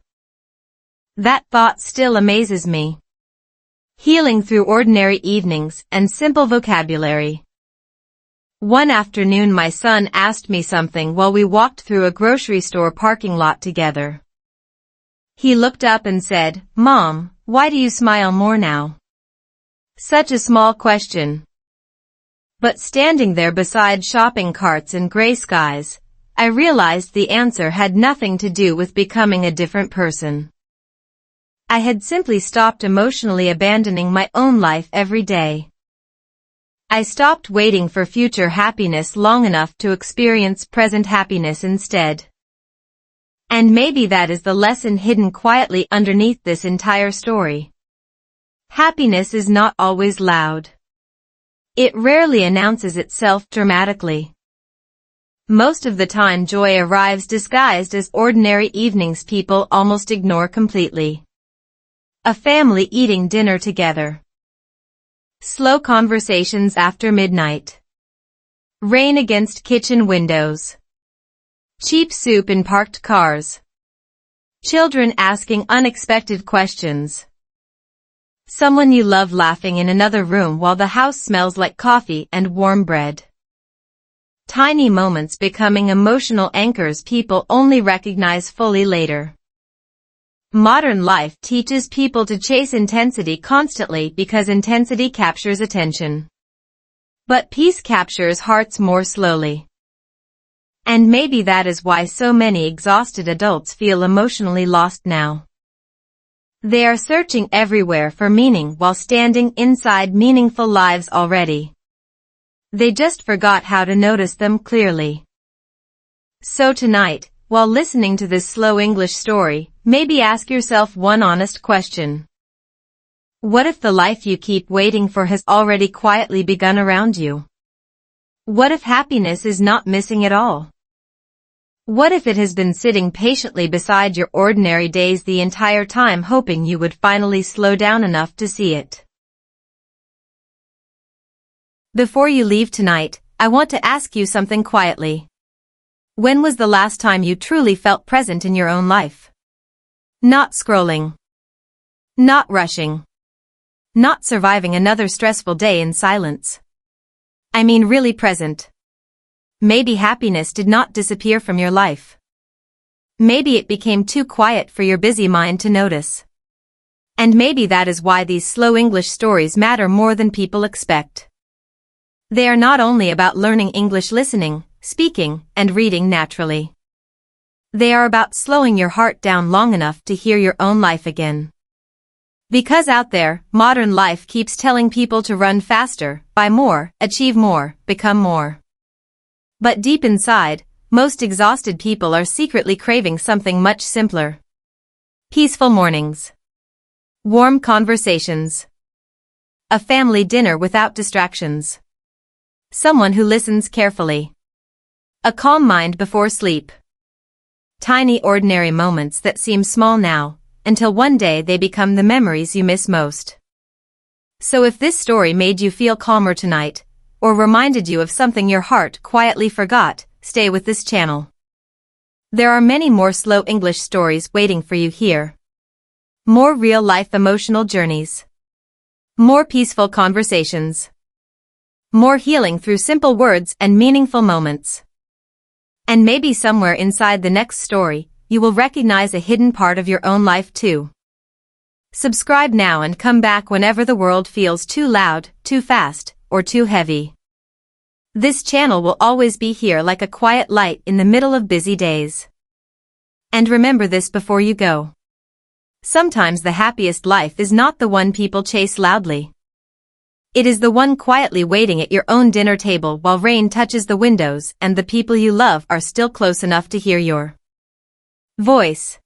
That thought still amazes me. Healing through ordinary evenings and simple vocabulary. One afternoon my son asked me something while we walked through a grocery store parking lot together. He looked up and said, "Mom, why do you smile more now?" Such a small question. But standing there beside shopping carts and gray skies, I realized the answer had nothing to do with becoming a different person. I had simply stopped emotionally abandoning my own life every day. I stopped waiting for future happiness long enough to experience present happiness instead. And maybe that is the lesson hidden quietly underneath this entire story. Happiness is not always loud. It rarely announces itself dramatically. Most of the time joy arrives disguised as ordinary evenings people almost ignore completely. A family eating dinner together. Slow conversations after midnight. Rain against kitchen windows. Cheap soup in parked cars. Children asking unexpected questions. Someone you love laughing in another room while the house smells like coffee and warm bread. Tiny moments becoming emotional anchors people only recognize fully later. Modern life teaches people to chase intensity constantly because intensity captures attention. But peace captures hearts more slowly. And maybe that is why so many exhausted adults feel emotionally lost now. They are searching everywhere for meaning while standing inside meaningful lives already. They just forgot how to notice them clearly. So tonight, while listening to this slow English story, maybe ask yourself one honest question. What if the life you keep waiting for has already quietly begun around you? What if happiness is not missing at all? What if it has been sitting patiently beside your ordinary days the entire time hoping you would finally slow down enough to see it? Before you leave tonight, I want to ask you something quietly. When was the last time you truly felt present in your own life? Not scrolling. Not rushing. Not surviving another stressful day in silence. I mean really present. Maybe happiness did not disappear from your life. Maybe it became too quiet for your busy mind to notice. And maybe that is why these slow English stories matter more than people expect. They are not only about learning English listening, speaking, and reading naturally. They are about slowing your heart down long enough to hear your own life again. Because out there, modern life keeps telling people to run faster, buy more, achieve more, become more. But deep inside, most exhausted people are secretly craving something much simpler. Peaceful mornings. Warm conversations. A family dinner without distractions. Someone who listens carefully. A calm mind before sleep. Tiny ordinary moments that seem small now, until one day they become the memories you miss most. So if this story made you feel calmer tonight, or reminded you of something your heart quietly forgot, stay with this channel. There are many more slow English stories waiting for you here. More real-life emotional journeys. More peaceful conversations. More healing through simple words and meaningful moments. And maybe somewhere inside the next story, you will recognize a hidden part of your own life too. Subscribe now and come back whenever the world feels too loud, too fast, or too heavy. This channel will always be here like a quiet light in the middle of busy days. And remember this before you go. Sometimes the happiest life is not the one people chase loudly. It is the one quietly waiting at your own dinner table while rain touches the windows and the people you love are still close enough to hear your voice.